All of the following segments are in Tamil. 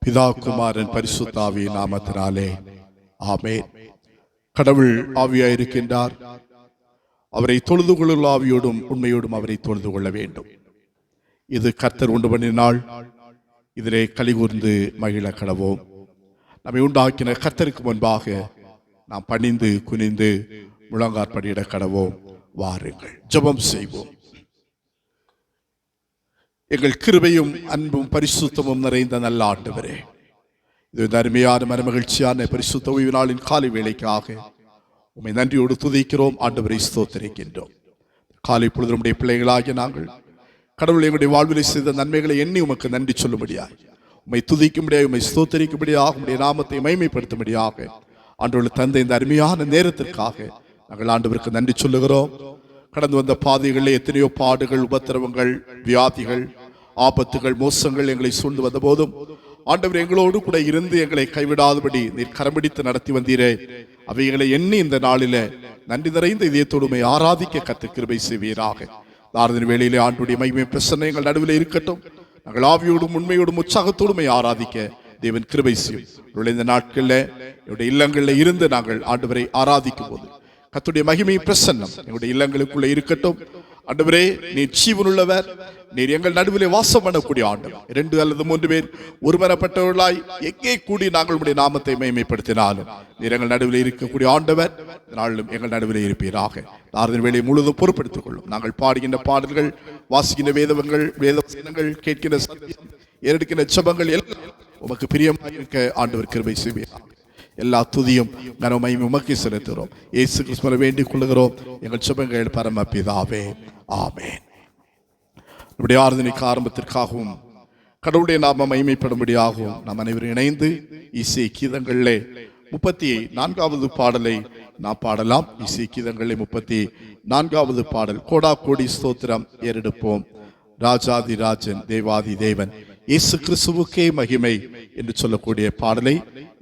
பிதா குமாரன் பரிசுத்த ஆவியின் நாமத்தினாலே ஆமென். கடவுள் ஆவியாயிருக்கின்றார். அவரை தொழுது கொள்ளும் ஆவியோடும் உண்மையோடும் அவரை தொழுது கொள்ள வேண்டும். இது கர்த்தர் உண்டு பண்ணினால் இதிலே கலிகூர்ந்து மகிழ கடவோம். நம்மை உண்டாக்கின கர்த்தருக்கு முன்பாக நாம் பணிந்து குனிந்து முழங்காற்படியிட கடவோம். வாருங்கள், ஜெபம் செய்வோம். எங்கள் கிருபையும் அன்பும் பரிசுத்தமும் நிறைந்த நல்ல ஆண்டவரே, இது அருமையான மனமகிழ்ச்சியான பரிசுத்த ஓய்வு நாளின் காலை வேளைக்காக உம்மை நன்றியோடு துதிக்கிறோம். ஆண்டவரை ஸ்தோத்திரிக்கின்றோம். காலை பொழுது நம்முடைய பிள்ளைகளாகிய நாங்கள் கடவுள் எங்களுடைய வாழ்வில் செய்த நன்மைகளை எண்ணி உமக்கு நன்றி சொல்லும்படியாக, உம்மை துதிக்கும்படியாக, உம்மை ஸ்தோத்திரிக்கும்படியாக, உம்முடைய நாமத்தை மகிமைப்படுத்தும்படியாக ஆண்டவர்கள் தந்த இந்த அருமையான நேரத்திற்காக நாங்கள் ஆண்டவருக்கு நன்றி சொல்லுகிறோம். கடந்து வந்த பாதைகளில் எத்தனையோ பாடுகள், உபத்திரவங்கள், வியாதிகள், ஆபத்துகள், மோசங்கள் எங்களை சூழ்ந்து வந்த போதும் ஆண்டவர் எங்களோடு கூட இருந்து எங்களை கைவிடாதபடி நீர் கரம்பிடித்து நடத்தி வந்தீரே. அவைகளை எண்ணி இந்த நாளில நன்றி நிறைந்த இதயத்தோடுமை ஆராதிக்க கர்த்தர் கிருபை செய்வீராக. தாரதின் வேளையிலே ஆண்டுடைய மகிமை பிரசன்ன எங்கள் நடுவில் இருக்கட்டும். நாங்கள் ஆவியோடும் உண்மையோடும் உற்சாகத்தோடுமை ஆராதிக்க தேவன் கிருபை செய்யும். இந்த நாட்களில் என்னுடைய இல்லங்களில் இருந்து நாங்கள் ஆண்டவரை ஆராதிக்கும் போது கர்த்தருடைய மகிமை பிரசன்னம் எங்களுடைய இல்லங்களுக்குள்ளே இருக்கட்டும். ஆண்டவரே, நீர் ஜீவனுள்ளவர், நீர் எங்கள் நடுவிலே வாசம் பண்ணக்கூடிய ஆண்டவர். 2 அல்லது 3 பேர் ஒருமனப்பட்டவர்களாய் எங்கே கூடி நாங்கள் உடைய நாமத்தை மகிமைப்படுத்தினாலும் நீர் எங்கள் நடுவில் இருக்கக்கூடிய ஆண்டவர். நாளும் எங்கள் நடுவில் இருப்பீராக. தாரதின் வேலையை முழுதும் பொறுப்படுத்திக் கொள்ளும். நாங்கள் பாடுகின்ற பாடல்கள், வாசிக்கின்ற வேதங்கள், கேட்கின்ற சத்தியம், ஏறெடுக்கின்ற ஜெபங்கள் எல்லாம் உமக்கு பிரியமாக இருக்க ஆண்டவர் கிருபை செய்வீராக. எல்லா துதியும் கனமையும் உமக்கு செலுத்துகிறோம். இயேசு கிறிஸ்துவை வேண்டிக் கொள்ளுகிறோம் எங்கள் ஜெபங்கள் பரமபிதாவே, ஆமென். நம்முடைய ஆராதனைக்கு ஆரம்பத்திற்காகவும் கடவுளுடைய நாம மகிமைப்படும்படியாகவும் நாம் அனைவரும் இணைந்து இசை கீதங்களிலே 34வது பாடலை நாம் பாடலாம். இசை கீதங்களிலே 34வது பாடல், கோடா கோடி ஸ்தோத்திரம் ஏறெடுப்போம், ராஜாதி ராஜன் தேவாதி தேவன் இயேசு கிறிஸ்துவுக்கே மகிமை என்று சொல்லக்கூடிய பாடலை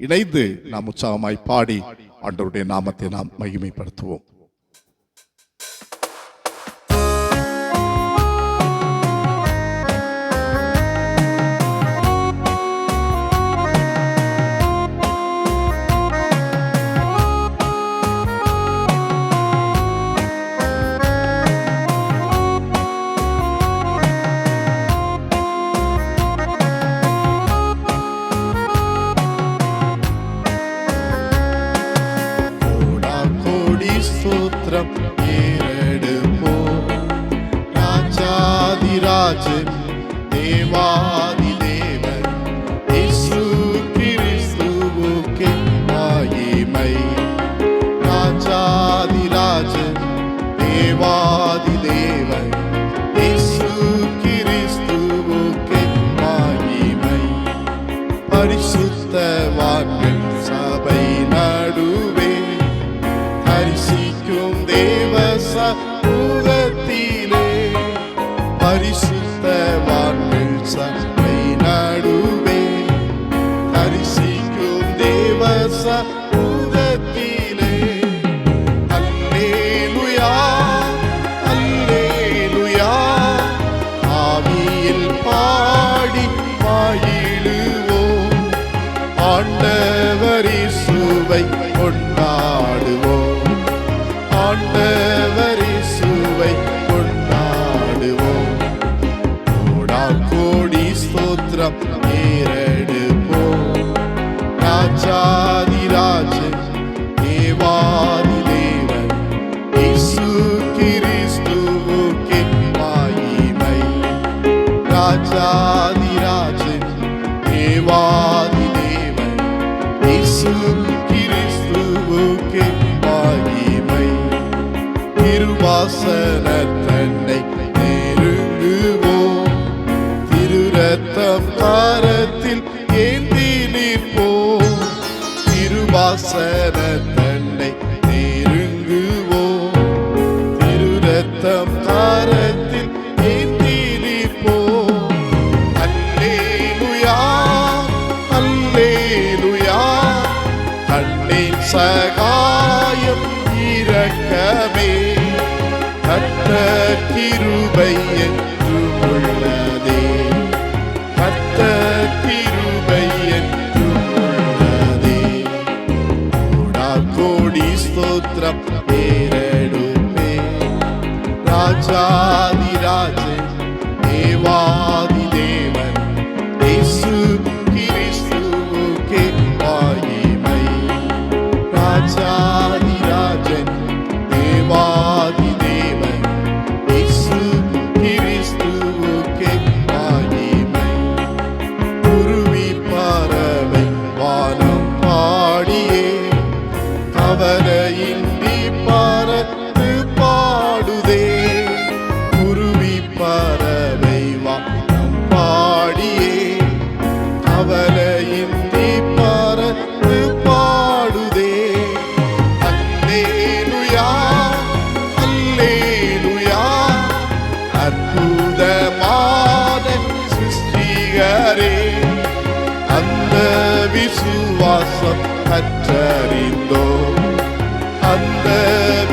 இணைந்து நாம் உற்சாகமாய் பாடி ஆண்டவருடைய நாமத்தை நாம் மகிமைப்படுத்துவோம். தேவாதி தேவன் இயேசு கிறிஸ்துவுக்கே மகிமை. ராஜாதி ராஜன் தேவாதி தேவன் இயேசு கிறிஸ்துவுக்கே மகிமை. பரிசுத்தவான்கள் சபை நடுவே தரிசிக்கும் தேவ சமூகத்திலே, பரிசுத்தவான்கள் சபை நடுவே தரிசிக்கும் தேவ சமூகத்திலே, அல்லேலூயா அல்லேலூயா ஆவியில் பாடி மகிழுவோம், ஆண்டவர் இயேசுவை கொண்டாடுவோம், ஆண்டவர் இயேசுவை கொண்டாடுவோம். கோடா கோடி ஸ்தோத்திரம் ஏறெடுப்போம், ராஜாதி ராஜன் தேவாதி தேவன் இயேசு கிறிஸ்துவுக்கே மகிமை. ராஜாதி ராஜன் தேவாதி தேவன் இயேசு கிறிஸ்துவுக்கே மகிமை. திருவாசனத்தன்னை நெருங்குவோம், திருரத்தம் கரத்தில் ஏந்தி நிற்போம். திருவாசனத்தன்னை நெருங்குவோம், திருரத்தம் கரத்தில் ஏந்தி நிற்போம். அல்லேலூயா அல்லேலூயா கண்ணின் சகாயம் இரக்கமே, கர்த்தர் கிருபை என்றும் உள்ளதே, கர்த்தர் கிருபை ராஜாதிராஜன் தேவாதி தேவன் இயேசு கிறிஸ்துவுக்கே மகிமை. ராஜாதிராஜன் தேவாதி தேவன் இயேசு கிறிஸ்துவுக்கே மகிமை. குருவி பறவை வானம் பாடியே கவலையின்றி பறந்து பாடுதே. குருவி பறவை வானம் பாடியே கவலையின்றி பறந்து பாடுதே. அல்லேலூயா அல்லேலூயா அற்புதமான சிருஷ்டிகரே, அந்த விசுவாசம் கற்றறிந்தோ, அந்த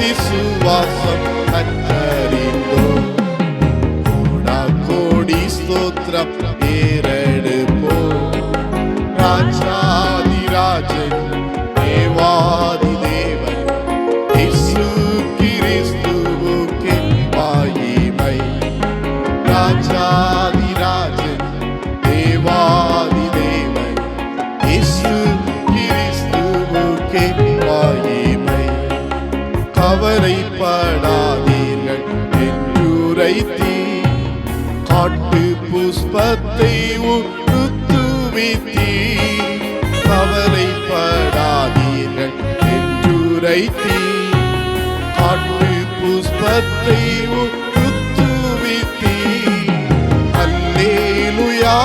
விசுவாசம் கற்றறிந்தோ. கோடா கோடி ஸ்தோத்திரம் ஏறெடுப்போ. ராஜாதிராஜன் தேவாதி தேவன் இயேசு கிறிஸ்துவுக்கே மகிமை. ராஜாதிராஜன் தேவாதி தேவன் இயேசு கிறிஸ்துவுக்கே மகிமை. கவலைப்படாதீர்கள் என்றுரைத்தீர், காட்டு புஷ்பத்தை உடுத்துவித்தீர். கவலைப்படாதீர்கள் என்றுரைத்தீர், காட்டு புஷ்பத்தை உடுத்துவித்தீர். அல்லேலூயா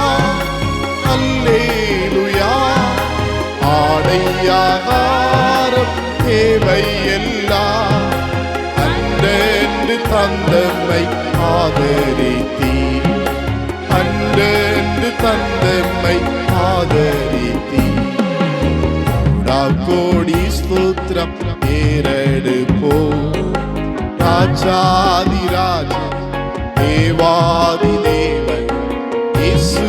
அல்லேலூயா ஆடையாகாரம் தேவையெல்லாம் அன்றென்று தந்தம்மை ஆதரித்தீர். அன்றென்று தந்தம்மை ஆதரித்தீர். கோடா கோடி ஸ்தோத்திரம் ஏறெடுப்போ. ராஜாதிராஜன் தேவாதி தேவன் இயேசு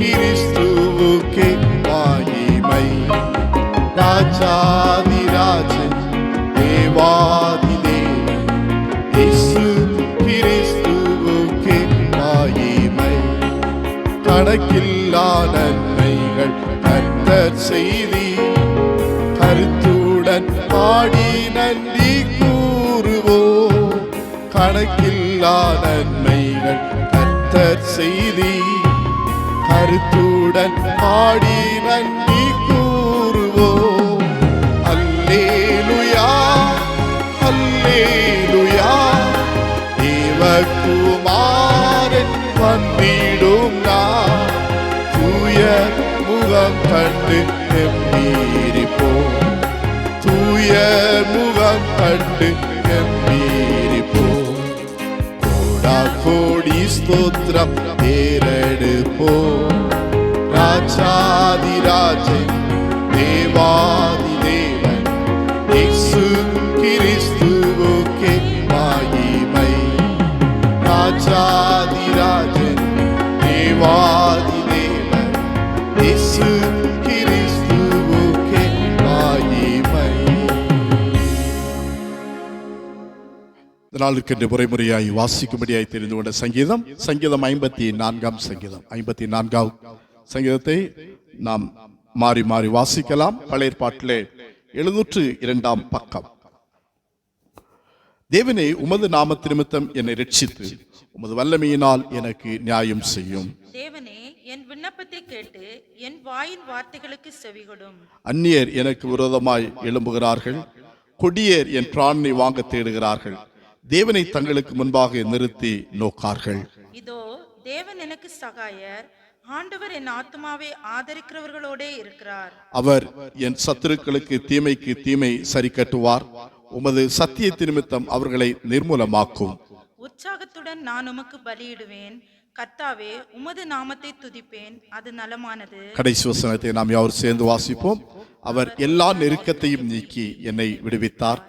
கிறிஸ்துவுக்கே மகிமை. ராஜாதிராஜன் தேவாதி தேவன் இயேசு கிறிஸ்துவுக்கே மகிமை. கணக்கில்லா நன்மைகள் கர்த்தர் செய்தி, கருத்துடன் பாடி நன்றி கூறுவோ. கணக்கில்லா நன்மைகள் கர்த்தர் செய்தி, கருத்துடன் பாடி நன்றி கூறுவோ. அல்லேலூயா அல்லேலூயா தேவகுமாரன் வந்திடும் நான், தூய முகம் கண்டு கம்பீரிப்போம். தூய முகம் கண்டு கம்பீரிப்போம். கோடா கோடி ஸ்தோத்திரம் ஏறெடுப்போ. ராஜாதிராஜன் தேவாதி தேவன் இயேசு கிறிஸ்துவுக்கே மகிமை. ராஜாதிராஜன் தேவாதி தேவன் இயேசு கிறிஸ்துவுக்கே மகிமை. நாளுக்கென்று முறைமுறையாய் வாசிக்கும்படியாய் தெரிந்து கொண்ட சங்கீதம் சங்கீதம் 54ஆம் சங்கீதம். 54ஆம் சங்கீதத்தை நாம் மாறி மாறி வாசிக்கலாம். பழைய ஏற்பாட்டிலே 702ஆம் பக்கம். தேவனே, உமது நாமத்து நிமித்தம் என்னை ரட்சித்து உமது வல்லமையினால் எனக்கு நியாயம் செய்யும். தேவனே, என் விண்ணப்பத்தை கேட்டு என் வாயின் வார்த்தைகளுக்கு செவிகொடும். அந்நியர் எனக்கு விரோதமாய் எழும்புகிறார்கள், கொடியேர் என் பிராணனை வாங்க தேடுகிறார்கள். தேவனை தங்களுக்கு முன்பாக நிறுத்தி நோக்கார்கள். இதோ தேவன் எனக்கு சகாயர், ஆண்டவர் என் ஆத்துமாவை ஆதரிக்கிறவர்களோடே இருக்கிறார். அவர் என் சத்துருக்களுக்கு தீமைக்கு தீமை சரி கட்டுவார். உமது சத்தியத்தின் நிமித்தம் அவர்களை நிர்மூலமாக்கும். உற்சாகத்துடன் நான் உமக்கு பலியிடுவேன். கர்த்தாவே, உமது நாமத்தை துதிப்பேன், அது நலமானது. கடைசி வசனத்தை நாம் யாரும் சேர்ந்து வாசிப்போம். அவர் எல்லா நெருக்கத்தையும் நீக்கி என்னை விடுவித்தார்.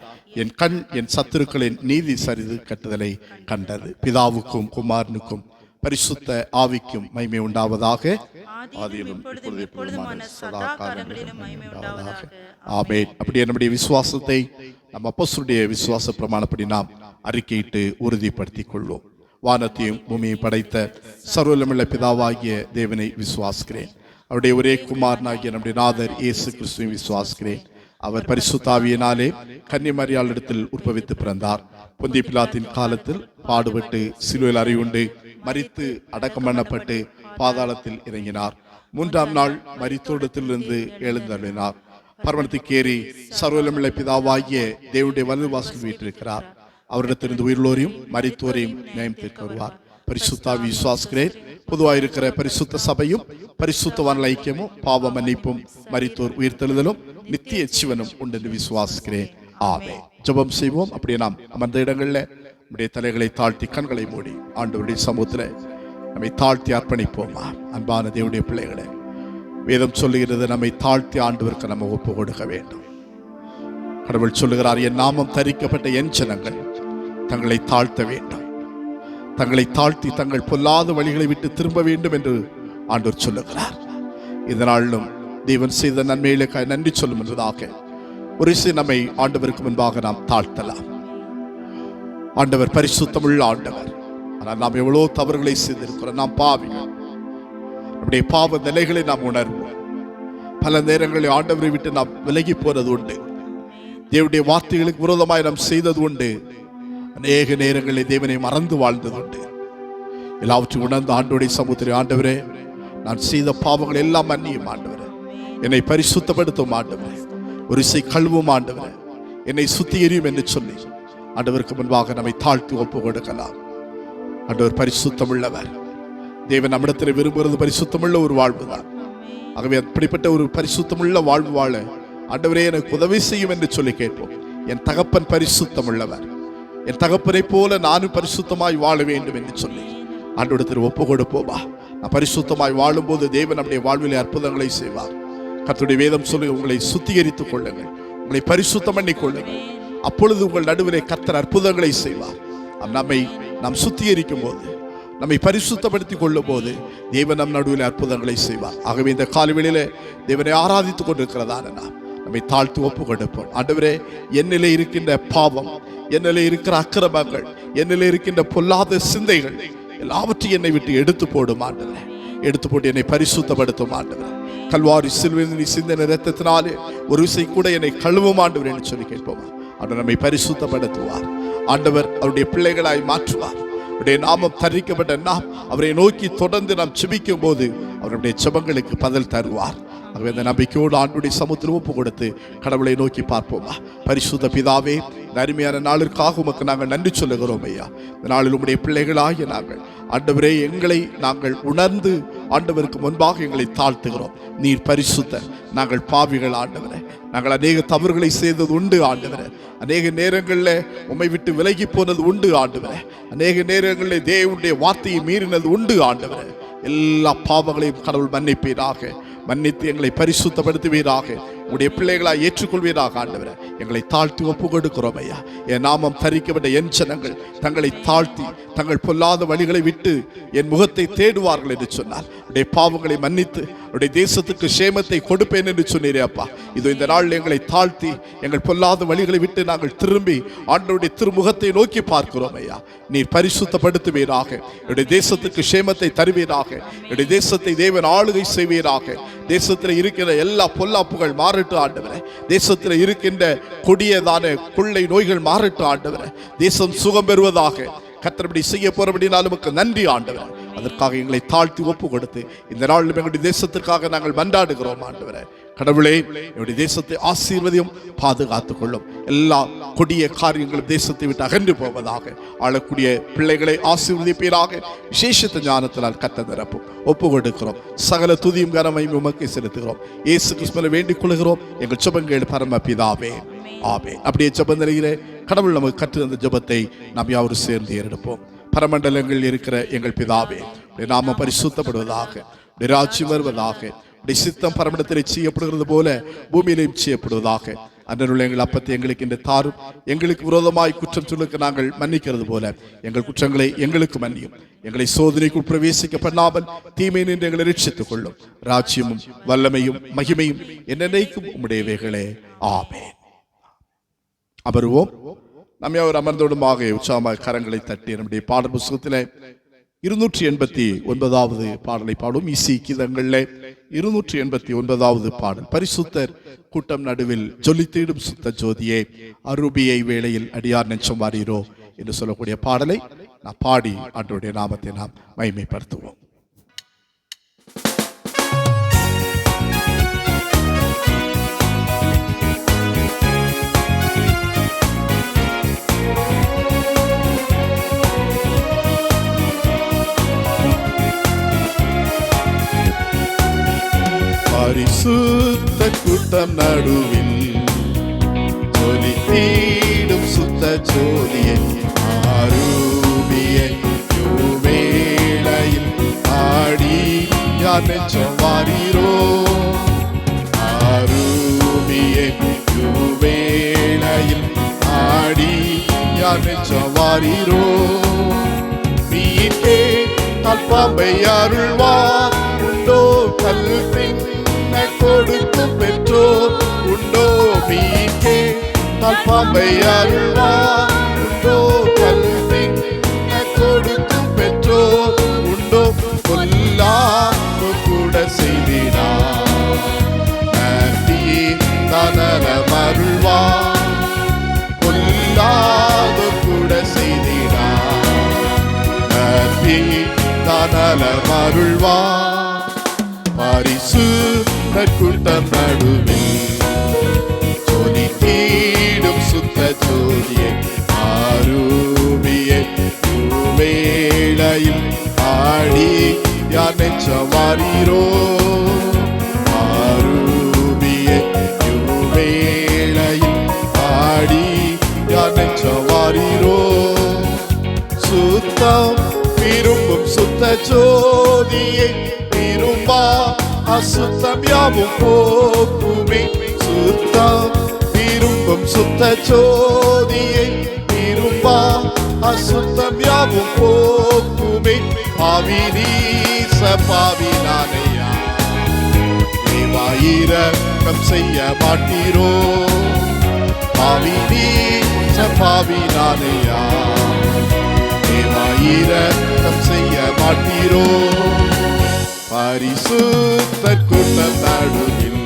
என் கண் என் சத்துருக்களின் நீதி சரிது கட்டுதலை கண்டது. பிதாவுக்கும் குமாரனுக்கும் பரிசுத்த ஆவிக்கும் மகிமை உண்டாவதாக. ஆதியிலும் இப்பொழுதும் எப்பொழுதுமான சதா காலங்களிலும் மகிமை உண்டாவதாக. ஆமென். அப்படியே நம்முடைய விசுவாசத்தை நம் அப்போஸ்தலருடைய விசுவாச பிரமாணப்படி நாம் அறிக்கையிட்டு உறுதிப்படுத்திக் கொள்வோம். வானத்தையும் பூமியை படைத்த சர்வவல்லமையுள்ள பிதாவாகிய தேவனை விசுவாசிக்கிறேன். அவருடைய ஒரே குமாரனாகிய நம்முடைய நாதர் இயேசு கிறிஸ்துவை விசுவாசிக்கிறேன். அவர் பரிசுத்த ஆவியினாலே கன்னிமரியாளிடத்தில் உற்பவித்து பிறந்தார். பொந்திய பிலாத்தின் காலத்தில் பாடுபட்டு சிலுவையில் அறையுண்டு மரித்து அடக்கம் பண்ணப்பட்டு பாதாளத்தில் இறங்கினார். 3ஆம் நாள் மரித்தோடத்திலிருந்து எழுந்தருளினார். பரமத்துக்கு ஏறி சர்வவல்லமையுள்ள பிதாவாகிய தேவனுடைய வலது வாசலில் வீற்றிருக்கிறார். அவரிடத்திலிருந்து உயிரோரையும் மரித்தோரையும் நியமித்திருக்க வருவார். பரிசுத்த ஆவி விசுவாசிக்கிறேன். பொதுவாக இருக்கிற பரிசுத்த சபையும் பரிசுத்தவான்கள் ஐக்கியமும் பாவ மன்னிப்பும் மரித்தோர் உயிர்த்தெழுதலும் நித்திய ஜீவனும் உண்டு என்று விசுவாசிக்கிறேன். ஆமென். ஜெபம் செய்வோம். அப்படியே நாம் அமர்ந்த இடங்கள்ல நம்முடைய தலைகளை தாழ்த்தி கண்களை மூடி ஆண்டவருடைய சமூகத்தில் நம்மை தாழ்த்தி அர்ப்பணிப்போமா. அன்பான தேவனுடைய பிள்ளைகளை, வேதம் சொல்லுகிறது நம்மை தாழ்த்தி ஆண்டவருக்கு நம்ம ஒப்பு கொடுக்க வேண்டும். கடவுள் சொல்லுகிறார், என் நாமம் தரிக்கப்பட்ட என் ஜனங்கள் தங்களை தாழ்த்த வேண்டும், தங்களை தாழ்த்தி தங்கள் பொல்லாத வழிகளை விட்டு திரும்ப வேண்டும் என்று ஆண்டவர் சொல்லுகிறார். இதனாலும் தேவன் செய்த நன்மைகளுக்காக நன்றி சொல்லும் என்பதாக ஒரு சில நம்மை ஆண்டவருக்கு முன்பாக நாம் தாழ்த்தலாம். ஆண்டவர் பரிசுத்தமுள்ள ஆண்டவர். ஆனால் நாம் எவ்வளவு தவறுகளை செய்திருக்கிறோம். நாம் பாவிகள். நம்முடைய பாவ நிலைகளை நாம் உணர்வோம். பல நேரங்களில் ஆண்டவரை விட்டு நாம் விலகி போனது உண்டு. தேவனுடைய வார்த்தைகளுக்கு விரோதமாய் நாம் செய்தது உண்டு. அநேக நேரங்களில் தேவனை மறந்து வாழ்ந்தது உண்டு. எல்லாவற்றையும் உணர்ந்து ஆண்டவருடைய சமூகத்தில், ஆண்டவரே நான் செய்த பாவங்கள் எல்லாம் மன்னியும் ஆண்டவரே, என்னை பரிசுத்தப்படுத்தும் ஆண்டவரே, ஒரு இசை கழுவும் ஆண்டவரே, என்னை சுத்திகரியும் என்று சொல்லி ஆண்டவருக்கு முன்பாக நம்மை தாழ்த்தி ஒப்பு கொடுக்கலாம். ஆண்டவர் பரிசுத்தம் உள்ளவர். தேவன் நம்மிடத்தில் விரும்புகிறது பரிசுத்தமுள்ள ஒரு வாழ்வு தான். ஆகவே அப்படிப்பட்ட ஒரு பரிசுத்தமுள்ள வாழ்வு வாழ ஆண்டவரே எனக்கு உதவி செய்யும் என்று சொல்லி கேட்போம். என் தகப்பன் பரிசுத்தம் உள்ளவர். என் தகப்பனை போல நானும் பரிசுத்தமாய் வாழ வேண்டும் என்று சொல்லி ஆண்டவரிடத்தில் ஒப்பு கொடுப்போமா. நான் பரிசுத்தமாய் வாழும் போது தேவன் நம்முடைய வாழ்விலே அற்புதங்களை செய்வார். கர்த்தருடைய வேதம் சொல்லி, உங்களை சுத்திகரித்துக் கொள்ளுங்கள், உங்களை பரிசுத்தம் பண்ணி கொள்ளுங்கள், அப்பொழுது உங்கள் நடுவிலே கர்த்தர் அற்புதங்களை செய்வார். நம்மை நாம் சுத்திகரிக்கும் போது, நம்மை பரிசுத்தப்படுத்திக் கொள்ளும் போது தேவன் நம் நடுவில் அற்புதங்களை செய்வார். ஆகவே இந்த காலவெளியிலே தேவனை ஆராதித்துக் கொண்டிருக்கிறதான நாம் நம்மை தாழ்த்தி ஒப்பு கொடுப்போம். ஆண்டவரே, என்னிலே இருக்கின்ற பாவம், என்னிலே இருக்கிற அக்கிரமங்கள், என்னிலே இருக்கின்ற பொல்லாத சிந்தைகள் எல்லாவற்றையும் என்னை விட்டு எடுத்து போடும் ஆண்டவரே. எடுத்து போட்டு என்னை பரிசுத்தப்படுத்தும் ஆண்டவரே. கல்வாரி சிலுவையில் சிந்தின இரத்தத்தினாலே ஒரு விசை கூட என்னை கழுவும் ஆண்டவர் என்று சொல்லி கேட்போம். ஆண்டவர் நம்மை பரிசுத்தப்படுத்துவார். ஆண்டவர் அவருடைய பிள்ளைகளாய் மாற்றுவார். அவருடைய நாமம் தரிக்கப்பட்ட நாம் அவரை நோக்கி தொடர்ந்து நாம் செபிக்கும் போது அவருடைய ஜெபங்களுக்கு பதில் தருவார். ஆகவே அந்த நம்பிக்கையோடு ஆண்டுடைய சமூகத்தில் ஒப்பு கொடுத்து கடவுளை நோக்கி பார்ப்போமா. பரிசுத்த பிதாவே, இந்த அருமையான நாளிற்காக உமக்கு நாங்கள் நன்றி சொல்லுகிறோம் ஐயா. இந்த நாளில் உம்முடைய பிள்ளைகளாகிய நாங்கள் ஆண்டவரே, எங்களை நாங்கள் உணர்ந்து ஆண்டவருக்கு முன்பாக எங்களை தாழ்த்துகிறோம். நீர் பரிசுத்தர், நாங்கள் பாவிகள் ஆண்டவரே. நாங்கள் அநேக தவறுகளை செய்தது உண்டு ஆண்டவரே. அநேக நேரங்களில் உம்மை விட்டு விலகி போனது உண்டு ஆண்டவரே. அநேக நேரங்களில் தேவனுடைய வார்த்தையை மீறினது உண்டு ஆண்டவரே. எல்லா பாவங்களையும் கடவுள் மன்னிப்பீராக. மன்னித்து எங்களை பரிசுத்தப்படுத்துவீராக. உடைய பிள்ளைகளாய் ஏற்றுக்கொள்வீராக ஆண்டவரே. எங்களை தாழ்த்தி ஒப்பு கொடுக்கிறோம் ஐயா. என் நாமம் தரிக்கப்பட்ட என் ஜனங்கள் தங்களை தாழ்த்தி தங்கள் பொல்லாத வழிகளை விட்டு என் முகத்தை தேடுவார்கள் என்று சொன்னார். உடைய பாவங்களை மன்னித்து உடைய தேசத்துக்கு சேமத்தை கொடுப்பேன் என்று சொன்னீரே அப்பா. இதோ இந்த நாள் எங்களை தாழ்த்தி எங்கள் பொல்லாத வழிகளை விட்டு நாங்கள் திரும்பி ஆண்டவருடைய திருமுகத்தை நோக்கி பார்க்கிறோம் ஐயா. நீர் பரிசுத்தப்படுத்துவீராக. என்னுடைய தேசத்துக்கு சேமத்தை தருவீராக. என்னுடைய தேசத்தை தேவன் ஆளுகை செய்வீராக. தேசத்தில் இருக்கிற எல்லா பொல்லாப்புகள் மாறட்டும் ஆண்டவரே. தேசத்தில் இருக்கின்ற கொடியதான கொள்ளை நோய்கள் மாறட்டும் ஆண்டவரே. தேசம் சுகம் பெறுவதாக. கர்த்தர் செய்ய போறபடினால் நமக்கு நன்றி ஆண்டவரே. அதற்காக எங்களை தாழ்த்தி ஒப்பு கொடுத்து இந்த நாளிலும் எங்களுடைய தேசத்திற்காக நாங்கள் மன்றாடுகிறோம் ஆண்டவரே. கடவுளே, என்னுடைய தேசத்தை ஆசீர்வதியும், பாதுகாத்துக் கொள்ளும். எல்லா கொடிய காரியங்களும் தேசத்தை விட்டு அகன்று போவதாக. ஆளக்கூடிய பிள்ளைகளை ஆசீர்வதிப்பீராக. விசேஷத்த ஞானத்தினால் கர்த்தர் நிரப்பும். ஒப்பு கொடுக்கிறோம். சகல துதியும் கனமையும் உமக்கு செலுத்துகிறோம். இயேசு கிறிஸ்துவை வேண்டிக் கொள்கிறோம். எங்கள் ஜெபங்கள் பரம பிதாவே, ஆமென். அப்படியே ஜெப நிலையிலே கடவுள் நமக்கு கற்று அந்த ஜெபத்தை நாம் யாவரும் சேர்ந்து ஏறெடுப்போம். பரமண்டலங்கள் இருக்கிற எங்கள் பிதாவே, நாம பரிசுத்தப்படுவதாக, ராஜ்யம் வருவதாக, சித்தம் பரமண்டத்தில் செய்யப்படுகிறது போல பூமியிலையும் செய்யப்படுவதாக. அன்றருள்ள எங்கள் அப்பத்தை எங்களுக்கு இன்று தாரும். எங்களுக்கு விரோதமாய் குற்றம் சொல்லுக்கு நாங்கள் மன்னிக்கிறது போல எங்கள் குற்றங்களை எங்களுக்கு மன்னியும். எங்களை சோதனைக்குள் பிரவேசிக்க பண்ணாமல் தீமை நின்று எங்களை ரட்சித்துக் கொள்ளும். ராஜ்யமும் வல்லமையும் மகிமையும் என்னென்னைக்கும் உம்முடையவைகளே. ஆமென். அமருவோம். நம்மை அவர் அமர்ந்தோடுமாக உற்சாகமாக கரங்களை தட்டி நம்முடைய பாடல் புஸ்தகத்திலே 289வது பாடலை பாடும். இசி கீதங்களிலே 289வது பாடல். பரிசுத்தர் கூட்டம் நடுவில் ஜொலித்திடும் சுத்த ஜோதியே, அரூபியை வேளையில் அடியார் நெஞ்சம் வாரீரோ என்று சொல்லக்கூடிய பாடலை நாம் பாடி ஆண்டவருடைய நாமத்தை நாம் மகிமைப்படுத்துவோம். பரிசுத்த கூட்டம் நடுவில் ஜொலித்திடும் சுத்த ஜோதியை, அரூபியை வேளையில் ஆடி யார் நெஞ்சம் வாரீரோ, அரூபியை வேளையில் ஆடி யார் நெஞ்சம் வாரீரோ. மீட்பே பாம்பை அருள்வார் உண்டோ, கல்வின் கொடுக்கும் பெற்றோர் உண்டோ. மீட்பே பாம்பை அருள்வார் உண்டோ, கல்வின் கொடுக்கும் பெற்றோர் உண்டோ. கொல்லாது கூட செய்தினார் தனலம் அருள்வார், கொல்லாது கூட செய்தினார் தனலம் அருள்வார். பரிசுத்த கூட்டம் நடுவில் ஜொலித்திடும் சுத்த ஜோதியை, அரூபியை வேளையில் ஆடி யார் நெஞ்சம் வாரீரோ, அரூபியை வேளையில் ஆடி யார் நெஞ்சம் வாரீரோ. சுத்தம் விரும்பும் சுத்த ஜோதியை, விரும்பா அசுத்தம் யாவும் போக்குமே. சுத்தம் விரும்பும் சுத்த ஜோதியை, விரும்பா அசுத்தம் யாவும் போக்குமே. பாவினீச பாவினானையா, தேவாயிரக்கம் செய்ய மாட்டீரோ. பாவினீச பாவினானையா, தேவாயிரக்கம் செய்ய மாட்டீரோ. பரிசுத்த கூட்டம் நடுவில்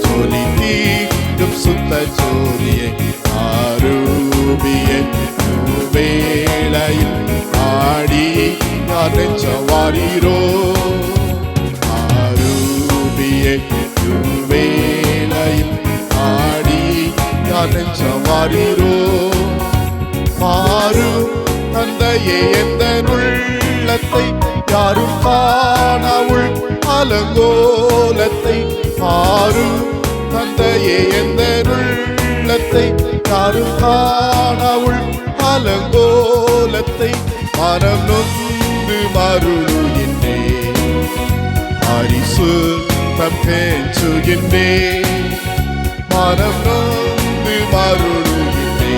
ஜொலித்திடும் சுத்த ஜோதியை, அரூபியை வேளையில் ஆடி யார் நெஞ்சம் வாரீரோ, அரூபியை வேளையில் ஆடி யார் நெஞ்சம் வாரீரோ. மாறும் தந்தையே எந்த உள்ளத்தை, யாரும் காணாவுள் அலங்கோலத்தை. மாறும் தந்தையே எந்த உள்ளத்தை, யாரும் காணாவுள் அலங்கோலத்தை. மனம் நொந்து மருளுகின்றே, பரிசுத்தம் பேசுகின்றே. மனம் நொந்து மருளுகின்றே,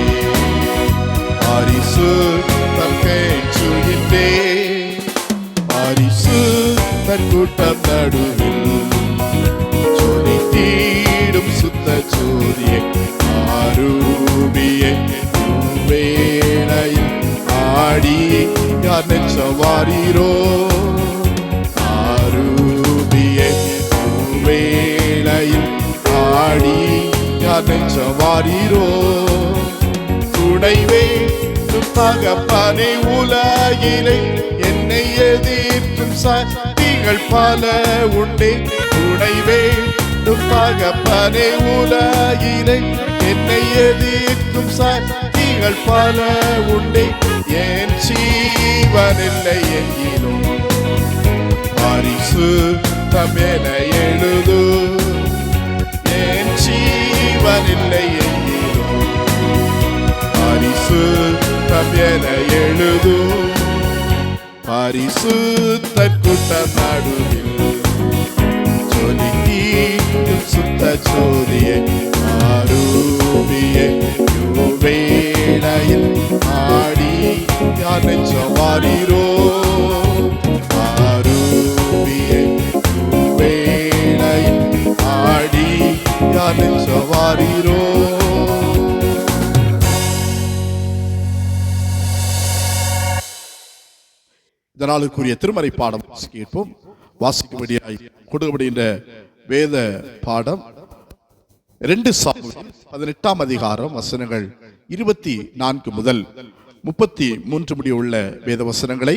பரிசுத்தம் பேசுகின்றே. பரிசுத்த கூட்டம் நடுவில் ஜொலித்திடும் சுத்த ஜோதியை, அரூபியை வேளையில் ஆடி யார் நெஞ்சம் வாரீரோ, அரூபியை வேளையில் ஆடி யார் நெஞ்சம் வாரீரோ. துணைவே தகப்பனே உலகிலே என்னை எதிர்க்கும் சக்திகள் பல உண்டே. துணைவே தகப்பனே உலகிலே என்னை எதிர்க்கும் சக்திகள் பல உண்டே. என் ஜீவனில்லை எங்கிலும் பரிசுத்தம் என எழுது, என் ஜீவனில்லை எங்கிலும் பரிசுத்தம் என எழுது. பரிசுத்த கூட்டம் நடுவில் ஜொலித்திடும் சுத்த ஜோதியே ஆரூபியே யோவேளையில் ஆடி யார் நெஞ்சவாரீரோ ஆரூபியே யோவேளையில் ஆடி யார் நெஞ்சவாரீரோ. இதனாலுக்குரிய திருமறை பாடம் கேட்போம். வாசிக்கும்படியாய் கொடுக்கப்படுகின்ற வேத பாடம் 2 சாமுவேல் 18ஆம் அதிகாரம் வசனங்கள் 24 முதல் 33 முடிய உள்ள வேத வசனங்களை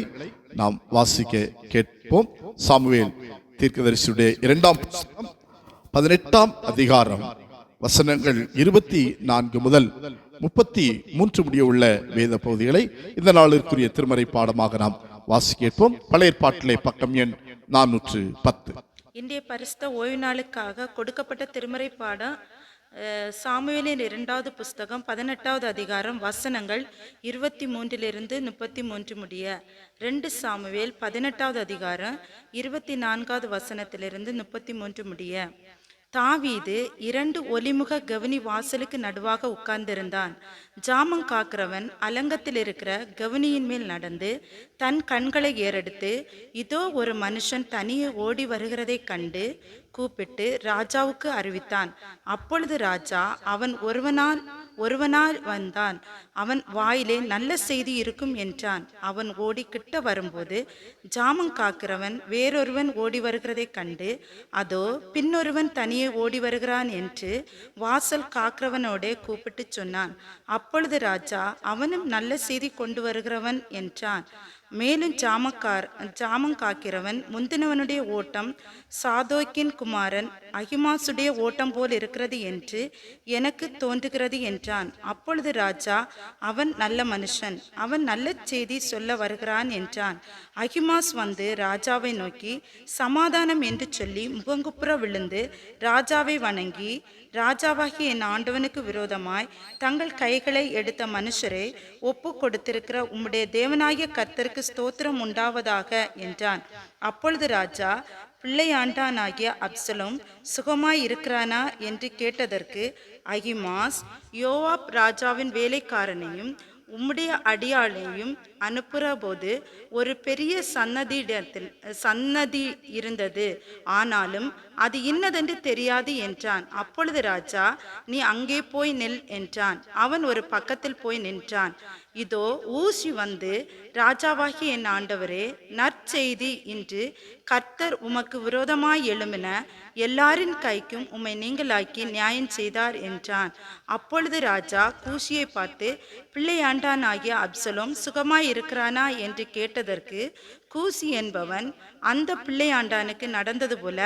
நாம் வாசிக்க கேட்போம். சாமுவேல் தீர்க்கதரிசியுடைய 2ஆம் புத்தகம் 18ஆம் அதிகாரம் வசனங்கள் 24 முதல் 33 முடிய உள்ள வேத பகுதிகளை இந்த நாளிற்குரிய திருமறை பாடமாக நாம் வாசிப்போம். பழைய ஏற்பாட்டிலே பக்கம் எண் 410. இன்றைய பரிசுத்த ஓய்வு நாளுக்காக கொடுக்கப்பட்ட திருமறை பாடம் சாமுவேலின் 2வது புஸ்தகம் 18வது அதிகாரம் வசனங்கள் 23 33 முடிய. 2 சாமுவேல் 18வது அதிகாரம் 24வது வசனத்திலிருந்து 33 முடிய. தாவீது 2 ஒலிமுக கவனி வாசலுக்கு நடுவாக உட்கார்ந்திருந்தான். ஜாமம் காக்கிறவன் அலங்கத்தில் இருக்கிற கவனியின் மேல் நடந்து தன் கண்களை ஏறெடுத்து இதோ ஒரு மனுஷன் தனியே ஓடி வருகிறதை கண்டு கூப்பிட்டு ராஜாவுக்கு அறிவித்தான். அப்பொழுது ராஜா அவன் ஒருவனால் வந்தான், அவன் வாயிலே நல்ல செய்தி இருக்கும் என்றான். அவன் ஓடி கிட்ட வரும்போது ஜாமம் காக்கிறவன் வேறொருவன் ஓடி வருகிறதை கண்டு அதோ பின்னொருவன் தனியே ஓடி வருகிறான் என்று வாசல் காக்கிறவனோடே கூப்பிட்டு சொன்னான். அப்பொழுது ராஜா அவனும் நல்ல செய்தி கொண்டு வருகிறவன் என்றான். மேலும் ஜாமம் காக்கிறவன் முந்தினவனுடைய ஓட்டம் சாதோக்கின் குமாரன் அகிமாசுடைய ஓட்டம் போல் இருக்கிறது என்று எனக்கு தோன்றுகிறது என்றான். அப்பொழுது ராஜா அவன் நல்ல மனுஷன், அவன் நல்ல செய்தி சொல்ல வருகிறான் என்றான். அகிமாஸ் வந்து ராஜாவை நோக்கி சமாதானம் என்று சொல்லி முகங்குப்புற விழுந்து ராஜாவை வணங்கி, ராஜாவாகி என் ஆண்டவனுக்கு விரோதமாய் தங்கள் கைகளை எடுத்த மனுஷரை ஒப்பு கொடுத்திருக்கிற உம்முடைய தேவனாகிய கர்த்தருக்கு ஸ்தோத்திரம் உண்டாவதாக என்றான். அப்பொழுது ராஜா பிள்ளையாண்டானாகிய அப்சலோம் சுகமாய் இருக்கிறானா என்று கேட்டதற்கு அகிமாஸ், யோவாப் ராஜாவின் வேலைக்காரனையும் உம்முடைய அடியாளையும் அனுப்புகிற போது ஒரு பெரிய சன்னதி இருந்தது, ஆனாலும் அது இன்னதென்று தெரியாது என்றான். அப்பொழுது ராஜா நீ அங்கே போய் நில் என்றான். அவன் ஒரு பக்கத்தில் போய் நின்றான். இதோ ஊசி வந்து, ராஜாவாகி என் ஆண்டவரே, நற்செய்தி இன்று கர்த்தர் உமக்கு விரோதமாய் எழும்பின எல்லாரின் கைக்கும் உம்மை நீங்களாக்கி நியாயம் செய்தார் என்றான். அப்பொழுது ராஜா கூசியை பார்த்து, பிள்ளையாண்டான் ஆகிய அப்சலோம் சுகமாய் இருக்கிறானா என்று கேட்டதற்கு கூசி என்பவன், அந்த பிள்ளையாண்டானுக்கு நடந்தது போல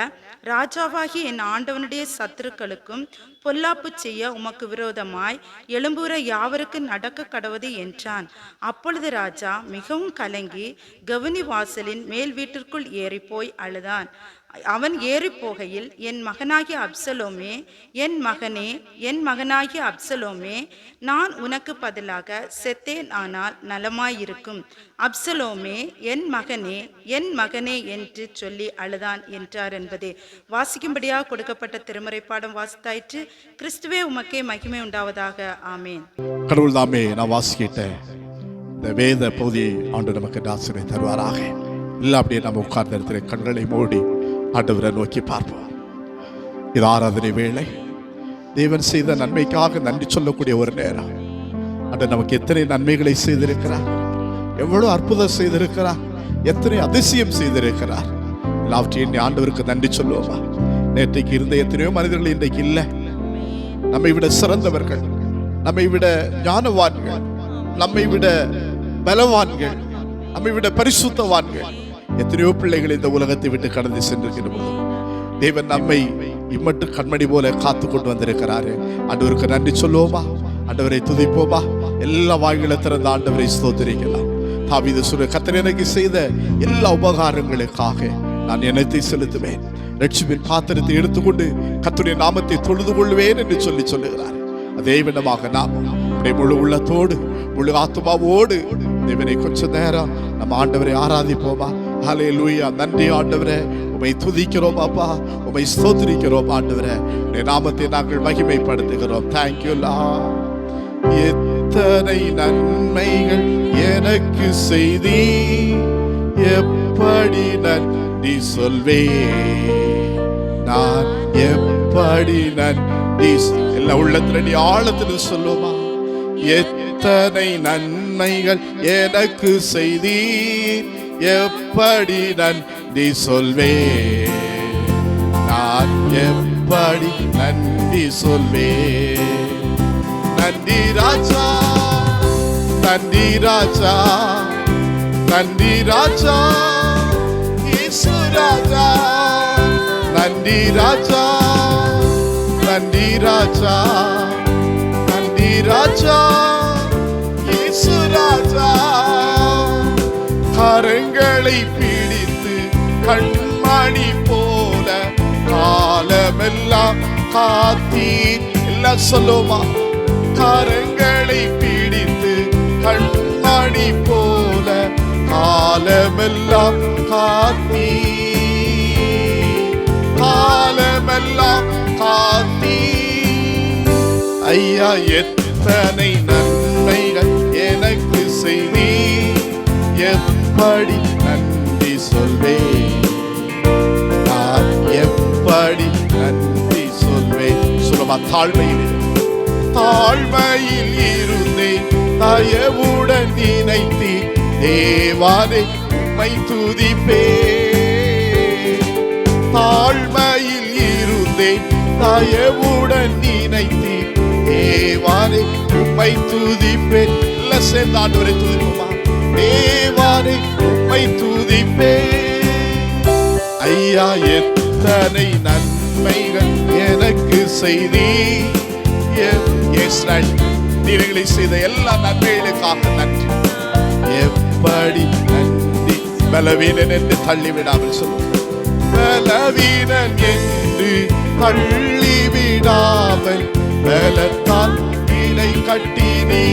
ராஜாவாகி என் ஆண்டவனுடைய சத்துருக்களுக்கும் பொல்லாப்பு செய்ய உமக்கு விரோதமாய் எழும்புகிற யாவருக்கு நடக்க கடவது என்றான். அப்பொழுது ராஜா மிகவும் கலங்கி கவுனி வாசலின் மேல் வீட்டிற்குள் ஏறி போய் அழுதான். அவன் ஏறி போகையில், என் மகனாகிய அப்சலோமே, என் மகனே, என் மகனாகிய அப்சலோமே, நான் உனக்கு பதிலாக செத்தேன், ஆனால் நலமாயிருக்கும். அப்சலோமே, என் மகனே, என் மகனே என்று சொல்லி அழுதான் என்றார் என்பதே வாசிக்கும்படியாக கொடுக்கப்பட்ட திருமறை பாடம் வாசித்தாயிற்று. கிறிஸ்துவே உமக்கே மகிமை உண்டாவதாக. ஆமேன். கடவுள் தாமே நான் வாசிக்கிட்ட இந்த வேத பகுதியை ஆண்டு நமக்கு ஆசிரியை தருவாராக. இல்லை அப்படியே நம்ம உட்கார்ந்த இடத்துல கண்களை மூடி ஆண்டவரை நோக்கி பார்ப்போம். இது ஆராதனை வேளை. தேவன் செய்த நன்மைக்காக நன்றி சொல்லக்கூடிய ஒரு நேரம். ஆண்டு நமக்கு எத்தனை நன்மைகளை செய்திருக்கிறார், எவ்வளவு அற்புதம் செய்திருக்கிறார், எத்தனை அதிசயம் செய்திருக்கிறார். எல்லாவற்றையும் ஆண்டவருக்கு நன்றி சொல்லுவோமா? நேற்றைக்கு இருந்த எத்தனையோ மனிதர்கள் இன்றைக்கு இல்லை. நம்மை விட சிறந்தவர்கள், நம்மை விட ஞானவான்கள், நம்மை விட பலவான்கள், நம்மை விட பரிசுத்தவான்கள் எத்தனையோ பிள்ளைகள் இந்த உலகத்தை விட்டு கடந்து சென்றிருக்கிற போது தேவன் நம்மை இம்மட்டு கண்மணி போல காத்து கொண்டு வந்திருக்கிறாரு. ஆண்டவருக்கு நன்றி சொல்லுவோமா? ஆண்டவரை துதிப்போமா? எல்லா வாய்களை திறந்த ஆண்டவரை ஸ்தோத்திரிக்கலாம். தாவீது சொல்ற, கர்த்தர் எனக்கு செய்த எல்லா உபகாரங்களுக்காக நான் என்னத்தை செலுத்துவேன், ரட்சிப்பின் பாத்திரத்தை எடுத்துக்கொண்டு கர்த்தருடைய நாமத்தை தொழுது கொள்வேன் என்று சொல்லுகிறார். அதே விதமாக நாம் முழு உள்ளத்தோடு முழு ஆத்மாவோடு தேவனை கொஞ்ச நேரம் நம்ம ஆண்டவரை ஆராதிப்போமா? ஹல்லேலூயா. நன்றி ஆண்டவரே, உம்மை துதிக்கிறோம் அப்பா, உம்மை ஸ்தோத்திரிக்கிறோம் ஆண்டவரே. உம்முடைய நாமத்தை நாங்கள் மகிமைப்படுத்துகிறோம். Thank you Lord. எத்தனை நன்மைகள் எனக்கு செய்தி, எப்படி நன்றி சொல்வேன், நான் எப்படி நன்றி எல்லா உள்ளத்துல நீ ஆழத்துல சொல்லுமா. எத்தனை நன்மைகள் எனக்கு செய்தி, எப்படி நன்றி சொல்வேன், நான் எப்படி நன்றி சொல்வேன். நன்றி ராஜா, நன்றி ராஜா, நன்றி ராஜா, இயேசு ராஜா. நன்றி ராஜா, நன்றி ராஜா, நன்றி ராஜா, இயேசு ராஜா. கரங்களை பிடித்து கண்மணி போல காலமெல்லாம் காத்தீர். எல்லாம் சொல்லுமா. கரங்களை பிடித்து கண்மணி போல காலமெல்லாம் காத்தீர், காலமெல்லாம் காத்தீர். ஐயா எத்தனை நன்மைகள் எனக்கு செய்தீர், எப்படி நன்றி சொல்வேன், நான் எப்படி நன்றி சொல்வேன். சொல்லுமா. தாழ்மையில் இருந்தேன், தயவுடன் நினைத்து தேவானை உம்மை துதிப்பேன். தாழ்மையில் இருந்தேன், தயவுடன் நினைத்து தேவானை உம்மை துதிப்பேன். எல்லாம் சேர்ந்து ஆண்டவரை துதிப்போமா. தேவானை உம்மை துதிப்பேன். ஐயா எத்தனை நன்மைகள் எனக்கு செய்தீர், நீர்களை செய்த எல்லா நன்மைகளுக்காக நன்றி. எப்படி நன்றி. பலவீனன் என்று தள்ளிவிடாமல் சொல்லுங்க. பலவீனன் என்று தள்ளிவிடாமல் பலத்தால் இலை கட்டினீ.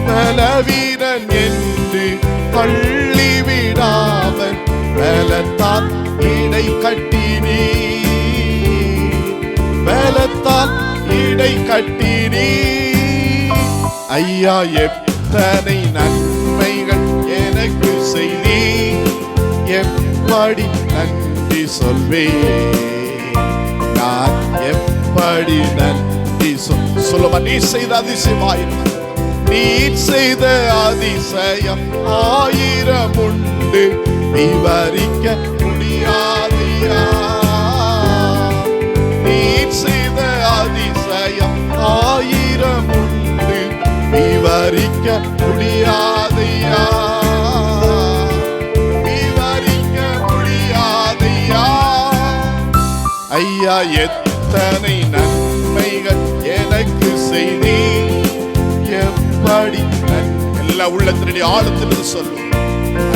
பலவீனன் என்று தள்ளிவிடாமல் பலத்தால் இலை கட்டினீ. பலத்தால் இடை கட்டினீ. ஐயா எத்தனை நன்மைகள் எனக்கு செய்தீ, எப்படி நன்றி சொல்வேன், நான் எப்படி நன்றி சொல்லுமா. நீ செய்த அதிசயமாயிரம், நீ செய்த அதிசயம் ஆயிரம் உண்டு, விவரிக்க முடியாதையா. நீ செய்த அதிசயம் ஆயிரம் உண்டு, விவரிக்க முடியாதையா, விவரிக்க முடியாதையா. ஐயா எத்தனை நன்மைகள் எனக்கு செய்தீ, எப்படி எல்லா உள்ளத்தினுடைய ஆழத்திலிருந்து சொல்லும்.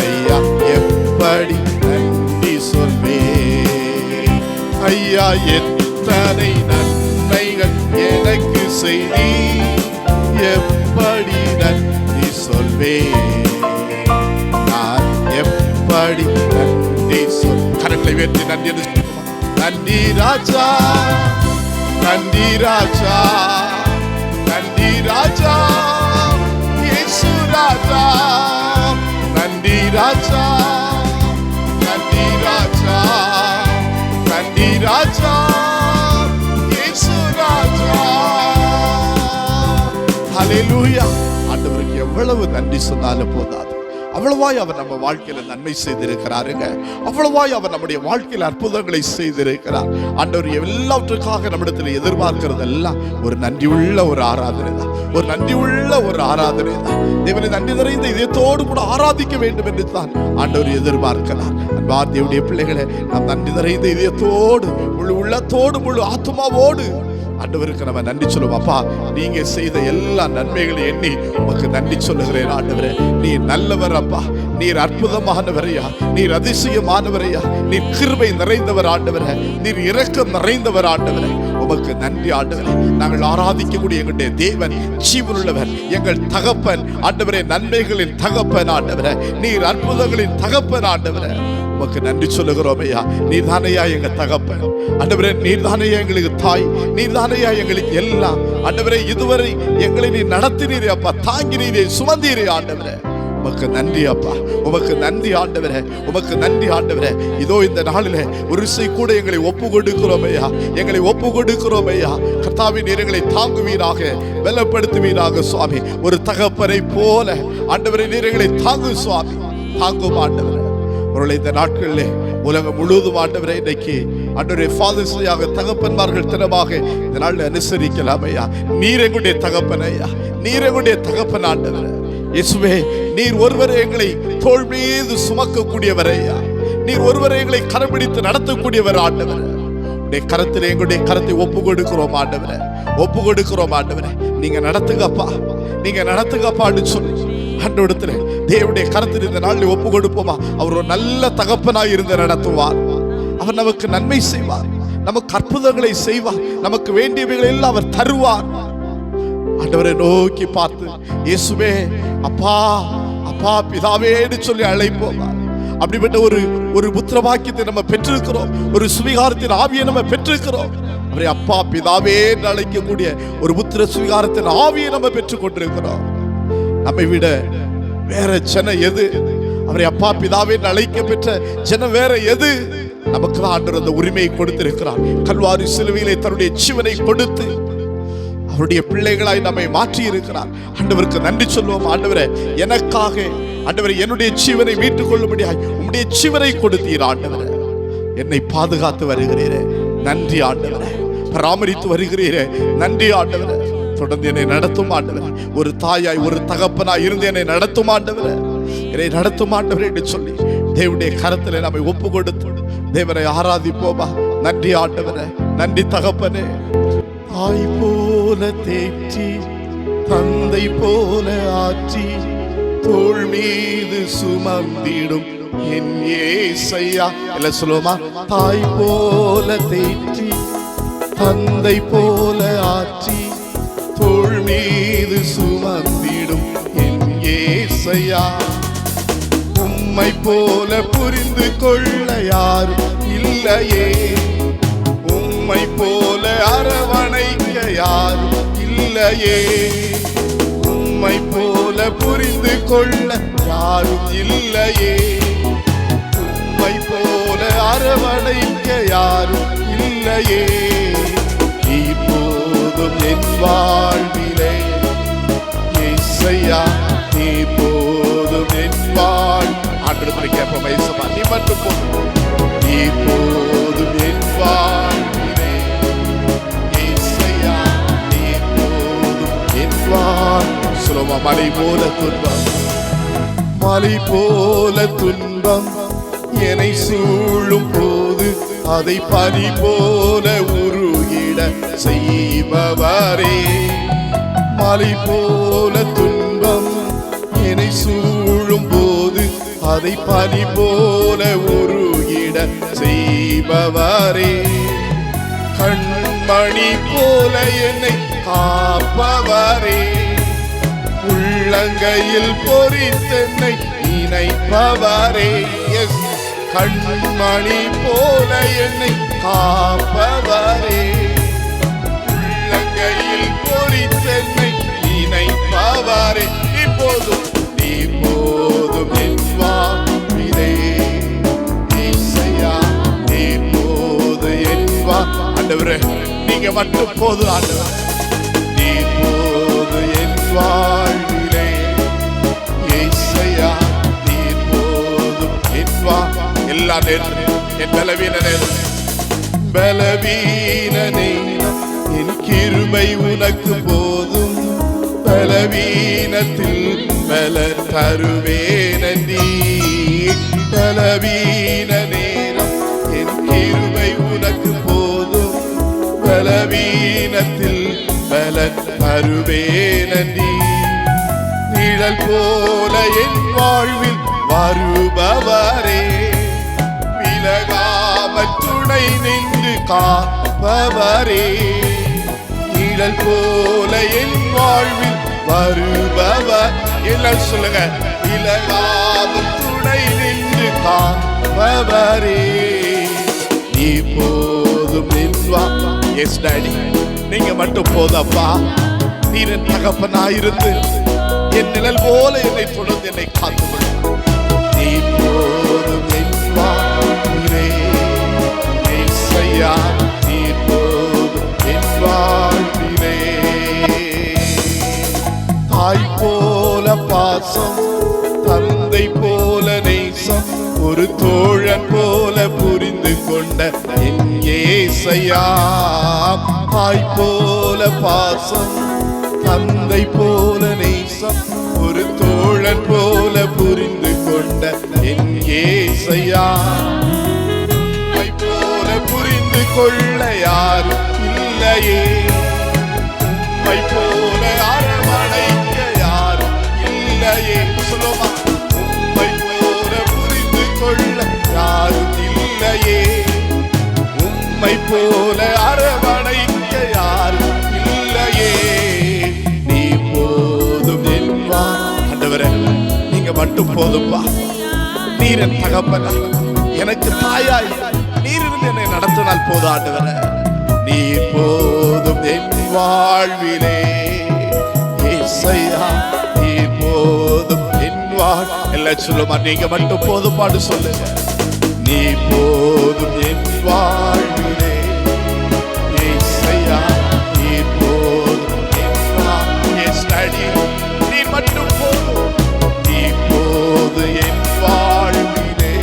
ஐயா எப்படி நன்றி சொல்வேன். ஐயா எத்தனை நன்மைகள் எனக்கு செய்தீ, எப்படி நன்றி சொல்வேன், நான் எப்படி நன்றி சொல். கரங்களை உயர்த்தி நன்றி என்று சொல்லுவோம். நன்றி ராஜா, நன்றி ராஜா, நன்றி ராஜா, இயேசு ராஜா. நன்றி ராஜா, நன்றி ராஜா, நன்றி ராஜா, இயேசு ராஜா. ஹல்லேலூயா. ஆண்டவருக்கு எவ்வளவு நன்றி சொன்னாலும் போதாது. அவ்வளவாய் அவர் நம்ம வாழ்க்கையில நன்மை செய்திருக்கிறாருங்க. அவ்வளவாய் அவர் நம்முடைய வாழ்க்கையில் அற்புதங்களை செய்திருக்கிறார். ஆண்டவர் எல்லாவற்றுக்காக நம்மிடத்தில் எதிர்பார்க்கிறது எல்லாம் ஒரு நன்றி உள்ள ஒரு ஆராதனை தான், ஒரு நன்றி உள்ள ஒரு ஆராதனை தான். தேவனை நன்றி நிறைந்த இதயத்தோடு கூட ஆராதிக்க வேண்டும் என்று தான் ஆண்டவர் எதிர்பார்க்கிறார். அன்பார்ந்த தேவனுடைய பிள்ளைகளை, நாம் நன்றி நிறைந்த இதயத்தோடு, முழு உள்ளத்தோடு, முழு ஆத்துமாவோடு ஆண்டவருக்கு நம்ம நன்றி சொல்லுவோம். அப்பா, நீங்க செய்த எல்லா நன்மைகளை எண்ணி உமக்கு நன்றி சொல்லுகிறேன். ஆண்டவரே, நீர் நல்லவர் அப்பா, நீர் அற்புதமானவரையா, நீர் அதிசயமானவரையா, நீர் கிருபை நிறைந்தவர் ஆண்டவரே, நீர் இரக்கம் நிறைந்தவர் ஆண்டவரே. உமக்கு நன்றி ஆண்டவரே. நாங்கள் ஆராதிக்கக்கூடிய எங்களுடைய தேவன் ஜீவனுள்ளவர், எங்கள் தகப்பன் ஆண்டவரே, நன்மைகளின் தகப்பன் ஆண்டவரே, நீர் அற்புதங்களின் தகப்பன் ஆண்டவரே. உமக்கு நன்றி சொல்லுகிறோம் ஐயா. நீர்தானையா எங்க தகப்பன் ஆண்டவரே, நீர்தானையா எங்களுக்கு தாய், நீர்தானையா எங்களுக்கு எல்லாம் ஆண்டவரே. இதுவரை எங்களை நீ நடத்தினீரே அப்பா, தாங்கினீரே, சுமந்தீரே ஆண்டவரே. உமக்கு நன்றி அப்பா, உமக்கு நன்றி ஆண்டவரே, உமக்கு நன்றி ஆண்டவரே. இதோ இந்த நாளிலே ஒரு விசை கூட எங்களை ஒப்பு கொடுக்கிறோம் ஐயா, எங்களை ஒப்பு கொடுக்கிறோம் ஐயா. கர்த்தாவின் நீர் எங்களை தாங்குவீராக, பலப்படுத்துவீராக சுவாமி. ஒரு தகப்பனை போல ஆண்டவரே நீர் எங்களை தாங்கும் சுவாமி, தாங்கும் ஆண்டவரே. அவர்களை இந்த நாட்களிலே உலகம் முழுவதும் ஆண்டவரை இன்றைக்கு ஆண்டவரே ஃபாதர்ஸ் டேயாக தகப்பன்மார்கள் தினமாக இந்த நாளில் அனுசரிக்கலாம் ஐயா. நீர் எங்களுடைய தகப்பன் ஐயா, நீர் எங்களுடைய தகப்பன் ஆண்டவரே. இயேசுவே, நீர் ஒருவரை எங்களை தோள் மீது சுமக்கக்கூடியவர் ஐயா, நீர் ஒருவரை எங்களை கரம்பிடித்து நடத்தக்கூடியவர் ஆண்டவரே. உடைய கரத்தில் எங்களுடைய கரத்தை ஒப்பு கொடுக்கிறோம் ஆண்டவரே, ஒப்பு கொடுக்கிறோம் ஆண்டவரே. நீங்க நடத்துங்கப்பா, நீங்க நடத்துங்கப்பான்னு சொல்லி ஆண்டவரிடத்தில் தேவனுடைய கரத்தில் இந்த நாளில் ஒப்பு கொடுப்போமா. அவர் ஒரு நல்ல தகப்பனாய் இருந்து நடத்துவார், அவர் நமக்கு நன்மை செய்வார், நமக்கு அற்புதங்களை செய்வார், நமக்கு வேண்டியவைகளை எல்லாம் அவர் தருவார். ஆண்டவரை நோக்கி பார்த்து இயேசுவே அப்பா அப்பா பிதாவேன்னு சொல்லி அழைப்போமா. அப்படிப்பட்ட ஒரு புத்திரவாக்கியத்தை நம்ம பெற்றிருக்கிறோம், ஒரு சுவிகாரத்தின் ஆவியை நம்ம பெற்றிருக்கிறோம். அவரை அப்பா பிதாவே என்று அழைக்கக்கூடிய ஒரு புத்திர சுவிகாரத்தின் ஆவியை நம்ம பெற்றுக் கொண்டிருக்கிறோம். நம்மை விட வேற ஜனம் எது? அவரை அப்பா பிதாவே என்று அழைக்க பெற்ற ஜனம் வேற எது? நமக்கு தான் ஆண்டவர் அந்த உரிமையை கொடுத்திருக்கிறார். கல்வாரி சிலுவையிலே தன்னுடைய ஜீவனை கொடுத்து அவருடைய பிள்ளைகளாய் நம்மை மாற்றி இருக்கிறார். ஆண்டவருக்கு நன்றி சொல்லுவோம். ஆண்டவரே, எனக்காக ஆண்டவரே என்னுடைய ஜீவனை மீட்டுக் கொள்ளும்படியாய் உம்முடைய ஜீவனை கொடுத்தீர் ஆண்டவரே. என்னை பாதுகாத்து வருகிறீரே, நன்றி ஆண்டவரே. பராமரித்து வருகிறீரே, நன்றி ஆண்டவரே. தொடர்ந்து என்னை நடத்தும் ஆண்டவரே. ஒரு தாயாய் ஒரு தகப்பனாய் இருந்து என்னை நடத்தும் ஆண்டவரே, என்னை நடத்தும் ஆண்டவரே என்று சொல்லி தேவனுடைய கரத்திலே நம்மை ஒப்பு கொடுத்து தேவனை ஆராதிப்போமா. நன்றி ஆண்டவரே, நன்றி தகப்பனே. தாய் போல தேற்றி, தந்தை போல ஆற்றி, தோள் மீது சுமந்திடும் என் ஏசையா. எல்லாம் சொல்லுவோமா. தாய் போல தேற்றி, தந்தை போல ஆற்றி, தோள் மீது சுமந்திடும் என் ஏசையா. உம்மை போல புரிந்து கொள்ள யாரும் இல்லையே, உம்மை போல அரவணைக்க யாரும் இல்லையே, உம்மை போல புரிந்து கொள்ள யாரும் இல்லையே, உம்மை போல அரவணைக்க யாரும் இல்லையே. இப்போதும் என் வாழ்விலே இயேசையா, இப்போதும் என் ஆண்டவரை கேட்போம். இயேசுவா, நீ மட்டும் போதும். இப்போதும் என் வாழ்விலே இயேசையா, இப்போதும் என் சொல்லுமா. மலை போல துன்பம், மலை போல துன்பம் என்னை சூழும் போது அதை பனி போல உருகிட செய்பவரே. மலை போல துன்பம் என்னை சூழும் போது அதை பனி போல உருகிட செய்பவரே. கண்மணி போல என்னை காப்பவரே, உள்ளங்கையில் பொறித்தென்னை நினைப்பவரே. எஸ், கண்மணி போல என்னை காப்பவரே, உள்ளங்கையில் பொறித்தென்னை நினைப்பவரே. இப்போதும் இப்போதும் என் வாழ்விலே இயேசையா, இப்போது என் ஆண்டவரே, நீங்க மட்டும் போதும் ஆண்டவர். இப்போது என் வாழ்விலே இயேசையா, இப்போதும் என் எல்லா நேரத்திலும் என் பலவீன நேரம், பலவீன நேரம் என் கிருபை உனக்கு போதும். பலவீனத்தில் பல தருவேன் நீ, பலவீன நேரம் என் கிருபை உனக்கு போதும். பலவீனத்தில் பல தருவேன் நீ, நிழல் போல என் வாழ்வில் வருபவரே, விலகாமல் துணை நின்று காப்பவரே. காப்பவரே, நிழல் போல என் வாழ்வில் வருபவர். எல்லாம் சொல்லுங்க, இலகாமல் துணை நின்று காப்பவரே, நீ போதும் நின்வா. எஸ் டாடி, நீங்க மட்டும் போதப்பா. நீர் என் தகப்பனாயிருந்து என் நிழல் போல என்னை தொடர்ந்து என்னை காத்துக்கொள்ளும். நீ போதும் நின்வா ஏசையா, நீ போதும் என் வாழ்விலே. தாய் போல பாசம், தந்தை போல நேசம், ஒரு தோழன் போல புரிந்து கொண்ட என் ஏசையா. தாய் போல பாசம், தந்தை போல நேசம், ஒரு தோழன் போல புரிந்து கொண்ட என் ஏசையா. உம்மை போல புரிந்து கொள்ள யாரும் இல்லையே, உம்மை போல அரவணைக்க யாரும் இல்லையே. சொல்லுமா, உம்மை போல புரிந்து கொள்ள யாரும் இல்லையே, உம்மை போல அரவணைக்க யாரும் இல்லையே. நீ போதும் என்பா. ஆண்டவரே, நீங்க மட்டும் போதும்பா. நீர் என் தகப்பனா, எனக்கு தாயாய் நீர் இருந்து என்னை நடத்தினால் போதும். ஆண்டவரே, நீ போதும் என் வாழ்விலே. ஏசையா, நீ போதும் என் வாழ். எல்லாம் சொல்லுமா, நீங்க மட்டும் போதும் பாடு சொல்லுங்க. நீ போதும் என் வாழ்விலே. ஏசையா, நீ போதும் என் வாழ். எஸ் டாடி, நீ மட்டும் போதும். நீ போதும் என் வாழ்விலே.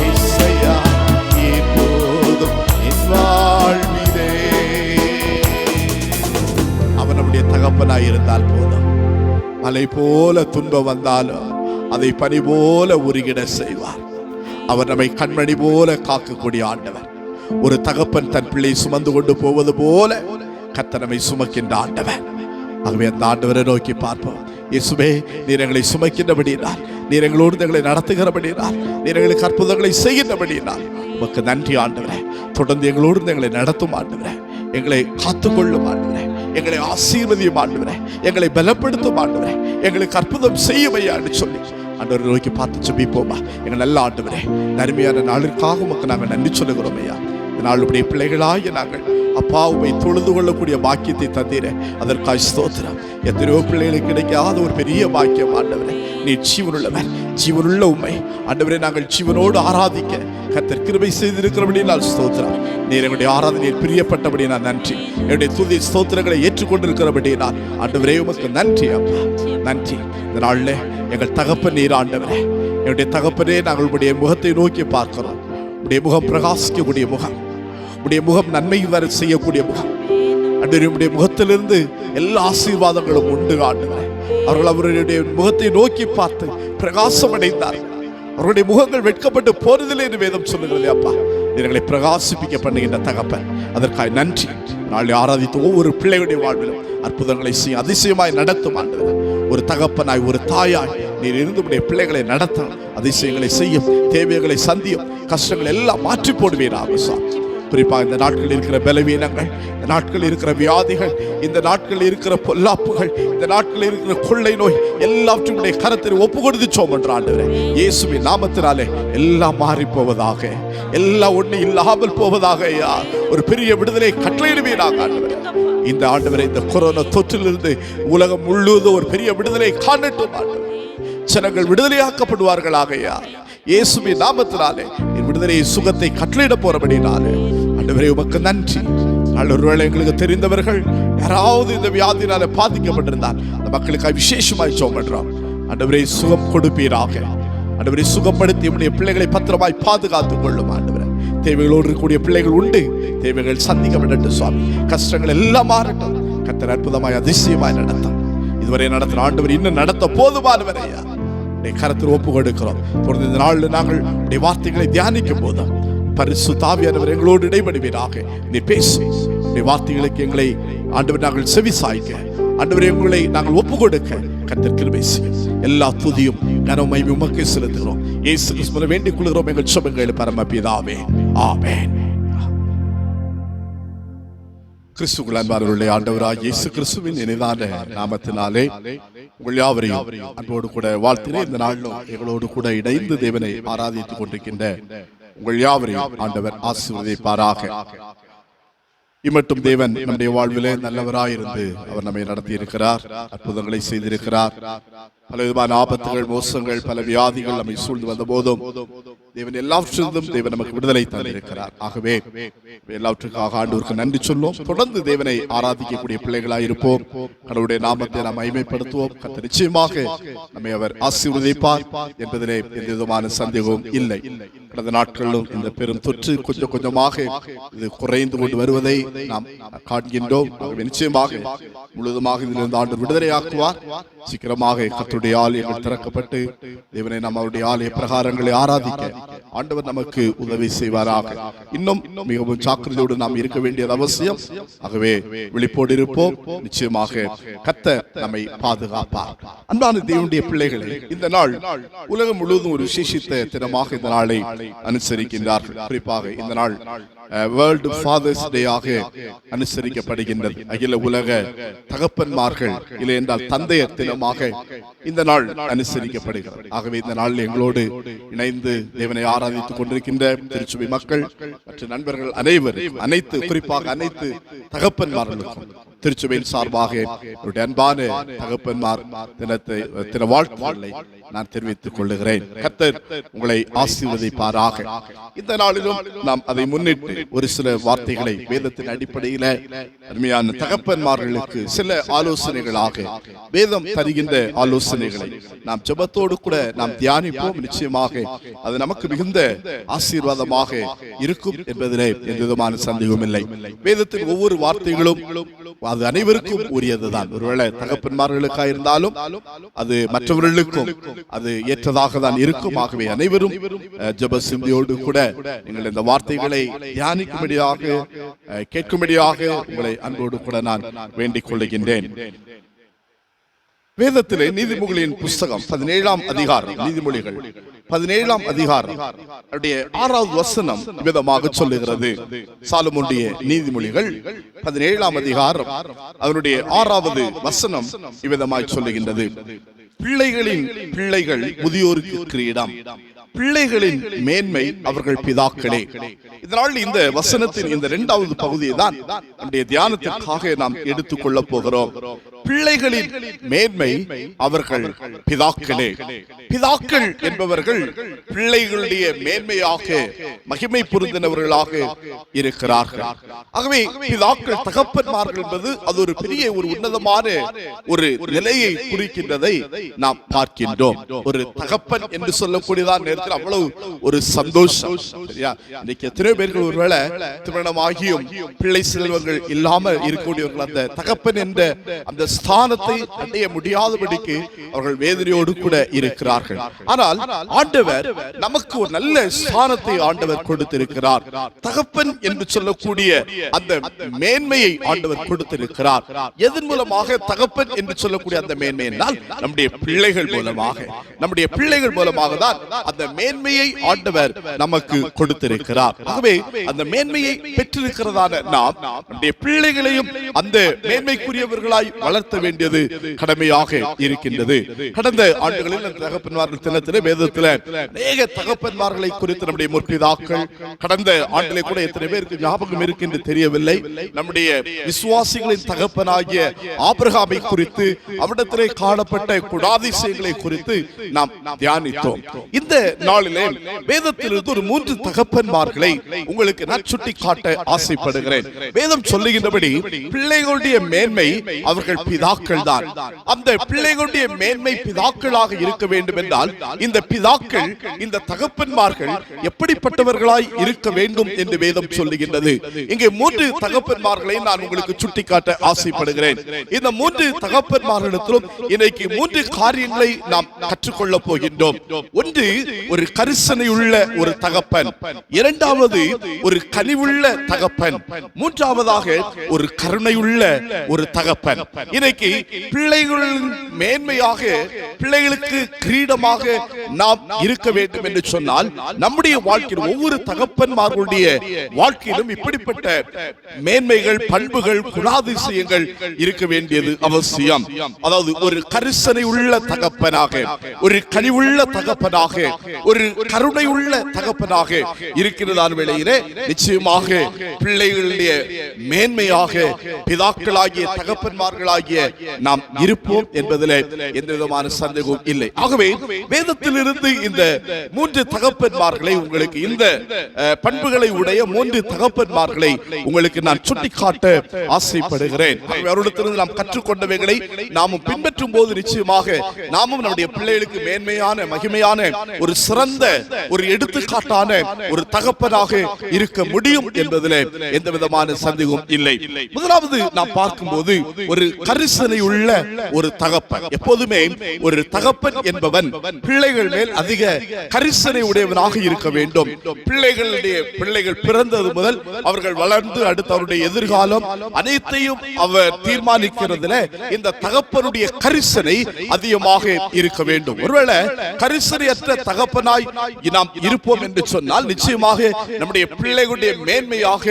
ஏசையா, நீ போதும் என் வாழ்விலே. அவன் நம்முடைய தகப்பனாய் இருந்தால் போதும். மலை போல துன்பம் வந்தாலும் அதை பனி போல உருகிட செய்வார். அவர் நம்மை கண்மணி போல காக்கக்கூடிய ஆண்டவர். ஒரு தகப்பன் தன் பிள்ளை சுமந்து கொண்டு போவது போல கர்த்தர் நம்மை சுமக்கின்ற ஆண்டவர். ஆகவே அந்த ஆண்டவரை நோக்கி பார்ப்போம். இயேசுவே, நீர் எங்களை சுமக்கின்றபடியினால், நீர் எங்களோடு எங்களை நடத்துகிறபடியினால், நீர் எங்களுக்கு அற்புதங்களை செய்கின்றபடியினால் உமக்கு நன்றி ஆண்டவரே. தொடர்ந்து எங்களோடு எங்களை நடத்தும் ஆண்டவரே, எங்களை காத்துக்கொள்ளும் ஆண்டவரே, எங்களை ஆசீர்வதியும் ஆண்டவரே, எங்களை பலப்படுத்தும் ஆண்டவரே, எங்களுக்கு அற்புதம் செய்யுமையான்னு சொல்லி ஆண்டவரை நோக்கி பார்த்து ஜெபிப்போமா. எங்கள் நல்ல ஆண்டவரே, அருமையான நாளிற்காக உமக்கு நாங்கள் நன்றி சொல்லுகிறோம் ஐயா. இந்த நாளுடைய பிள்ளைகளாகிய நாங்கள் அப்பா உம்மை தொழுது கொள்ளக்கூடிய பாக்கியத்தை தந்தீரே, அதற்காக ஸ்தோத்திரம். எத்தனையோ பிள்ளைகளுக்கு கிடைக்காத ஒரு பெரிய பாக்கியம் ஆண்டவரே. நீ ஜீவனுள்ளவர், ஜீவனுள்ள உம்மை ஆண்டவரே நாங்கள் ஜீவனோடு ஆராதிக்க கர்த்தர் கிருபை செய்திருக்கிறபடி நான் ஸ்தோத்திரம். நீர் எங்களுடைய ஆராதனையில் பிரியப்பட்டபடி நான் நன்றி. என்னுடைய துதி ஸ்தோத்திரங்களை ஏற்றுக்கொண்டிருக்கிறபடி நான் ஆண்டவரே உமக்கு நன்றி அப்பா, நன்றி. இந்த நாளில் எங்கள் தகப்பன் நீர் ஆண்டவரே, என்னுடைய தகப்பனே, நாங்கள் உடைய முகத்தை நோக்கி பார்க்கிறோம். உடைய முகம் பிரகாசிக்கக்கூடிய முகம், உடைய முகம் நன்மை வர செய்யக்கூடிய முகம். அன்றைய முகத்திலிருந்து எல்லா ஆசீர்வாதங்களும் உண்டு ஆண்டவரே. அவர்கள் அவருடைய முகத்தை நோக்கி பார்த்து பிரகாசம் அடைந்தார்கள். அவருடைய முகங்கள் வெட்கப்பட்டு போறதில்லை என்று வேதம் சொல்லுகிறது. அப்பா, எங்களை பிரகாசிப்பிக்க பண்ணுகின்ற தகப்பன், அதற்காக நன்றி. நாளை ஆராதித்து ஒவ்வொரு பிள்ளைகளுடைய வாழ்விலும் அற்புதங்களை செய்ய அதிசயமாய் நடத்தும் ஆண்டவரே. ஒரு தகப்பனாய், ஒரு தாயாய் நீர் இருந்து உடைய பிள்ளைகளை நடத்த அதிசயங்களை செய்யும், தேவைகளை சந்தியும், கஷ்டங்கள் எல்லாம் மாற்றி போடுவீராக சாமி. குறிப்பாக இந்த நாட்களில் இருக்கிற பலவீனங்கள், இந்த நாட்களில் இருக்கிற வியாதிகள், இந்த நாட்களில் இருக்கிற பொல்லாப்புகள், இந்த நாட்களில் இருக்கிற கொள்ளை நோய் எல்லாவற்றையும் கரத்தில் ஒப்பு கொடுத்து சோமன்ற ஆண்டவரே, இயேசுவின் நாமத்தினாலே எல்லாம் மாறி போவதாக, எல்லாம் ஒண்ணு இல்லாமல் போவதாக ஐயா. ஒரு பெரிய விடுதலை கட்டளையிடுவீராக ஆண்டவரே. இந்த ஆண்டவரை, இந்த கொரோனா தொற்றிலிருந்து உலகம் முழுவதும் ஒரு பெரிய விடுதலை காணட்டும் ஆண்டவரே. ஜனங்கள் விடுதலையாக்கப்படுவார்களாக ஐயா. இயேசுவின் நாமத்தினாலே விடுதலையை, சுகத்தை கட்டளையிட போறபடினாலே ஆண்டவரே உமக்கு நன்றி. ஒருவேளை எங்களுக்கு தெரிந்தவர்கள் யாராவது இந்த வியாதினால பாதிக்கப்பட்டிருந்தால் அந்த மக்களுக்காக விசேஷமாய் ஜெபம் பண்றோம். ஆண்டவரே சுகம் கொடுப்பீராக. ஆண்டவரே சுகப்படுத்தி நம்முடைய பிள்ளைகளை பத்திரமாய் பாதுகாத்துக் கொள்ளும் ஆண்டவரே. தேவைகளோடு இருக்கக்கூடிய பிள்ளைகள் உண்டு, தேவைகள் சந்திக்கப்படட்டும் சுவாமி. கஷ்டங்கள் எல்லாம் மாறட்டும். கர்த்தர் அற்புதமாய் அதிசயமாய் நடத்தும். இதுவரை நடத்துற ஆண்டவர் இன்னும் நடத்த போதுமானவரையா கரத்தில் ஒப்பு கொடுக்கிறோம். தொடர்ந்து இந்த நாளில் நாங்கள் உடைய வார்த்தைகளை தியானிக்கும் போது பரிசுத்த ஆவியானவர் எங்களோடு இடைபடுவீராக. நீ பேசு, உடைய வார்த்தைகளுக்கு எங்களை ஆண்டவர் நாங்கள் செவி சாய்க்க, ஆண்டவர் எங்களை நாங்கள் ஒப்பு கொடுக்க கர்த்தர் கிருபை செய்யும். எல்லா துதியும் கனமும் மகிமையும் உமக்கே செலுத்துகிறோம். இயேசு கிறிஸ்துவிலே வேண்டிக் கொள்கிறோம் எங்கள் ஜெபங்களை பரமபிதாவே. ஆமென். கிறிஸ்துவுக்குள் அன்பானவர்களே, ஆண்டவராகிய இயேசு கிறிஸ்துவின் இனிதான நாமத்தினாலே உங்கள் யாவரையும் அன்போடு கூட வாழ்த்தினேன். இந்த நாளிலும் எங்களோடு கூட இணைந்து தேவனை ஆராதித்துக் கொண்டிருக்கின்ற உங்கள் யாவரையும் ஆண்டவர் ஆசீர்வதிப்பாராக. இம்மட்டும் தேவன் நம்முடைய வாழ்விலே நல்லவராயிருந்து அவர் நம்மை நடத்தி இருக்கிறார், அற்புதங்களை செய்திருக்கிறார். பல விதமான ஆபத்துகள், மோசங்கள், பல வியாதிகள் நம்மை சூழ்ந்து வந்த போதும் தேவன் எல்லாவற்றிலிருந்தும் தேவன் நமக்கு விடுதலை தந்திருக்கிறார். ஆகவே எல்லாவற்றுக்காக ஆண்டவருக்கு நன்றி சொல்லுவோம். தொடர்ந்து தேவனை ஆராதிக்கக்கூடிய பிள்ளைகளாய் இருப்போம். கடவுளுடைய நாமத்தை நாம் மகிமைப்படுத்துவோம். கர்த்தர் நிச்சயமாக நம்மை அவர் ஆசீர்வதிப்பார் என்பதிலே எந்த விதமான சந்தேகமும் இல்லை. கடந்த நாட்களிலும் இந்த பெரும் தொற்று கொஞ்சம் கொஞ்சமாக இது குறைந்து கொண்டு வருவதை நாம் காண்கின்றோம். நிச்சயமாக முழுவதுமாக இதிலிருந்து ஆண்டவர் விடுதலையாக்குவார். சீக்கிரமாக கர்த்தருடைய ஆலயங்கள் திறக்கப்பட்டு தேவனை நாம் அவருடைய ஆலய பிரகாரங்களை ஆராதிக்க ஆண்டவர் நமக்கு உதவி செய்வாராக. இன்னும் மிகவும் ஜாக்கிரதையோடு நாம் இருக்க வேண்டியது அவசியம். ஆகவே விழிப்போடு இருப்போம். நிச்சயமாக கர்த்தர் நம்மை பாதுகாப்பார். அன்பான தேவனுடைய பிள்ளைகளை, இந்த நாள் உலகம் முழுவதும் ஒரு விசேஷித்த தினமாக இந்த நாளை அனுசரிக்கின்றார்கள். குறிப்பாக இந்த நாள் வேர்ல்ட் ஃபாதர்ஸ் டே ஆக அனுசரிக்கப்படுகின்றது. அகில உலக தகப்பன்மார்கள் இல்லை என்றால் தந்தையர் தினமாக இந்த நாள் அனுசரிக்கப்படுகிறது. ஆகவே இந்த நாளில் எங்களோடு இணைந்து தேவனை ஆராதித்துக் கொண்டிருக்கின்ற திருச்சபை மக்கள் மற்றும் நண்பர்கள் அனைத்து குறிப்பாக அனைத்து தகப்பன்மார்களுக்கும் திருச்சபையின் சார்பாக அன்பான தகப்பன்மார் தின வாழ்த்துக்களை நான் தெரிவித்துக் கொள்ளுகிறேன். கர்த்தர் உங்களை ஆசீர்வதிப்பாராக. இந்த நாளிலும் நாம் அதை முன்னிட்டு ஒரு சில வார்த்தைகளை வேதத்தின் அடிப்படையில அருமையான தகப்பன்மார்களுக்கு சில ஆலோசனைகளாக வேதம் தருகின்ற ஆலோசனைகளை நாம் ஜெபத்தோடு கூட நாம் தியானிப்போம். நிச்சயமாக அது நமக்கு மிகுந்த ஆசீர்வாதமாக இருக்கும் என்பதிலே எந்த விதமான சந்தேகமும் இல்லை. வேதத்தின் ஒவ்வொரு வார்த்தைகளும் அது அனைவருக்கும் உரியதுதான். ஒருவேளை தகப்பன்மார்களுக்காக இருந்தாலும் அது மற்றவர்களுக்கும் அது ஏற்றதாக தான் இருக்கும். ஆகவே அனைவரும் ஜெப சிந்தையோடு கூட நீங்கள் இந்த வார்த்தைகளை தியானிக்கும்படியாக கேட்கும்படியாக உங்களை அன்போடு கூட நான் வேண்டிக் கொள்ளுகின்றேன். வேதத்திலே நீதிமொழியின் புஸ்தகம் 17ஆம் அதிகாரம், நீதிமொழிகள் 17ஆம் அதிகாரம் 6வது வசனம் விதமாக சொல்லுகிறது. சாலமோனுடைய நீதிமொழிகள் 17ஆம் அதிகாரம் அதனுடைய 6வது வசனம் இவ்விதமாய் சொல்லுகின்றது. பிள்ளைகளின் பிள்ளைகள் முதியோருக்கு கிரீடம், பிள்ளைகளின் மேன்மை அவர்கள் பிதாக்களே. இதனால் இந்த வசனத்தின் இந்த 2வது பகுதியை தான் நம்முடைய தியானத்திற்காக நாம் எடுத்துக் கொள்ள போகிறோம். பிள்ளைகளின் மேன்மை அவர்கள் பிதாக்களே. பிதாக்கள் என்பவர்கள் பிள்ளைகளுடைய மேன்மையாக மகிமை பொருந்தினவர்களாக இருக்கிறார்கள். ஆகவே பிதாக்கள் தகப்பன்மார்கள் என்பது அது ஒரு பெரிய ஒரு உன்னதமான ஒரு நிலையை குறிக்கின்றதை நாம் பார்க்கின்றோம். ஒரு தகப்பன் என்று சொல்லக்கூடியதான் நேரத்தில் அவ்வளவு ஒரு சந்தோஷம். இன்னைக்கு எத்தனை பேர்கள் ஒருவேளை திருமணமாகியும் பிள்ளை செல்வங்கள் இல்லாமல் இருக்கக்கூடியவர்கள் அந்த தகப்பன் என்ற அந்த ஸ்தானத்தை அடைய முடியாதபடிக்கு அவர்கள் வேதனையோடு கூட இருக்கிறார்கள். ஆனால் ஆண்டவர் நமக்கு ஒரு நல்ல ஸ்தானத்தை ஆண்டவர் கொடுத்திருக்கிறார். தகப்பன் என்று சொல்லக்கூடிய அந்த மேன்மையை ஆண்டவர் கொடுத்திருக்கிறார். எதன் மூலமாக தகப்பன் என்று சொல்லக்கூடிய அந்த மேன்மை என்றால் நம்முடைய பிள்ளைகள் மூலமாக தான் அந்த மேன்மையை ஆண்டவர் நமக்கு கொடுத்திருக்கிறார். ஆகவே அந்த மேன்மையை பெற்றிருக்கிறதான நாம் நம்முடைய பிள்ளைகளையும் அந்த மேன்மைக்குரியவர்களாய் வளர்த்த வேண்டியது கடமையாக இருக்கின்றது. கடந்த ஆண்டுகளில் தகப்பன்மார்கள் தினத்திலே வேதத்தில் அநேக தகப்பன்மார்களை குறித்து நம்முடைய முற்பிதாக்கள் கடந்த ஆண்டிலே கூட எத்தனை பேருக்கு ஞாபகம் இருக்கின்ற தெரியவில்லை. நம்முடைய விசுவாசிகளின் தகப்பனாகிய ஆபிரகாமை குறித்து அவரிடத்திலே காணப்பட்ட குணாதிசயங்களை குறித்து நாம் தியானித்தோம். இந்த நாளிலே வேதத்திலிருந்து ஒரு 3 தகப்பன்மார்களை உங்களுக்கு நான் சுட்டி காட்ட ஆசைப்படுகிறேன். வேதம் சொல்லுகின்றபடி பிள்ளைகளுடைய மேன்மை அவர்கள் பிதாக்கள் தான். அந்த பிள்ளைகளுடைய மேன்மை பிதாக்களாக இருக்க வேண்டும் என்றால் இந்த பிதாக்கள் இந்த தகப்பன்மார்கள் எப்படிப்பட்டவர்களாய் இருக்க வேண்டும் என்று வேதம் சொல்லுகின்றது. இங்கே 3 தகப்பன்மார்களை நான் உங்களுக்கு சுட்டி காட்ட ஆசைப்படுகிறேன். இந்த 3 தகப்பன்மார்களிடத்திலும் இன்னைக்கு 3 காரியங்களை நாம் கற்றுக்கொள்ள போகின்றோம். ஒன்று, ஒரு கரிசனை உள்ள ஒரு தகப்பன், இரண்டாவது ஒரு கனிவுள்ள தகப்பன், மூன்றாவதாக ஒரு கருணையுள்ள ஒரு தகப்பன். இன்னைக்கு பிள்ளைகளின் மேன்மையாக, பிள்ளைகளுக்கு கிரீடமாக நாம் இருக்க வேண்டும் என்று சொன்னால் நம்முடைய வாழ்க்கையில் ஒவ்வொரு தகப்பன்மார்களுடைய வாழ்க்கையிலும் இப்படிப்பட்ட மேன்மைகள், பண்புகள், குணாதிசயங்கள் இருக்க வேண்டியது அவசியம். அதாவது ஒரு கரிசனை உள்ள தகப்பனாக, ஒரு கனிவுள்ள தகப்பனாக, ஒரு கருணை உள்ள தகப்பனாக இருக்கிறதான வேளையிலே நிச்சயமாக பிள்ளைகளுடைய மேன்மையாக பிதாக்களாகிய தகப்பன்மார்களாகிய நாம் இருப்போம் என்பதில் எந்த விதமான சந்தேகமும் இல்லை. ஆகவே வேதத்திலிருந்து இந்த 3 தகப்பன்மார்களை உங்களுக்கு, இந்த பண்புகளை உடைய 3 தகப்பன்மார்களை உங்களுக்கு நான் சுட்டிக்காட்ட ஆசைப்படுகிறேன். அவரிடத்திலிருந்து நாம் கற்றுக்கொண்டவைகளை நாமும் பின்பற்றும் போது நிச்சயமாக நாமும் நம்முடைய பிள்ளைகளுக்கு மேன்மையான, மகிமையான, ஒரு சிறந்த, ஒரு எடுத்துக்காட்டான ஒரு தகப்பனாக இருக்க முடியும் என்பதில் எந்த விதமான சந்தேகமும் இல்லை. முதலாவது நாம் பார்க்கும்போது ஒரு கரிசனை உள்ள ஒரு தகப்பன். எப்போதுமே ஒரு தகப்பன் என்பவன் பிள்ளைகள் மேல் அதிக கரிசனை உடையவனாக இருக்க வேண்டும். பிள்ளைகள் பிறந்தது முதல் அவர்கள் வளர்ந்து அடுத்த அவருடைய எதிர்காலம் அனைத்தையும் அவர் தீர்மானிக்கிறதுல இந்த தகப்பனுடைய கரிசனை அதிகமாக இருக்க வேண்டும். ஒருவேளை கரிசனையற்ற தகப்பனாய் நாம் இருப்போம் என்று சொன்னால் நிச்சயமாக நம்முடைய பிள்ளைகளுடைய மேன்மையாக,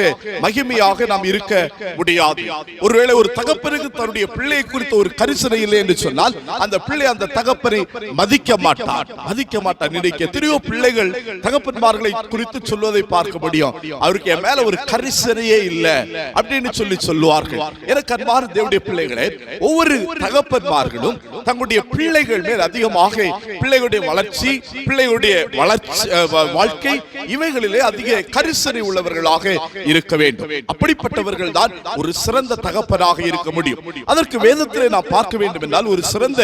மகிமையாக நாம் இருக்க முடியாது. ஒருவேளை ஒரு தகப்பனுக்கு தன்னுடைய பிள்ளை குறித்த ஒரு கரிசனை இல்லை என்று சொன்னால் அந்த பிள்ளை அந்த தகப்பனை மதிக்க மாட்டார். இன்னைக்கு எத்தனையோ பிள்ளைகள் தகப்பன்மார்களை குறித்து சொல்வதை பார்க்க முடியும். அவருக்கு என் மேல ஒரு கரிசனையே இல்லை அப்படின்னு சொல்லுவார்கள். எனக்கு அன்பான தேவனுடைய பிள்ளைகளே, ஒவ்வொரு தகப்பன்மார்களும் தங்களுடைய பிள்ளைகள் மேல் அதிகமாக பிள்ளைகளுடைய வளர்ச்சி, பிள்ளைகளுடைய வாழ்க்கை, இவைகளிலே அதிக கரிசனை உள்ளவர்களாக இருக்க வேண்டும். அப்படிப்பட்டவர்கள் தான் ஒரு சிறந்த தகப்பனாக இருக்க முடியும். அதற்கு வேதத்திலே நாம் பார்க்க வேண்டும் என்றால் ஒரு சிறந்த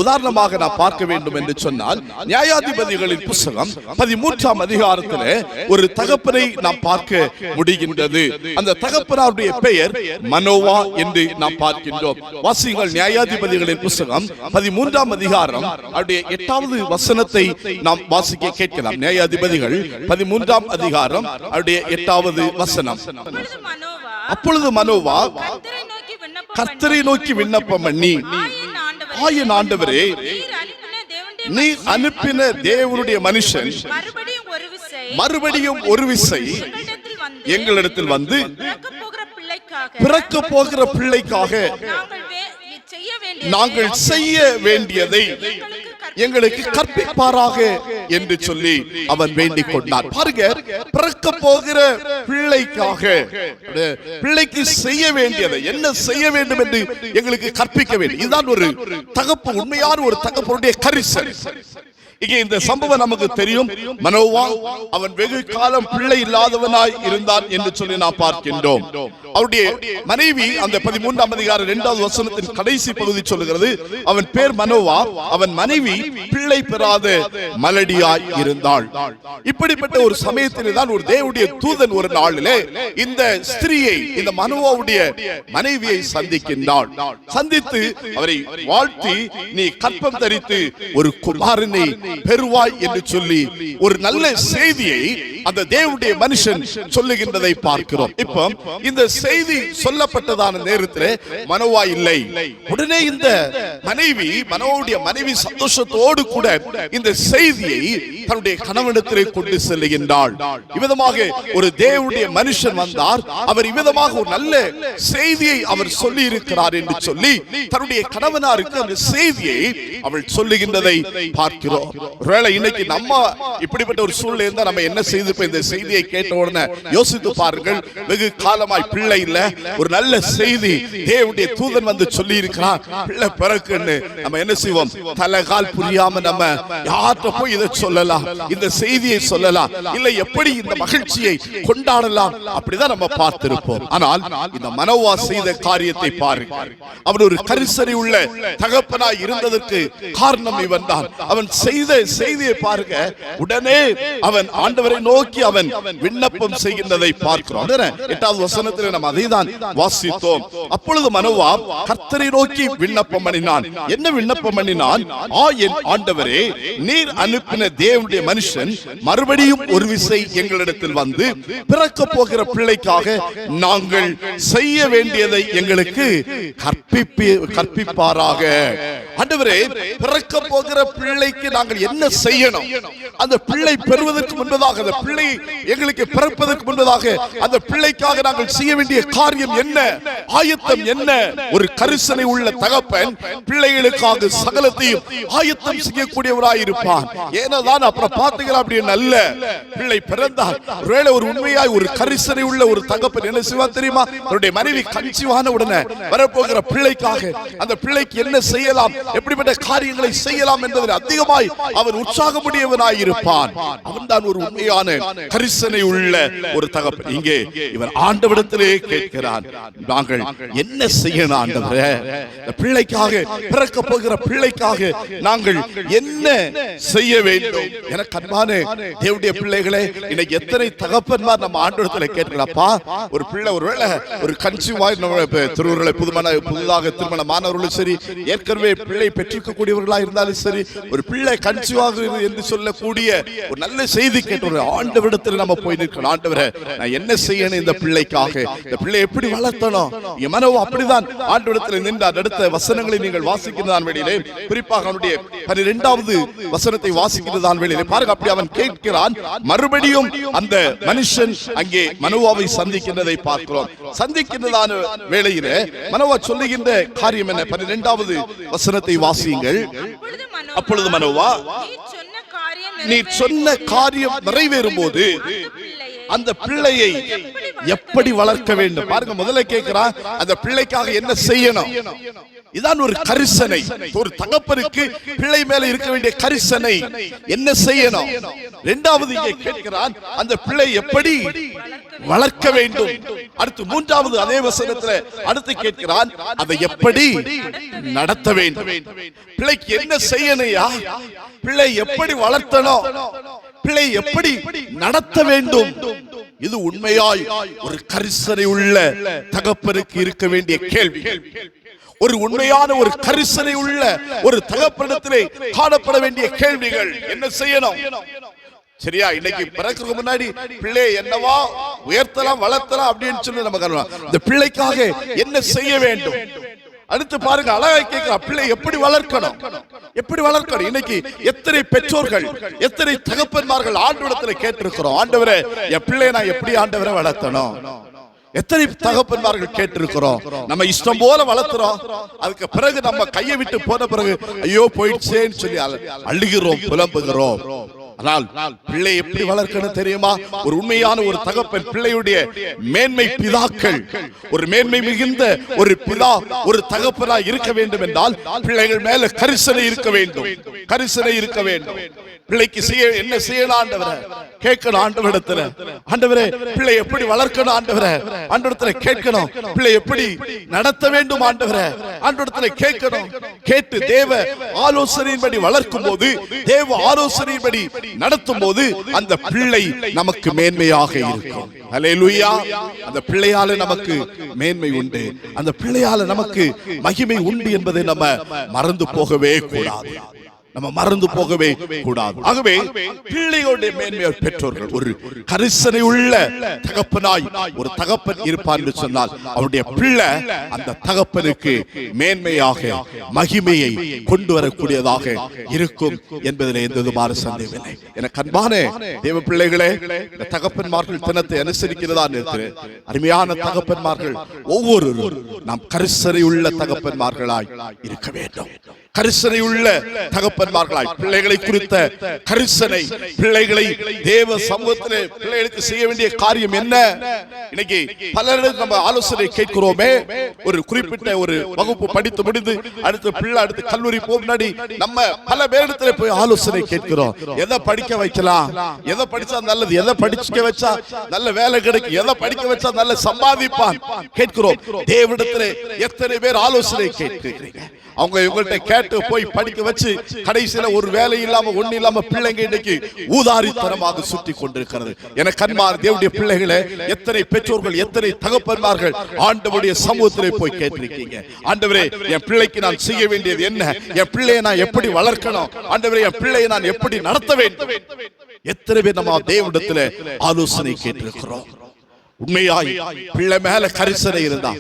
உதாரணமாக நாம் பார்க்க வேண்டும் என்று சொன்னால் நியாயாதிபதிகளின் புத்தகம் 13ஆம் அதிகாரத்திலே ஒரு தகப்பனை நாம் பார்க்க முடிகின்றது. அந்த தகப்பனாருடைய பெயர் மனோவா என்று நாம் பார்க்கின்றோம். வாசியுங்கள் நியாயாதிபதிகளின் புத்தகம் 13ஆம் அதிகாரம் அவருடைய 8வது வசனத்தை நாம் வாசிக்க கேட்கலாம். நியாயாதிபதிகள் 13ஆம் அதிகாரம் அவருடைய 8வது வசனம். அப்பொழுது மனோவா கர்த்தரை நோக்கி விண்ணப்பம் பண்ணி, ஆயின் ஆண்டவரே, நீ அனுப்பின தேவனுடைய மனுஷன் மறுபடியும் ஒரு விசை எங்களிடத்தில் வந்து பிறக்க போகிற பிள்ளைக்காக நாங்கள் செய்ய வேண்டியதை எங்களுக்கு கற்பிப்பாராக என்று சொல்லி அவன் வேண்டிக் கொண்டான். பாருங்க, பிறக்க போகிற பிள்ளைக்காக, பிள்ளைக்கு செய்ய வேண்டியதை, என்ன செய்ய வேண்டும் என்று எங்களுக்கு கற்பிக்க வேண்டும். இதுதான் ஒரு தகப்பு, உண்மையான ஒரு தகப்பனுடைய கரிசனை. இங்கே இந்த சம்பவம் நமக்கு தெரியும். மனோவா அவன் வெகு காலம் பிள்ளை இல்லாதவனாய் இருந்தான் என்று சொல்லி நாம் பார்க்கின்றோம். அவருடைய மனைவி அந்த 13ஆம் அதிகாரம் 2வது வசனத்தின் கடைசி பகுதி சொல்லுகிறது, அவன் பேர் மனோவா, அவன் மனைவி பிள்ளை பெறாத மலடியாய் இருந்தாள். இப்படிப்பட்ட ஒரு சமயத்திலே தான் ஒரு தேவனுடைய தூதன் ஒரு நாளிலே இந்த ஸ்திரியை, இந்த மனோவாவுடைய மனைவியை சந்திக்கின்றாள். சந்தித்து அவரை வாழ்த்தி, நீ கற்பம் தரித்து ஒரு குமாரனை பெறுவாய் என்று சொல்லி ஒரு நல்ல செய்தியை அந்த தேவனுடைய மனுஷன் சொல்லுகின்றதை பார்க்கிறோம். இப்போ இந்த செய்தி சொல்லப்பட்டதான நேரத்தில் மனோவா இல்லை. உடனே இந்த மனோவுடைய மனைவி சந்தோஷத்தோடு கூட இந்த செய்தியை தன்னுடைய கணவனிடத்திலே கொண்டு செல்லுகின்றாள். இவ்விதமாக ஒரு தேவனுடைய மனுஷன் வந்தார், அவர் இவ்விதமாக ஒரு நல்ல செய்தியை அவர் சொல்லி இருக்கிறார் என்று சொல்லி தன்னுடைய கணவனாருக்கு அந்த செய்தியை அவள் சொல்லுகின்றதை பார்க்கிறோம். ஒருவேளை இன்னைக்கு நம்ம இப்படிப்பட்ட ஒரு சூழ்நிலை இருந்தா நம்ம என்ன செய்து இந்த செய்தியை கேட்ட உடனே யோசித்து பாருங்கள். வெகு காலமாய் பிள்ளை இல்ல, ஒரு நல்ல செய்தி தேவனுடைய தூதன் வந்து சொல்லி இருக்கிறார், பிள்ளை பிறக்குன்னு நம்ம என்ன செய்வோம்? தலைகால் புரியாம நம்ம யார்கிட்ட போய் இதை சொல்லலாம், இந்த செய்தியை சொல்லலாம், இல்ல எப்படி இந்த மகிழ்ச்சியை கொண்டாடலாம், அப்படிதான் நம்ம பார்த்திருப்போம். ஆனால் இந்த மனோவா செய்த காரியத்தை பாருங்கள். அவன் ஒரு கரிசனை உள்ள தகப்பனாய் இருந்ததற்கு காரணம் இவன் தான். அவன் செய்த செய்தியை பாருங்க. உடனே அவன் ஆண்டவரை நோக்கி நோக்கி அவன் விண்ணப்பம் செய்கின்றதை பார்க்கிறோம். 8வது வசனத்தில் நாம் அதைதான் வாசித்தோம். அப்பொழுது மனோவா கர்த்தரை நோக்கி விண்ணப்பம் பண்ணினான். என்ன விண்ணப்பம் பண்ணினான்? என் ஆண்டவரே, நீர் அனுப்பின தேவனுடைய மனுஷன் மறுபடியும் ஒரு விசை எங்களிடத்தில் வந்து பிறக்க போகிற பிள்ளைக்காக நாங்கள் செய்ய வேண்டியதை எங்களுக்கு கற்பிப்பாராக. ஆண்டவரே, பிறக்க போகிற பிள்ளைக்கு நாங்கள் என்ன செய்யணும்? அந்த பிள்ளை பெறுவதற்கு முன்பதாக, அந்த பிள்ளை எங்களுக்கு பிறப்பதற்கு முன்பதாக அந்த பிள்ளைக்காக நாங்கள் செய்ய வேண்டிய காரியம் என்ன? ஆயத்தம் என்ன? ஒரு கரிசனை உள்ள தகப்பன் பிள்ளைகளுக்காக சகலத்தையும் ஆயத்தம் செய்யக்கூடியவராயிருப்பான். ஏனதான் அப்புறம் பார்த்தீங்களா, அப்படி நல்ல பிள்ளை பிறந்தால் ஒருவேளை ஒரு உண்மையாய் ஒரு கரிசனை உள்ள ஒரு தகப்பன் என்ன செய்வார் தெரியுமா? அவருடைய மனைவி கன்சீவான உடனே வரப்போகிற பிள்ளைக்காக அந்த பிள்ளைக்கு என்ன செய்யலாம், எப்படிப்பட்ட காரியங்களை செய்யலாம் என்பதில் அதிகமாய் அவர் உற்சாகமுடையவனாயிருப்பான். அவன் தான் ஒரு உண்மையான கரிசனை உள்ள ஒரு தகப்பன். இங்கே இவர் ஆண்டவரிடத்திலே கேட்கிறான், நாங்கள் என்ன செய்யணும் ஆண்டவரே? பிள்ளைக்காக, பிறக்க போகிற பிள்ளைக்காக நாங்கள் என்ன செய்ய வேண்டும்? எனக்கு அன்பான தேவனுடைய பிள்ளைகளே, இன்னைக்கு எத்தனை தகப்பன்மார் நம்ம ஆண்டவரிடத்திலே கேட்கலாப்பா, ஒரு பிள்ளை ஒருவேளை ஒரு கன்சீவாய் திருவுருளை புதிதாக திருமணமானவர்களும் சரி, ஏற்கனவே பிள்ளை பெற்றிருக்கக்கூடியவர்களா இருந்தாலும் சரி, ஒரு பிள்ளை கன்சீவாக என்று சொல்லக்கூடிய ஒரு நல்ல செய்தி கேட்ட ஆண்டவரிடத்தில் நம்ம போய் நிற்கணும். ஆண்டவரே, நான் என்ன செய்யணும் இந்த பிள்ளைக்காக? இந்த பிள்ளை எப்படி வளர்த்தணும்? என் மனோ அப்படிதான் ஆண்டவரிடத்தில் நின்றார். அடுத்த வசனங்களை நீங்கள் வாசிக்கிறதான் வேளையிலே, குறிப்பாக அவனுடைய 12வது வசனத்தை வாசிக்கிறதான் வேளையிலே பாருங்க, அப்படி அவன் கேட்கிறான். மறுபடியும் அந்த மனுஷன் அங்கே மனோவாவை சந்திக்கின்றதை பார்க்கிறோம். சந்திக்கின்றதான வேளையிலே மனோவா சொல்லுகின்ற காரியம் என்ன? 12வது வசனத்தை வாசியுங்கள். அப்பொழுது மனோவா, நீ சொன்ன காரியம் நிறைவேறும் போது அந்த பிள்ளையை எப்படி வளர்க்க வேண்டும்? பாருங்க, முதல்ல கேட்கிறான், அந்த பிள்ளைக்காக என்ன செய்யணும்? இதான் ஒரு கரிசனை. ஒரு தகப்பனுக்கு பிள்ளை மேல இருக்க வேண்டிய கரிசனை என்ன செய்யணும்? 2வது இங்கே கேட்கிறான், அந்த பிள்ளை எப்படி வளர்க்க வேண்டும். அடுத்து 3வது அதே வசனத்துல அடுத்து கேட்கிறான், அதை எப்படி நடத்த வேண்டும்? பிள்ளைக்கு என்ன செய்யணையா? பிள்ளை எப்படி வளர்த்தணும்? பிள்ளை எப்படி நடத்த வேண்டும்? இது உண்மையாய் ஒரு கரிசனை உள்ள தகப்பனுக்கு இருக்க வேண்டிய கேள்வி. ஒரு உண்மையான ஒரு கரிசனை உள்ள ஒரு தகப்பனிடத்திலே காணப்பட வேண்டிய கேள்விகள் என்ன செய்யணும்? சரியா? இன்னைக்கு பிறகு முன்னாடி பிள்ளை என்னவா உயர்த்தலாம், வளர்த்தலாம் அப்படின்னு சொல்லி நம்ம இந்த பிள்ளைக்காக என்ன செய்ய வேண்டும்? அடுத்து பாருங்க, அழகா கேட்கிற பிள்ளை எப்படி வளர்க்கணும், எப்படி வளர்க்கணும்? இன்னைக்கு எத்தனை பெற்றோர்கள், எத்தனை தகப்பன்மார்கள் ஆண்டவரிடத்தில் கேட்டிருக்கிறோம், ஆண்டவரே என் பிள்ளையை நான் எப்படி ஆண்டவரை வளர்த்தணும்? எத்தனை தகப்பன்மார்கள் கேட்டிருக்கிறோம். நம்ம இஷ்டம் போல வளர்த்துறோம், அதுக்கு பிறகு நம்ம கையை விட்டு போன பிறகு ஐயோ போயிடுச்சேன்னு சொல்லி அழுகிறோம், புலம்புகிறோம். ஆனால் பிள்ளை எப்படி வளர்க்கணும் தெரியுமா? ஒரு உண்மையான ஒரு தகப்பன் பிள்ளையுடைய மேன்மை பிதாக்கள், ஒரு மேன்மை மிகுந்த ஒரு பிதா ஒரு தகப்பனா இருக்க வேண்டும் என்றால் பிள்ளைகள் மேல கரிசனை இருக்க வேண்டும், கரிசனை இருக்க வேண்டும். பிள்ளைக்கு என்ன செய்யலாம் ஆண்டவரே கேட்கணும். ஆண்டவரிடத்துல, ஆண்டவரே பிள்ளை எப்படி வளர்க்கணும் ஆண்டவரே, ஆண்டவரிடத்துல கேட்கணும். பிள்ளை எப்படி நடத்த வேண்டும் ஆண்டவரே, ஆண்டவரிடத்துல கேட்கணும். கேட்டு தேவ ஆலோசனையின்படி வளர்க்கும் போது, தேவ ஆலோசனையின்படி நடத்தும் போது அந்த பிள்ளை நமக்கு மேன்மையாக இருக்கும். அல்லேலூயா! அந்த பிள்ளையால நமக்கு மேன்மை உண்டு, அந்த பிள்ளையால நமக்கு மகிமை உண்டு என்பதை நம்ம மறந்து போகவே கூடாது, நம்ம மறந்து போகவே கூடாது. ஆகவே பிள்ளைகளுடைய மேன்மையை பெற்றோர்கள் ஒரு கரிசனை உள்ள தகப்பனாய் ஒரு தகப்பன் இருப்பான் என்று சொன்னால் அவருடைய பிள்ளை அந்த தகப்பனுக்கு மேன்மையாக மகிமையை கொண்டு வரக்கூடியதாக இருக்கும் என்பதில் எந்த விதமான சந்தேகமில்லை. எனக்கு அன்பான தேவ பிள்ளைகளே, தகப்பன்மார்கள் தினத்தை அனுசரிக்கிறதா இருக்கிற அருமையான தகப்பன்மார்கள் ஒவ்வொருவரும் நாம் கரிசனை உள்ள தகப்பன்மார்களாய் இருக்க வேண்டும். கரிசனை உள்ள தகப்பன்மார்களாய் பிள்ளைகளை குறித்த கரிசனை, பிள்ளைகளை தேவ சமூகத்திலே பிள்ளைகளுக்கு செய்ய வேண்டிய காரியம் என்ன? இன்னைக்கு பலரிடம் நம்ம ஆலோசனை கேட்கிறோமே, ஒரு குறிப்பிட்ட ஒரு வகுப்பு படித்து முடிந்து அடுத்து பிள்ளை அடுத்து கல்லூரி போக முன்னாடி நம்ம பல பேரிடத்துல போய் ஆலோசனை கேட்கிறோம். எதை படிக்க வைக்கலாம், எதை படிச்சா நல்லது, எதை படிக்க வச்சா நல்ல வேலை கிடைக்கும், எதை படிக்க வச்சா நல்ல சம்பாதிப்பான் கேட்கிறோம். தேவனிடத்திலே எத்தனை பேர் ஆலோசனை கேட்கிறீங்க? அவங்க இவங்கள்ட்ட கேட்டு போய் படிக்க வச்சு கடைசியில ஒரு வேலை இல்லாம ஒண்ணு இல்லாம பிள்ளைங்க இன்னைக்கு ஊதாரித்தனமாக சுற்றி கொண்டிருக்கிறது. என கண்மார் தேவனுடைய பிள்ளைகளை எத்தனை பெற்றோர்கள் எத்தனை தகப்பன்மார்கள் ஆண்டவருடைய சமூகத்திலே போய் கேட்டிருக்கீங்க, ஆண்டவரே என் பிள்ளைக்கு நான் செய்ய வேண்டியது என்ன, என் பிள்ளையை நான் எப்படி வளர்க்கணும், ஆண்டவரே என் பிள்ளையை நான் எப்படி நடத்த வேண்டும். எத்தனை பேர் நம்ம தேவனிடத்தில் ஆலோசனை கேட்டிருக்கிறோம். உண்மையாய் பிள்ளை மேல கரிசனை இருந்தா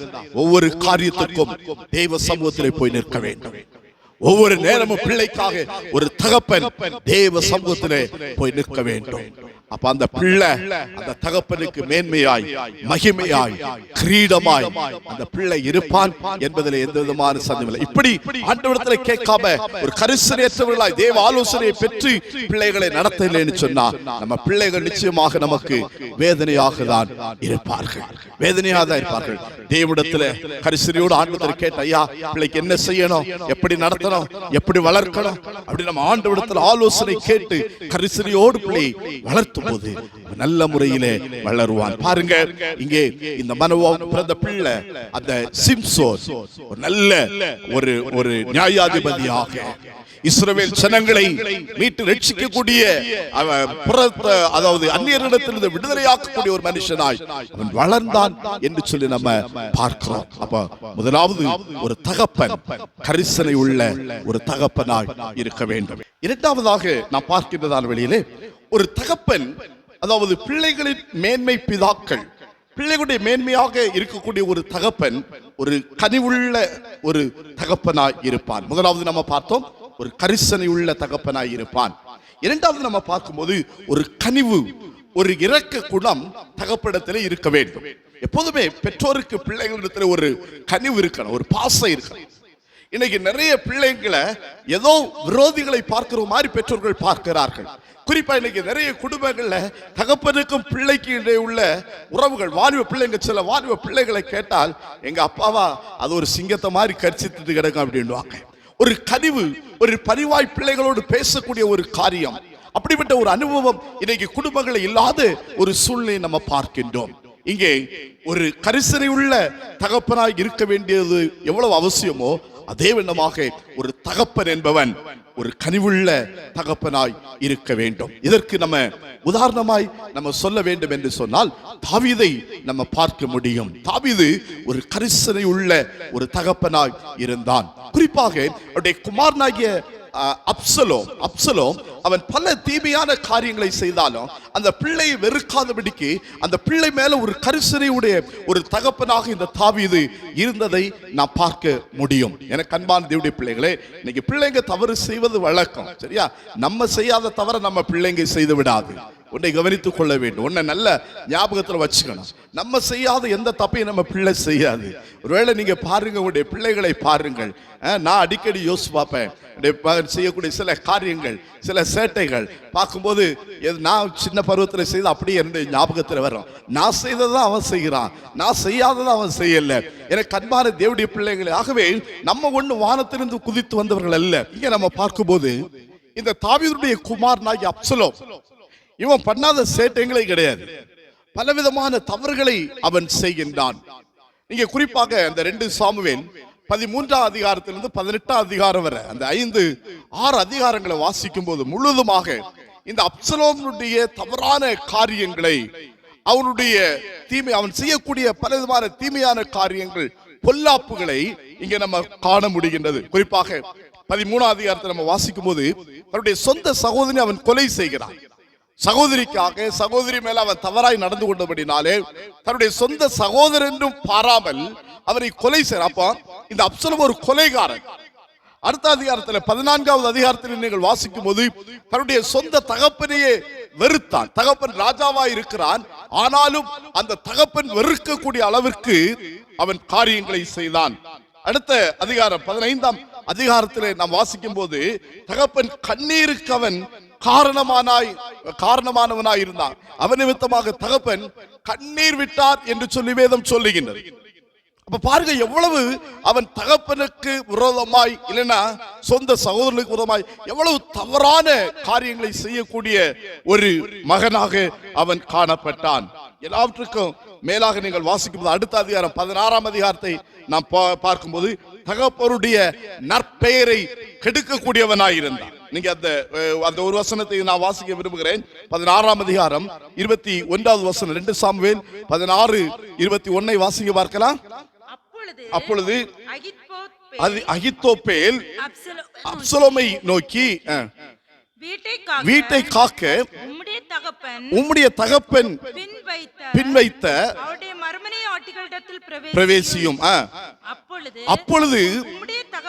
ஒவ்வொரு காரியத்துக்கும் தேவ சமூகத்திலே போய் நிற்க வேண்டும். ஒவ்வொரு நேரமும் பிள்ளைக்காக ஒரு தகப்பன் தேவ சமூகத்திலே போய் நிற்க வேண்டும். அப்ப அந்த பிள்ளை அந்த தகப்பனுக்கு மேன்மையாய் மகிமையாய் கிரீடமாய் அந்த பிள்ளை இருப்பான் என்பதில் எந்த விதமான சந்தேகமில்லை. இப்படி ஆண்டவரிடத்தில் கேட்காம ஒரு கரிசனையற்றவர்களாய் தேவ ஆலோசனையை பெற்று பிள்ளைகளை நடத்தலைன்னு சொன்னா நம்ம பிள்ளைகள் நிச்சயமாக நமக்கு வேதனையாக தான் இருப்பார்கள், வேதனையாக தான் இருப்பார்கள். தேவனிடத்தில் கரிசனையோடு ஆண்டவரிடத்தில் கேட்ட, ஐயா பிள்ளைக்கு என்ன செய்யணும், எப்படி நடத்தணும், எப்படி வளர்க்கணும் அப்படி நம்ம ஆண்டவரிடத்தில் ஆலோசனை கேட்டு கரிசனையோடு பிள்ளை வளர்த்து போது நல்ல முறையிலே வளருவான். பாருங்க இங்கே இந்த மனோவாவுக்கு பிறந்த பிள்ளை அந்த சிம்சோன் ஒரு நல்ல ஒரு நியாயாதிபதியாக இஸ்ரவேல் ஜனங்களை மீட்டு ரட்சிக்கக்கூடிய அதாவது அந்நியரிடத்திலிருந்து விடுதலையாக்கக்கூடிய ஒரு மனுஷனாய் அவன் வளர்ந்தான் என்று சொல்லி நம்ம பார்க்கிறோம். அப்ப முதலாவது ஒரு தகப்பன் கரிசனை உள்ள ஒரு தகப்பனாய் இருக்க வேண்டும். இரண்டாவதாக நாம் பார்க்கின்றதான வெளியிலே ஒரு தகப்பன் அதாவது பிள்ளைகளின் மேன்மை பிதாக்கள், பிள்ளைகளுடைய மேன்மையாக இருக்கக்கூடிய ஒரு தகப்பன் ஒரு கனிவுள்ள ஒரு தகப்பனாய் இருப்பான். முதலாவது நம்ம பார்த்தோம் ஒரு கரிசனை உள்ள தகப்பனாய் இருப்பான். இரண்டாவது நம்ம பார்க்கும்போது ஒரு கனிவு ஒரு இரக்க குணம் தகப்பனிடத்தில் இருக்க வேண்டும். எப்போதுமே பெற்றோருக்கு பிள்ளைகளிடத்தில் ஒரு கனிவு இருக்கணும், ஒரு பாசம் இருக்கணும். இன்னைக்கு நிறைய பிள்ளைங்களை ஏதோ விரோதிகளை பார்க்கிற மாதிரி பெற்றோர்கள் பார்க்கிறார்கள். குறிப்பா இன்னைக்கு நிறைய குடும்பங்கள்ல தகப்பனுக்கும் பிள்ளைக்கு இடையே உள்ள உறவுகள், வாலிப பிள்ளைங்க சில வாலிப பிள்ளைகளை கேட்டால் எங்க அப்பாவா அது ஒரு சிங்கத்தை மாதிரி கரிசித்துட்டு கிடக்கும் அப்படின்வாங்க. ஒரு கனிவு, ஒரு பரிவாய் பிள்ளைகளோடு பேசக்கூடிய ஒரு காரியம், அப்படிப்பட்ட ஒரு அனுபவம் இன்னைக்கு குடும்பங்களை இல்லாத ஒரு சூழ்நிலை நம்ம பார்க்கின்றோம். இங்கே ஒரு கரிசனை உள்ள தகப்பனாய் இருக்க வேண்டியது எவ்வளவு அவசியமோ அதே விதமாக ஒரு தகப்பன் என்பவன் ஒரு கனிவுள்ள தகப்பனாய் இருக்க வேண்டும். இதற்கு நம்ம உதாரணமாய் நம்ம சொல்ல வேண்டும் என்று சொன்னால் தாவீதை நம்ம பார்க்க முடியும். தாவீது ஒரு கரிசனை உள்ள ஒரு தகப்பனாய் இருந்தான். குறிப்பாக அவருடைய குமாரனாகிய அப்சலோம் அவன் பல தீமையான காரியங்களை செய்தாலும் அந்த பிள்ளையை வெறுக்காதபடிக்கு அந்த பிள்ளை மேல ஒரு கரிசனையுடைய ஒரு தகப்பனாக இந்த தாவீது இருந்ததை நான் பார்க்க முடியும். எனக்கு அன்பான தேவனுடைய பிள்ளைகளே, இன்னைக்கு பிள்ளைங்க தவறு செய்வது வழக்கம், சரியா? நம்ம செய்யாத தவற நம்ம பிள்ளைங்க செய்து விடாது. உன்னை கவனித்துக் கொள்ள வேண்டும், உன்னை நல்ல ஞாபகத்தில் வச்சுக்கணும். நம்ம செய்யாத எந்த தப்பையும் நம்ம பிள்ளை செய்யாது. ஒருவேளை நீங்க பாருங்க, உங்களுடைய பிள்ளைகளை பாருங்கள். நான் அடிக்கடி யோசிச்சு பார்ப்பேன், செய்யக்கூடிய சில காரியங்கள், சில சேட்டைகள் பார்க்கும்போது நான் சின்ன பருவத்தில் செய்த அப்படியே என்னுடைய ஞாபகத்தில் வரும். நான் செய்ததான் அவன் செய்கிறான், நான் செய்யாததான் அவன் செய்யல. எனக்கு அன்பான தேவனுடைய பிள்ளைகளை, ஆகவே நம்ம ஒண்ணு வானத்திலிருந்து குதித்து வந்தவர்கள் அல்ல. இங்க நம்ம பார்க்கும்போது இந்த தாவீதுடைய குமாரனாகிய அப்சலோம் இவன் பண்ணாத சேட்டைகளே கிடையாது, பலவிதமான தவறுகளை அவன் செய்கின்றான். நீங்க குறிப்பாக அந்த 2 சாமுவேல் 13ஆம் அதிகாரத்திலிருந்து 18ஆம் அதிகாரம் வரை அந்த 5-6 அதிகாரங்களை வாசிக்கும் போது முழுவதுமாக இந்த அப்சலோமுடைய தவறான காரியங்களை, அவனுடைய தீமை, அவன் செய்யக்கூடிய பலவிதமான தீமையான காரியங்கள், பொல்லாப்புகளை இங்க நம்ம காண முடிகின்றது. குறிப்பாக 13ஆம் அதிகாரத்தை நம்ம வாசிக்கும் போது அவருடைய சொந்த சகோதரி அவன் கொலை செய்கிறான். சகோதரிக்காக சகோதரி மேல அவன் தவறாய் நடந்து கொண்டபடினாலே தன்னுடைய சொந்த சகோதரன் என்றும் பாராமல் அவரை கொலை செய்ய. அப்ப இந்த அப்சலோம் ஒரு கொலைகாரன். அடுத்த அதிகாரத்தில் 14ஆவது அதிகாரத்தில் நீங்கள் வாசிக்கும் போது தன்னுடைய சொந்த தகப்பனையே வெறுத்தான். தகப்பன் ராஜாவா இருக்கிறான், ஆனாலும் அந்த தகப்பன் வெறுக்கக்கூடிய அளவிற்கு அவன் காரியங்களை செய்தான். அடுத்த அதிகாரம் 15ஆம் அதிகாரத்தில் நாம் வாசிக்கும் போது தகப்பன் கண்ணீருக்கு அவன் காரணமானவனாய் இருந்தான். அவன் நிமித்தமாக தகப்பன் கண்ணீர் விட்டார் என்று சொல்லி வேதம் சொல்லுகின்றது. அப்ப பாருங்க, எவ்வளவு அவன் தகப்பனுக்கு விரோதமாய், இல்லைன்னா சொந்த சகோதரனுக்கு விரோதமாய் எவ்வளவு தவறான காரியங்களை செய்யக்கூடிய ஒரு மகனாக அவன் காணப்பட்டான். எல்லாவற்றுக்கும் மேலாக நீங்கள் வாசிக்கும் போது அடுத்த அதிகாரம் 16ஆம் அதிகாரத்தை நாம் பார்க்கும்போது தகப்பனுடைய நற்பெயரை கெடுக்கக்கூடியவனாயிருந்தான். நீங்க அந்த ஒரு வசனத்தை நான் வாசிக்க விரும்புகிறேன். 16ஆம் அதிகாரம் 21வது வசனம், 2 சாமுவேல் 16:21 வாசிக்க பார்க்கலாம். அப்பொழுது அகித்தோப்பேல் அப்சலோமை நோக்கி, வீட்டை காக்க உம்முடைய தகப்பன் பின் வைத்த பிரவேசியும். அப்பொழுது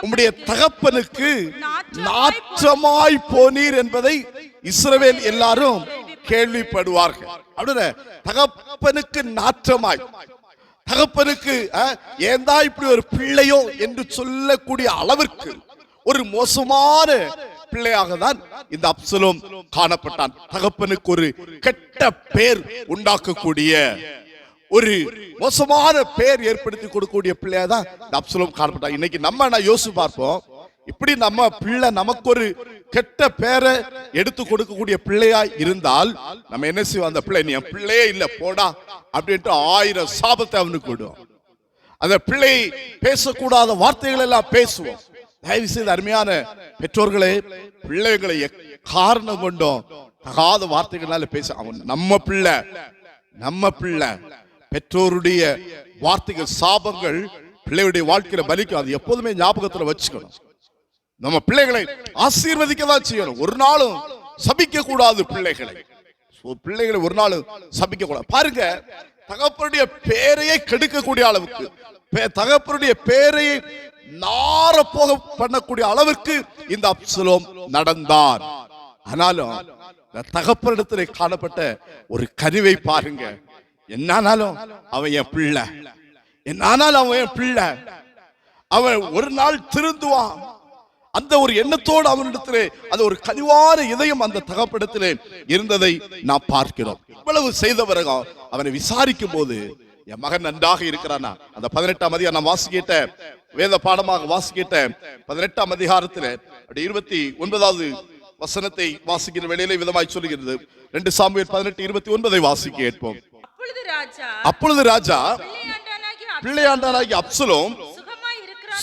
உம்முடைய தகப்பனுக்கு நாற்றமாய் போனீர் என்பதை இஸ்ரவேல் எல்லாரும் கேள்விப்படுவார்கள். அப்படின்னா தகப்பனுக்கு நாற்றமாய், தகப்பனுக்கு ஏந்தா இப்படி ஒரு பிள்ளையோ என்று சொல்லக்கூடிய அளவிற்கு ஒரு மோசமான பிள்ளையாக தான் இந்த அப்சலோம் காணப்பட்டான். தகப்பனுக்கு ஒரு கெட்ட பேர் உண்டாக்கக்கூடிய, ஒரு மோசமான பேர் ஏற்படுத்தி கொடுக்கக்கூடிய பிள்ளையா தான் இந்த அப்சலோம் காணப்பட்டான். இன்னைக்கு நான் யோசிச்சு பார்ப்போம், இப்படி நம்ம பிள்ளை நமக்கு ஒரு கெட்ட பேரை எடுத்து கொடுக்கக்கூடிய பிள்ளையா இருந்தால் நம்ம என்ன செய்வோம்? அந்த பிள்ளை, நீ என் பிள்ளையே இல்ல போடா அப்படின்ட்டு 1000 சாபத்தை அவனுக்கு விடுவோம். அந்த பிள்ளை பேசக்கூடாத வார்த்தைகள் எல்லாம் பேசுவோம். தயவு செய்து அருமையான பெற்றோர்களே, பிள்ளைகளை காரணம் கொண்டோம் தகாத வார்த்தைகளால பேச, அவன் நம்ம பிள்ளை. பெற்றோருடைய வார்த்தைகள், சாபங்கள் பிள்ளையுடைய வாழ்க்கையில பலிக்கும். அது எப்போதுமே ஞாபகத்துல வச்சுக்கணும். நம்ம பிள்ளைகளை ஆசீர்வதிக்க தான் செய்யணும். ஒரு நாளும் சபிக்க கூடாது பிள்ளைகளை ஒரு நாளும் சபிக்க கூடாது. பாருங்க, தகப்பனுடைய பேரையை கெடுக்கக்கூடிய அளவுக்கு, தகப்பனுடைய பேரையை நார போக பண்ணக்கூடிய அளவிற்கு இந்த அப்சலோம் நடந்தான். ஆனாலும் தகப்பனிடத்திலே காணப்பட்ட ஒரு கனிவை பாருங்க. என்னானாலும் அவன் என் பிள்ளை, அவன் ஒரு நாள் திருந்துவான். அந்த ஒரு எண்ணத்தோடு அவனிடத்திலே அந்த ஒரு கனிவான இதயம் அந்த தகப்பனிடத்திலே இருந்ததை நாம் பார்க்கிறோம். இவ்வளவு செய்தவர்கள் அவனை விசாரிக்கும் போது, என் மகன் நன்றாக இருக்கிறானா? அந்த 18ஆம் அதிகாரம் நான் வாசிக்கிட்ட வேத பாடமாக வாசிக்கிட்ட 18ஆம் அதிகாரத்தில் 29வது வசனத்தை வாசிக்கிற வேளையிலே விதமாய் சொல்லுகிறது. 2 சாமுவேல் 18:29 வாசிக்க கேட்போம். அப்பொழுது ராஜா பிள்ளையாண்டானாகிய அப்சலோம்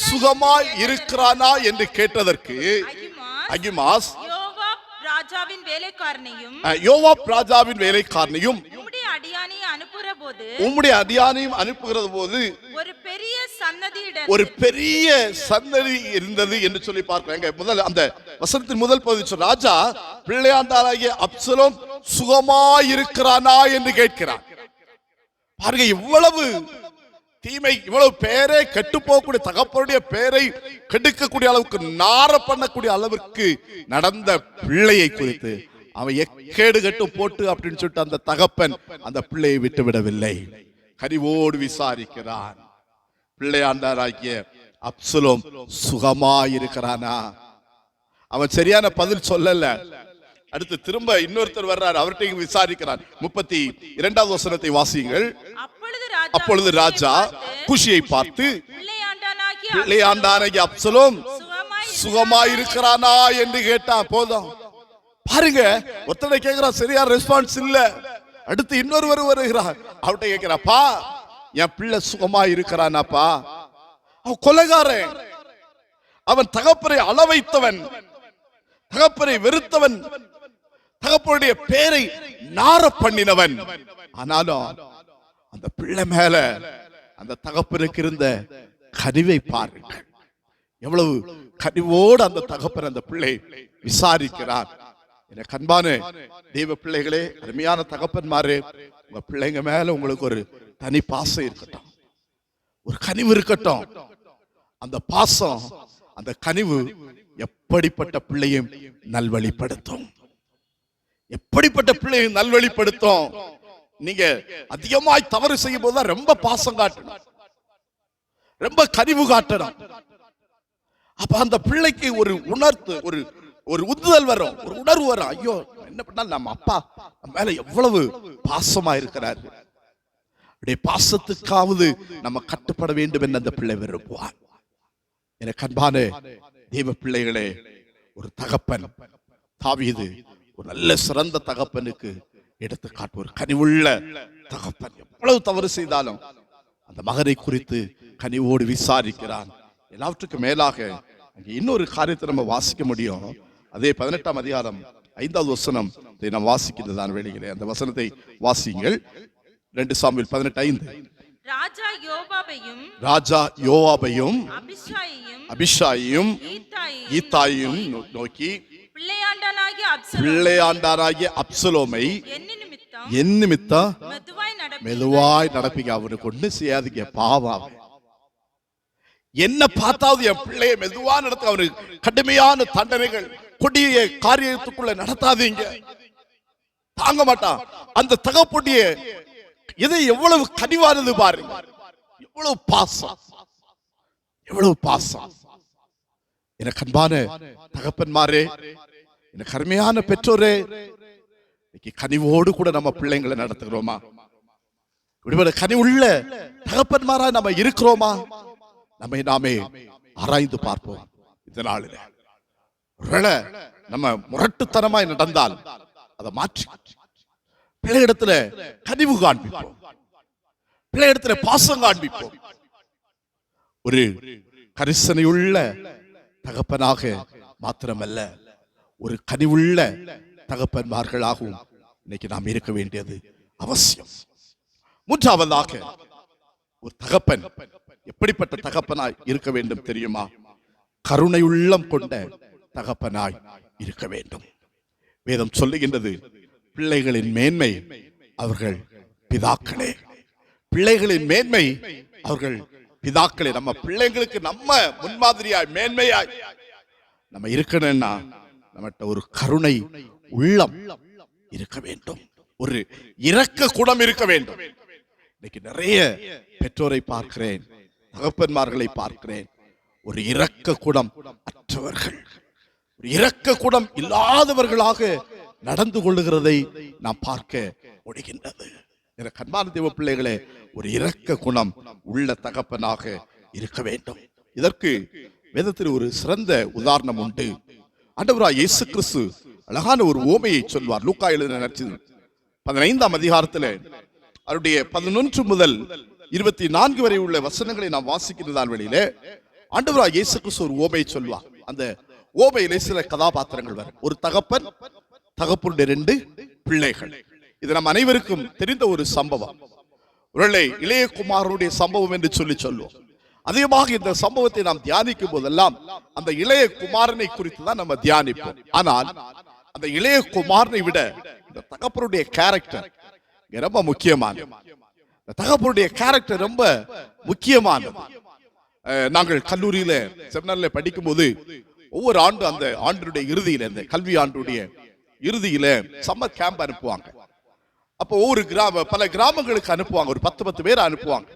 சுகமாய் இருக்கிறானா என்று கேட்டதற்கு அகிமாஸ் யோவாப் ராஜாவின் வேலைக்காரனையும் உம்முடைய அடியானையும் அனுப்புகிற போது ஒரு பெரிய சன்னதி இருந்தது என்று சொல்லி பார்க்கிறேன். முதல் அந்த வசனத்தின் முதல் பகுதி, ராஜா பிள்ளையாண்டானாகிய அப்சலோம் சுகமாய் இருக்கிறானா என்று கேட்கிறார். பாருங்க, இவ்வளவு தீமை, இவ்வளவு பேரை கெட்டு போகக்கூடிய, தகப்பனுடைய பேரை கெடுக்கக்கூடிய அளவுக்கு, நார பண்ணக்கூடிய அளவிற்கு நடந்த பிள்ளையை குறித்து அவன் எக்கேடு கட்டு போட்டு அப்படின்னு சொல்லிட்டு அந்த தகப்பன் அந்த பிள்ளையை விட்டு விடவில்லை. கனிவோடு விசாரிக்கிறான். பிள்ளையாண்டாராகிய அப்சலோம் சுகமாயிருக்கிறானா? அவன் சரியான பதில் சொல்லல. அடுத்து திரும்ப இன்னொருத்தர் வர்றார், அவர்கிட்ட விசாரிக்கிறான். 32வது வசனத்தை வாசியுங்கள். அப்பொழுது ராஜா குஷியை பார்த்து, பிள்ளையாண்டானாகிய அப்சலோம் சுகமாயிருக்கிறானா என்று கேட்டான். போதும் பாருங்க, ஒருத்தனை கேட்கிறான், சரியா ரெஸ்பான்ஸ் இல்ல. அடுத்து இன்னொருவர் வருகிறார், அவர்கிட்ட கேட்கிறாப்பா, என் பிள்ளை சுகமா இருக்கிறானாப்பா? அவன் கொலைகாரன், அவன் தகப்பனை அளவைத்தவன், தகப்பனை வெறுத்தவன், தகப்பனுடைய பேரை நார பண்ணினவன். ஆனாலும் அந்த பிள்ளை மேல அந்த தகப்பனுக்கு இருந்த கனிவை பாருங்கள். எவ்வளவு கனிவோடு அந்த தகப்பன் அந்த பிள்ளை விசாரிக்கிறார். எனக்கு அன்பான தெய்வ பிள்ளைகளே, அருமையான தகப்பன்மாரே, உங்க பிள்ளைங்க மேல உங்களுக்கு ஒரு தனி பாசம் இருக்கட்டும், ஒரு கனிவு இருக்கட்டும். அந்த பாசம், அந்த கனிவு எப்படிப்பட்ட பிள்ளையும் நல்வழிப்படுத்தும். எப்படிப்பட்ட பிள்ளையும் நல்வழிப்படுத்தும். நீங்க அதிகமாய் தவறு செய்யும் போதுதான் ரொம்ப பாசம் காட்டணும், ரொம்ப கனிவு காட்டணும். அப்ப அந்த பிள்ளைக்கு ஒரு உணர்த்து, ஒரு உந்துதல் வரும், ஒரு உணர்வு வரும். ஐயோ, என்ன பண்ணாலும் நம்ம அப்பா நம்ம மேல எவ்வளவு பாசமா இருக்கிறாரு, அப்படியே பாசத்துக்காவது நம்ம கட்டுப்பட வேண்டும் என்று அந்த பிள்ளை விரும்புவார். எனக்கு அன்பான தெய்வ பிள்ளைகளே, ஒரு தகப்பன், தாவீது ஒரு நல்ல சிறந்த தகப்பனுக்கு எடுத்துக்காட்டு, ஒரு கனிவுள்ள தகப்பன். எவ்வளவு தவறு செய்தாலும் அந்த மகனை குறித்து கனிவோடு விசாரிக்கிறான். எல்லாவற்றுக்கும் மேலாக அங்கே இன்னொரு காரியத்தை நம்ம வாசிக்க முடியும். அதே 18ஆம் அதிகாரம் 5வது வசனம் நாம் வாசிக்கின்றதான் வேளையிலே அந்த வசனத்தை வாசியுங்கள். 2 சாமுவேல் 18:5. ராஜா யோவாபையும் அபிஷாயையும் ஈத்தாயையும் நோக்கி, பிள்ளையாண்டானாகிய அப்சலோமை என் நிமித்தம் மெதுவாய் நடப்பீங்க, அவனுக்கு ஒண்ணு செய்யாதீங்க, பாவம். என்ன பார்த்தாவது என் பிள்ளையை மெதுவா நடத்த, அவனுக்கு கடுமையான தண்டனைகள் கொடிய காரியத்துக்குள்ள நடத்தாதீங்க, தாங்க மாட்டான். அந்த தகப்புடைய இதை எவ்வளவு கனிவானது பாருங்க, எவ்வளவு பாசம், எவ்வளவு பாசம். எனக்கு அன்பான தகப்பன்மாரே, எனக்கு அருமையான பெற்றோரே, கனிவோடு கூட நம்ம பிள்ளைங்களை நடத்துகிறோமா? கனிவுள்ள தகப்பன்மாரா நம்ம இருக்கிறோமா? நம்மை நாமே ஆராய்ந்து பார்ப்போம். இந்த நாளில் நம்ம முரட்டுத்தனமாய் நடந்தால் அதை மாற்றி பிள்ளையிடத்துல கனிவு காண்பிப்போம், பிள்ளையிடத்துல பாசம் காண்பிப்போம். ஒரு கரிசனையுள்ள தகப்பனாக மாத்திரமல்ல, ஒரு கனிவுள்ள தகப்பன்மார்களாகவும் இன்னைக்கு நாம் இருக்க வேண்டியது அவசியம். மூன்றாவதாக, ஒரு தகப்பன் எப்படிப்பட்ட தகப்பனாய் இருக்க வேண்டும் தெரியுமா? கருணை உள்ளம் கொண்ட தகப்பனாய் இருக்க வேண்டும். வேதம் சொல்லுகின்றது, பிள்ளைகளின் மேன்மை அவர்கள் பிதாக்களே. பிள்ளைகளின் மேன்மை அவர்கள் பிதாக்களே. நம்ம பிள்ளைங்களுக்கு நம்ம முன்மாதிரியாய் மேன்மையாய் நம்ம இருக்கணும்னா நம்மகிட்ட ஒரு கருணை உள்ளம் இருக்க வேண்டும், ஒரு இரக்க குணம் இருக்க வேண்டும். இன்னைக்கு நிறைய பெற்றோரை பார்க்கிறேன், தகப்பன்மார்களை பார்க்கிறேன், ஒரு இரக்க குணம் அற்றவர்கள், ஒரு இரக்க குணம் இல்லாதவர்களாக நடந்து கொள்ளுகிறதை நாம் பார்க்க முடிகின்றது. எனக்கு அன்பான தேவ பிள்ளைகளே, ஒரு இரக்க குணம் உள்ள தகப்பனாக இருக்க வேண்டும். இதற்கு வேதத்தில் ஒரு சிறந்த உதாரணம் உண்டு. ஆண்டவராகிய இயேசு கிறிஸ்து அழகான ஒரு ஓமையை சொல்வார். லூக்கா எழுதின நற்செய்தி 15ஆம் அதிகாரத்தில் அவருடைய 11 முதல் 24 வரை உள்ள வசனங்களை நாம் வாசிக்கிறதால் வெளியிலே ஆண்டவராகிய இயேசு கிறிஸ்து ஒரு ஓமையை சொல்வார். அந்த ஓமையிலே சில கதாபாத்திரங்கள் வரும். ஒரு தகப்பன், தகப்பனுடைய 2 பிள்ளைகள். இது நம் அனைவருக்கும் தெரிந்த ஒரு சம்பவம். ஒருவேளை இளைய குமாரனுடைய சம்பவம் என்று சொல்லுவோம். அதிகமாக இந்த சம்பவத்தை நாம் தியானிக்கும் போதெல்லாம் அந்த இளைய குமாரனை குறித்து தான் நம்ம தியானிப்போம். ஆனால் அந்த இளைய குமாரனை விட இந்த தகப்பனுடைய கேரக்டர் ரொம்ப முக்கியமானது. தகப்பனுடைய கேரக்டர் ரொம்ப முக்கியமானது. நாங்கள் கல்லூரியில செமினார்ல படிக்கும் போது ஒவ்வொரு ஆண்டு அந்த ஆண்டுடைய இறுதியில, இந்த கல்வி ஆண்டுடைய இறுதியில சம்மர் கேம்ப் அனுப்புவாங்க. அப்போ ஒவ்வொரு பல கிராமங்களுக்கு அனுப்புவாங்க, ஒரு 10 பேர் அனுப்புவாங்க.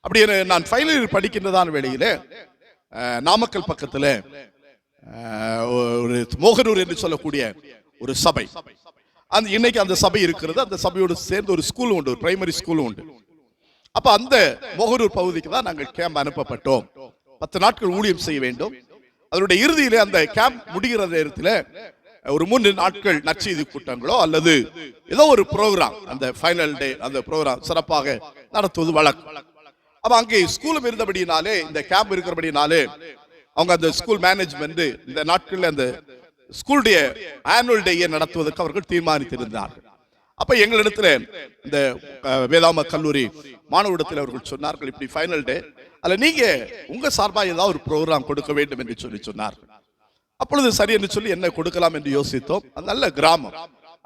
அப்படி நான் ஃபைனல் இயர் படிக்கின்றதான வேளையில நாமக்கல் பக்கத்துல ஒரு மோகனூர் என்று சொல்லக்கூடிய ஒரு சபை, அந்த இன்னைக்கு அந்த சபை இருக்கிறது. அந்த சபையோடு சேர்ந்து ஒரு ஸ்கூல் உண்டு, ஒரு பிரைமரி ஸ்கூல் உண்டு. அப்ப அந்த மோகனூர் பகுதிக்கு தான் நாங்கள் கேம்ப் அனுப்பப்பட்டோம். 10 நாட்கள் ஊழியம் செய்ய வேண்டும். அதனுடைய இறுதியிலே அந்த கேம்ப் முடிகிற நேரத்தில் ஒரு 3 நாட்கள் நற்செய்தி கூட்டங்களோ அல்லது ஏதோ ஒரு ப்ரோக்ராம், அந்த ஃபைனல் டே அந்த ப்ரோக்ராம் சிறப்பாக நடத்துவது வழக்கம். அப்ப அங்கே ஸ்கூலும் இருந்தபடினாலே, இந்த கேம்ப் இருக்கிறபடினாலே அவங்க அந்த ஸ்கூல் மேனேஜ்மெண்ட் இந்த நாட்களில் அந்த ஸ்கூலுடைய ஆனுவல் டேயை நடத்துவதற்கு அவர்கள் தீர்மானித்திருந்தார்கள். அப்ப எங்களிடத்துல இந்த வேதாம கல்லூரி மாணவரிடத்தில் அவர்கள் சொன்னார்கள், இப்படி ஃபைனல் டே, அல்ல நீங்க உங்க சார்பா ஏதாவது ஒரு ப்ரோக்ராம் கொடுக்க வேண்டும் என்று சொன்னார்கள். அப்பொழுது சரி என்று சொல்லி என்ன கொடுக்கலாம் என்று யோசித்தோம். அது நல்ல கிராமம்,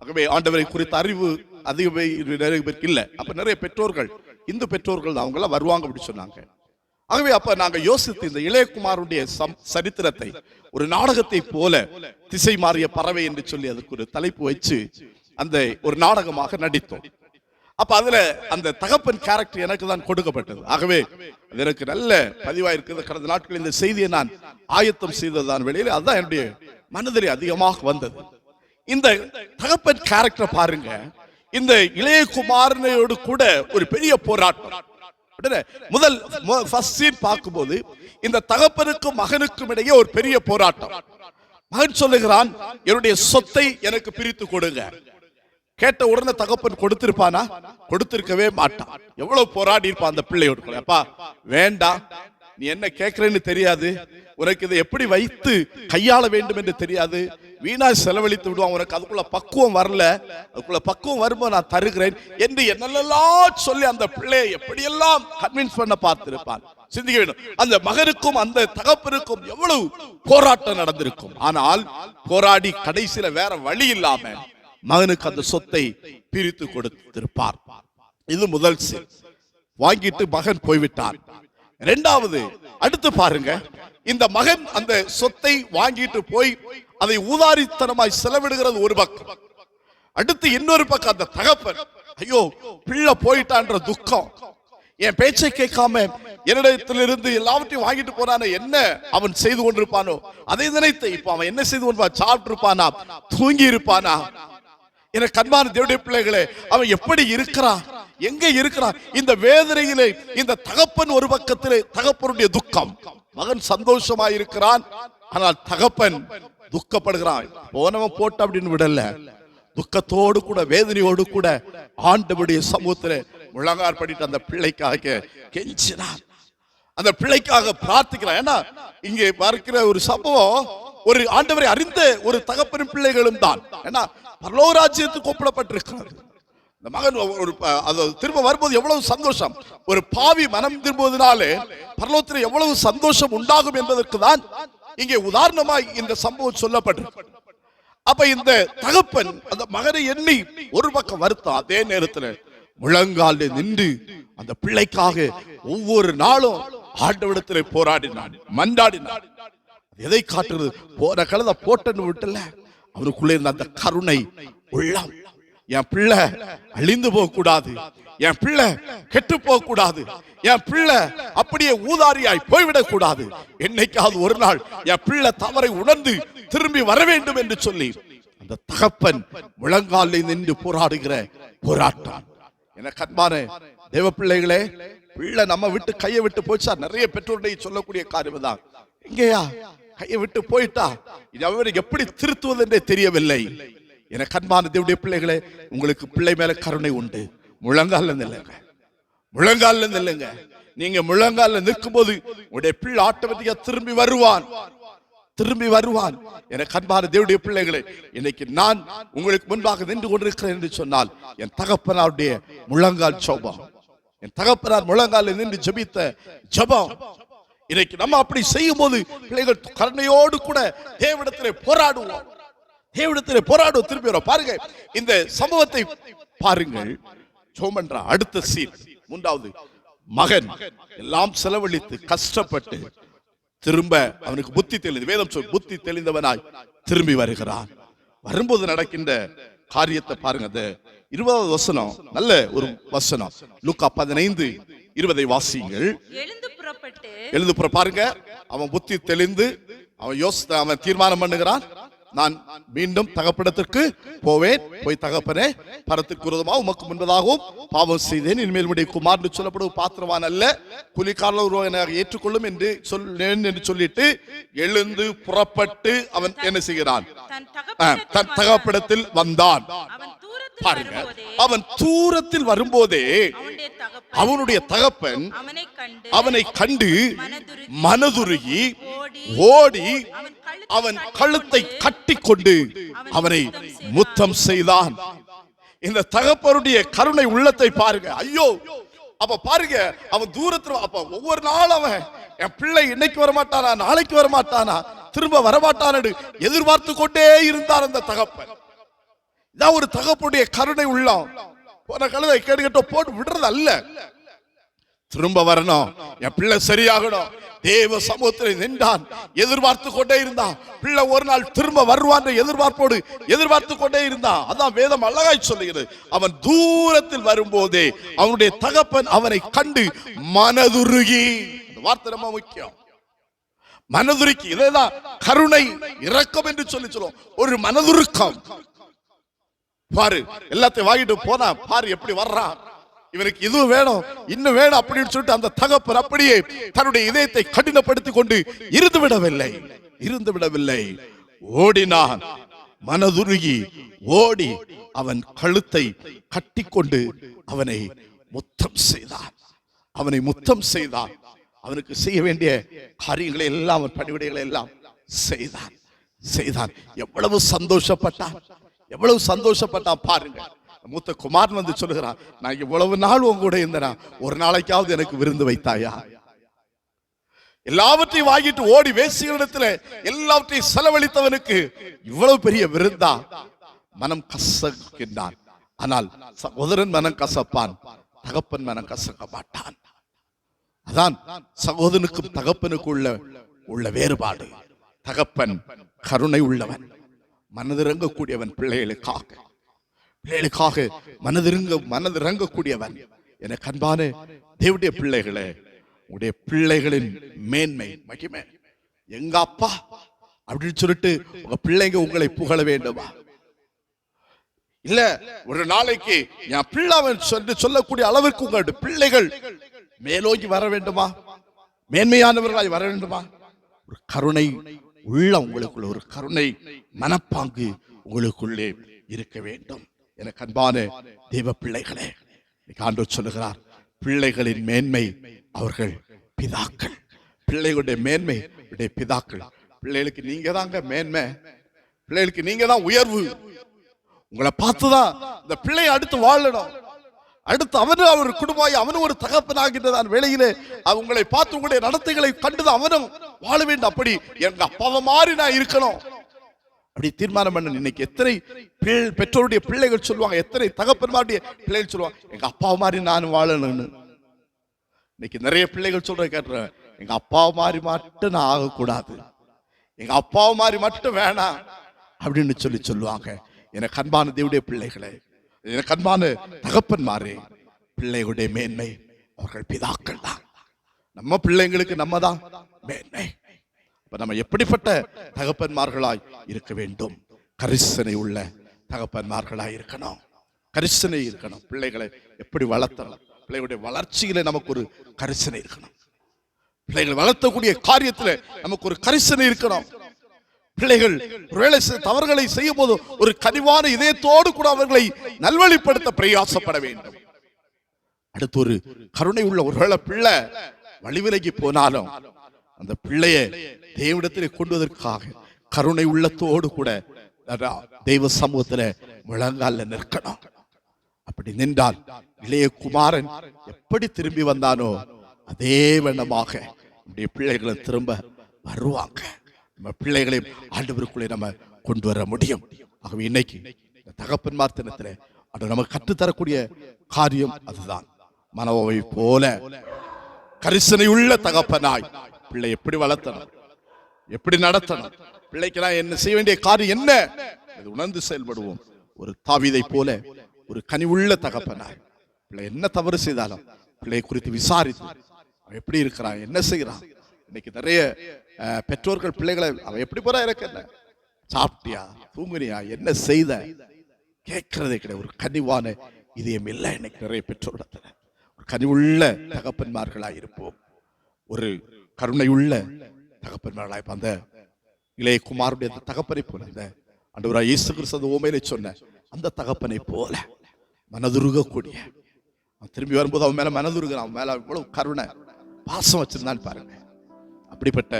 ஆகவே ஆண்டவரை குறித்த அறிவு அதிகமே நிறைய பேருக்கு இல்லை. அப்ப நிறைய பெற்றோர்கள், இந்து பெற்றோர்கள் அவங்க எல்லாம் வருவாங்க அப்படி சொன்னாங்க. ஆகவே அப்ப நாங்க யோசித்து இந்த இளையகுமாருடைய சரித்திரத்தை ஒரு நாடகத்தை போல, திசை மாறிய பறவை என்று சொல்லி அதுக்கு ஒரு தலைப்பு வச்சு அந்த ஒரு நாடகமாக நடித்தோம். அப்ப அதுல அந்த தகப்பன் கேரக்டர் எனக்கு தான் கொடுக்கப்பட்டது. ஆகவே எனக்கு நல்ல பதிவாயிருக்கிறது. கடந்த நாட்களில் இந்த செய்தியை நான் ஆயத்தம் செய்ததான் வேளையில் அதுதான் என்னுடைய மனதிலே அதிகமாக வந்தது. இந்த தகப்பன் கேரக்டர் பாருங்க, இந்த இளையகுமாரனோடு கூட ஒரு பெரிய போராட்டம். முதல் ஃபர்ஸ்ட் சீன் பார்க்கும்போது இந்த தகப்பனுக்கும் மகனுக்கும் இடையே ஒரு பெரிய போராட்டம். மகன் சொல்லுகிறான், என்னுடைய சொத்தை எனக்கு பிரித்து கொடுங்க. கேட்ட உடனே தகப்பன் கொடுத்திருப்பானா? கொடுத்திருக்கவே மாட்டான். எவ்வளவு போராடி இருப்பான் அந்த பிள்ளையோடு. அப்பா வேண்டாம், நீ என்ன கேட்கிறேன்னு தெரியாது, உனக்கு இதை எப்படி வைத்து கையாள வேண்டும் என்று தெரியாது, வீணா செலவழித்து விடுவான், உனக்கு அதுக்குள்ள பக்குவம் வரல, அதுக்குள்ள பக்குவம் வரும்போது நான் தருகிறேன் என்று என்னெல்லாம் சொல்லி அந்த பிள்ளையை எப்படியெல்லாம் கன்வின்ஸ் பண்ண பார்த்திருப்பான். சிந்திக்க வேண்டும். அந்த மகனுக்கும் அந்த தகப்பனுக்கும் எவ்வளவு போராட்டம் நடந்திருக்கும். ஆனால் போராடி கடைசியில வேற வழி இல்லாம மகனுக்கு அந்த சொத்தை பிரித்து கொடுத்திருப்பார். இது முதல் சீன். வாங்கிட்டு மகன் போய்விட்டான். இரண்டாவது, அடுத்து பாருங்க, இந்த மகன் அந்த சொத்தை வாங்கிட்டு போய் அதை ஊதாரித்தனமாய் செலவிடுகிறது ஒரு பக்கம். அடுத்து இன்னொரு பக்கம் அந்த தகப்பன், ஐயோ பிள்ளை போயிட்டான்ற துக்கம், என் பேச்சை கேட்காம என்னிடத்திலிருந்து எல்லாவற்றையும் வாங்கிட்டு போறானே, என்ன அவன் செய்து கொண்டிருப்பானோ அதை நினைத்து இப்ப அவன் என்ன செய்து கொண்டிருப்பான், சாப்பிட்டு இருப்பானா, தூங்கி இருப்பானா? என கண்பான தேவனுடைய பிள்ளைகளே, அவன் எப்படி இருக்கிறான், எங்க இருக்கிறான்? இந்த வேதனையிலே இந்த தகப்பன் ஒரு பக்கத்திலே தகப்பனுடைய துக்கம், மகன் சந்தோஷமா இருக்கிறான், ஆனால் தகப்பன் துக்கப்படுகிறான். போனவன் போட்ட அப்படின்னு விடல, துக்கத்தோடு கூட வேதனையோடு கூட ஆண்டவருடைய சமூகத்திலே முழங்கார் படிட்டு அந்த பிள்ளைக்காக கெஞ்சினார், அந்த பிள்ளைக்காக பிரார்த்திக்கிறான். ஏன்னா இங்கே பார்க்கிற ஒரு சம்பவம் ஒரு ஆண்டவரை அறிந்த ஒரு தகப்பனும் பிள்ளைகளும் தான். ஏன்னா பரலோக ராஜ்யத்துக்கு ஒப்பிடப்பட்டிருக்கிறது. இந்த மகன் ஒரு திரும்ப வரும்போது எவ்வளவு சந்தோஷம், ஒரு பாவி மனம் திரும்புவதனாலே பரலோகத்தில் எவ்வளவு சந்தோஷம் உண்டாகும் என்பதற்கு தான் இங்கே உதாரணமாய் இந்த சம்பவம் சொல்லப்பட்டிருக்கு. அப்ப இந்த தகப்பன் அந்த மகனை எண்ணி ஒரு பக்கம் வருத்தம், அதே நேரத்தில் முழங்கால நின்று அந்த பிள்ளைக்காக ஒவ்வொரு நாளும் ஆண்டவரிடத்தில் போராடினான், மன்றாடினான். எதை காட்டுறது? போற கழுத போட்டன்னு விட்டல, அவருக்குள்ளே இருந்த அந்த கருணை உள்ளம், என் பிள்ளை அழிந்து போக கூடாது, என் பிள்ளை கெட்டு போக கூடாது, என் பிள்ளை அப்படியே ஊதாரியாய் போய்விடக் கூடாது, என்னைக்காவது ஒரு நாள் என் பிள்ளை தவறை உணர்ந்து திரும்பி வர வேண்டும் என்று சொல்லி அந்த தகப்பன் முழங்காலில் நின்று போராடுகிற போராட்டம். என கண்பான தேவ பிள்ளைகளே, பிள்ளை நம்ம விட்டு கையை விட்டு போச்சா, நிறைய பெற்றோருடைய சொல்லக்கூடிய காரியம் தான், எங்கேயா கையை விட்டு போயிட்டா அவரை எப்படி திருத்துவது என்றே தெரியவில்லை. என கண்பான தேவனுடைய பிள்ளைகளே, உங்களுக்கு பிள்ளை மேல கருணை உண்டு. முழங்கால நில்லுங்க, முழங்கால நில்லுங்க. நீங்க முழங்கால நிற்கும் போது உங்களுடைய பிள்ளை ஆட்டோமேட்டிக்கா திரும்பி வருவான், திரும்பி வருவான். என கண்பான தேவனுடைய பிள்ளைகளே, இன்னைக்கு நான் உங்களுக்கு முன்பாக நின்று கொண்டிருக்கிறேன் என்று சொன்னால் என் தகப்பனாருடைய முழங்கால் ஜெபம், என் தகப்பனார் முழங்கால நின்று ஜெபித்த ஜெபம். இன்னைக்கு நம்ம அப்படி செய்யும் போது பிள்ளைகள் கருணையோடு கூட தேவனிடத்திலே போராடுவோம், தேவனிடத்திலே போராடுவோம், திரும்பி வரும். பாருங்க இந்த சம்பவத்தை பாருங்கள். சோமன்றா அடுத்த சீன், மூன்றாவது, மகன் எல்லாம் செலவழித்து கஷ்டப்பட்டு திரும்ப அவனுக்கு புத்தி தெளிந்து, வேதம் சொல் புத்தி தெளிந்தவனாய் திரும்பி வருகிறான். வரும்போது நடக்கின்ற காரியத்தை பாருங்க. அந்த 20வது வசனம் நல்ல ஒரு வசனம், லூக்கா 15:20 வாசியுங்கள். எழுந்து பாருங்க, அவன் புத்தி தெளிந்து அவன் தீர்மானம் பண்ணுகிறான், நான் மீண்டும் தகப்படத்திற்கு போவேன், போய் தகப்பனே பரத்துக்கு விரோதமாக உமக்கு முன்பதாகவும் பாவம் செய்தேன், இனிமேல் உடைய குமார்னு சொல்லப்படும் பாத்திரவான் அல்ல, கூலிக்காரனாக ஏற்றுக்கொள்ளும் என்று சொல்லிட்டு எழுந்து புறப்பட்டு அவன் என்ன செய்கிறான், தன் தகப்படத்தில் வந்தான். பாருங்க, அவன் தூரத்தில் வரும்போதே அவனுடைய தகப்பன் அவனை கண்டு மனதுருகி ஓடி அவன் கழுத்தை கட்டிக்கொண்டு அவனை முத்தம் செய்தான். இந்த தகப்பனுடைய கருணை உள்ளத்தை பாருங்க. ஐயோ, அப்ப பாருங்க, அவன் தூரத்துல, அப்ப ஒவ்வொரு நாளும் அவன் என் பிள்ளை இன்னைக்கு வரமாட்டானா, நாளைக்கு வரமாட்டானா, திரும்ப வரமாட்டான் எதிர்பார்த்து கொண்டே இருந்தார் அந்த தகப்பன். இதான் ஒரு தகப்பனுடைய கருணை உள்ளம். போன கழுதை கேட்டுக்கிட்ட போட்டு விடுறது அல்ல, திரும்ப வரணும், என் பிள்ளை சரியாகணும். தேவ சமூகத்தில் நின்றான், எதிர்பார்த்து கொண்டே இருந்தான், பிள்ளை ஒரு நாள் திரும்ப வருவான் எதிர்பார்ப்போடு எதிர்பார்த்து கொண்டே இருந்தான். அதான் வேதம் அழகாய் சொல்லுகிறது. அவன் தூரத்தில் வரும்போதே அவனுடைய தகப்பன் அவனை கண்டு மனதுருகி, இந்த வார்த்தை ரொம்ப முக்கியம், மனதுருக்கி. இதேதான் கருணை இரக்கம் என்று சொல்லி சொல்லுவோம், ஒரு மனதுருக்கம். பாரு, எல்லாத்தையும் வாங்கிட்டு போனா பாரு எப்படி வர்றான், இவனுக்கு இது வேணும் இன்னும் வேணும் அப்படின்னு சொல்லிட்டு அந்த தகப்பன் அப்படியே தன்னுடைய இதயத்தை கடினப்படுத்தி கொண்டு இருந்து விடவில்லை, ஓடினான். மனதுருகி ஓடி அவன் கழுத்தை கட்டிக்கொண்டு அவனை முத்தம் செய்தான். அவனுக்கு செய்ய வேண்டிய காரியங்களை எல்லாம், அவன் பணிவிடைகளை எல்லாம் செய்தான். எவ்வளவு சந்தோஷப்பட்டான் பாருங்க. மூத்த குமாரன் வந்து சொல்லுகிறான், நான் இவ்வளவு நாள் உங்க கூட இருந்தேனா, ஒரு நாளைக்காவது எனக்கு விருந்து வைத்தாயா? எல்லாவற்றையும் வாங்கிட்டு ஓடி வேசிகளிடத்துல எல்லாவற்றையும் செலவழித்தவனுக்கு இவ்வளவு பெரிய விருந்தா? மனம் கசக்கின்றான். ஆனால் சகோதரன் மனம் கசப்பான், தகப்பன் மனம் கசக்க மாட்டான். அதான் சகோதரனுக்கும் தகப்பனுக்கு உள்ள வேறுபாடு. தகப்பன் கருணை உள்ளவன், மனதிறங்கக்கூடியவன், பிள்ளைகளுக்காக மனதிறங்கக்கூடியவன். என கண்பான தேவனுடைய பிள்ளைகளே, உடைய பிள்ளைகளின் மேன்மை மகிமை, எங்க அப்பா அப்படின்னு சொல்லிட்டு உங்க பிள்ளைங்க உங்களை புகழ வேண்டுமா? இல்ல ஒரு நாளைக்கு என் பிள்ளைவன் சொல்லக்கூடிய அளவிற்கு உங்களுடைய பிள்ளைகள் மேலோங்கி வர வேண்டுமா? மேன்மையானவர்களாய் வர வேண்டுமா? ஒரு கருணை உள்ள உங்களுக்குள்ள ஒரு கருணை மனப்பாங்கு உங்களுக்குள்ளே இருக்க வேண்டும். எனக்கு அன்பான தேவ பிள்ளைகளே, ஆண்டவர் சொல்லுகிறார், பிள்ளைகளின் மேன்மை அவர்கள் பிதாக்கள். பிள்ளைகளுடைய மேன்மை பிதாக்கள். பிள்ளைகளுக்கு நீங்க தாங்க மேன்மை, பிள்ளைகளுக்கு நீங்க தான் உயர்வு. உங்களை பார்த்துதான் இந்த பிள்ளை அடுத்து வாழணும். அடுத்து அவனும் அவர் குடும்பமாய் அவனும் ஒரு தகப்பனாகின்றதான் வேளையிலே உங்களை பார்த்து உங்களுடைய நடத்தைகளை கண்டுதான் அவனும் வாழ வேண்டும். அப்படி எங்க அப்பாவை மாறி நான் இருக்கணும் அப்படி தீர்மானம் பண்ண. இன்னைக்கு எத்தனை பெற்றோருடைய பிள்ளைகள் சொல்லுவாங்க, எத்தனை தகப்பன்மாருடைய பிள்ளைகள் சொல்லுவாங்க, எங்க அப்பாவை மாறி நான் வாழணும்னு. இன்னைக்கு நிறைய பிள்ளைகள் சொல்ற கேட்டுறேன், எங்க அப்பாவை மாறி மட்டும் நான் ஆகக்கூடாது, எங்க அப்பாவை மாறி மட்டும் வேணாம் அப்படின்னு சொல்லுவாங்க. எனக்கு அன்பான தேவனுடைய பிள்ளைகளே, எனக்கு அன்பான தகப்பன்மாரே, பிள்ளைகளுடைய மேன்மை அவர்கள் பிதாக்கள் தான். நம்ம பிள்ளைங்களுக்கு நம்ம தான் மேன்மை. இப்ப நம்ம எப்படிப்பட்ட தகப்பன்மார்களாய் இருக்க வேண்டும்? கரிசனை உள்ள தகப்பன்மார்களாய் இருக்கணும், கரிசனை இருக்கணும். பிள்ளைகளை எப்படி வளர்த்தணும், பிள்ளைகளுடைய வளர்ச்சியில நமக்கு ஒரு கரிசனை இருக்கணும். பிள்ளைகளை வளர்த்தக்கூடிய காரியத்துல நமக்கு ஒரு கரிசனை இருக்கணும். பிள்ளைகள் ஒருவேளை தவறுகளை செய்யும் போது ஒரு கனிவான இதயத்தோடு கூட அவர்களை நல்வழிப்படுத்த பிரயாசப்பட வேண்டும். அடுத்து ஒரு கருணை உள்ள ஒருவேளை பிள்ளை வழிவிலகி போனாலும் அந்த பிள்ளையை தேவனிடத்திலே கொண்டுவதற்காக கருணை உள்ளத்தோடு கூட தெய்வ சமூகத்துல முழங்கால நிற்கணும். அப்படி நின்றால் இளைய குமாரன் எப்படி திரும்பி வந்தானோ அதே வண்ணமாக நம்முடைய பிள்ளைகளை திரும்ப வருவாங்க. நம்ம பிள்ளைகளை ஆண்டவருக்குள்ளே நம்ம கொண்டு வர முடியும். ஆகவே இன்னைக்கு தகப்பன்மார் தினத்துல அது நமக்கு கற்றுத்தரக்கூடிய காரியம் அதுதான். மனோவை போல கரிசனை உள்ள தகப்பனாய் பிள்ளை எப்படி வளர்த்தணும், எப்படி நடத்தணும், பிள்ளைக்கு நான் என்ன செய்ய வேண்டிய காரியம் என்ன, இது உணர்ந்து செயல்படுவோம். ஒரு தாவீதை போல ஒரு கனிவுள்ள தகப்பனாய் பிள்ளை என்ன தவறு செய்தாலும் பிள்ளை குறித்து விசாரித்து அவன் எப்படி இருக்கிறான், என்ன செய்யறான். இன்னைக்கு நிறைய பெற்றோர்கள் பிள்ளைகளை அவன் எப்படி போறா இருக்க, சாப்பிட்டியா, தூங்குனியா, என்ன செய்த கேட்கறதே கிடையாது. ஒரு கனிவான இதயம் இல்லை இன்னைக்கு நிறைய பெற்றோரிடத்துல. ஒரு கனிவுள்ள தகப்பன்மார்களாய் இருப்போம், ஒரு கருணை உள்ள தகப்பன்மார்களாய். அந்த இளைய குமாருடைய தகப்பனை போல இந்த ஆண்டவராகிய இயேசு கிறிஸ்து ஓமையிலே சொன்ன அந்த தகப்பனை போல மனதுருகக்கூடிய, திரும்பி வரும்போது அவன் மேல மனதுருகிறான், அவன் மேல இவ்வளவு கருணை பாசம் வச்சிருந்தான் பாருங்க. அப்படிப்பட்ட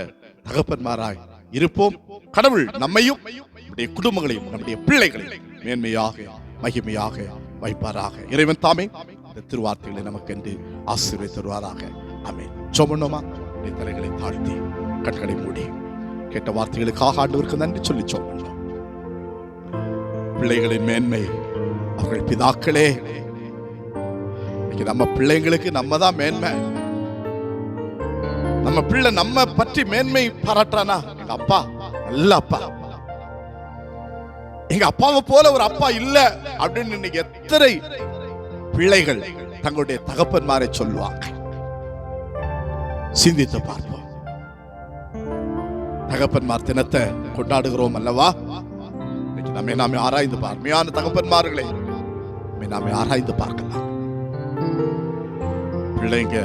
தகப்பன்மாராய் இருப்போம். கடவுள் நம்மையும் நம்முடைய குடும்பங்களையும் நம்முடைய பிள்ளைகளையும் மேன்மையாக மகிமையாக வைப்பாராக. இறைவன் தாமே இந்த திருவார்த்தைகளை நமக்கு என்று ஆசீர்வதித்து தருவாராக. ஆமென். ஜெபம். தலைகளை தாழ்த்தி கண்களை மூடி கேட்ட வார்த்தைகளுக்காக ஆண்டவருக்கு நன்றி சொல்லி ஜெபம். பிள்ளைகளின் மேன்மை அவர்கள் பிதாக்களே. நம்ம பிள்ளைங்களுக்கு நம்ம தான் மேன்மை. நம்ம பிள்ளை நம்ம பற்றி மேன்மை பாராட்டானா, எங்க அப்பா நல்ல அப்பா, எங்க அப்பாவை போல ஒரு அப்பா இல்ல அப்படின்னு இன்னைக்கு எத்தனை பிள்ளைகள் தங்களுடைய தகப்பன்மாரை சொல்லுவாங்க. சிந்தித்து பார்ப்போம். தகப்பன்மார் தினத்தை கொண்டாடுகிறோம் அல்லவா? நம்ம நாமே ஆராய்ந்து பார்மையான தகப்பன்மார்களை நாமே ஆராய்ந்து பார்க்கலாம். பிள்ளைங்க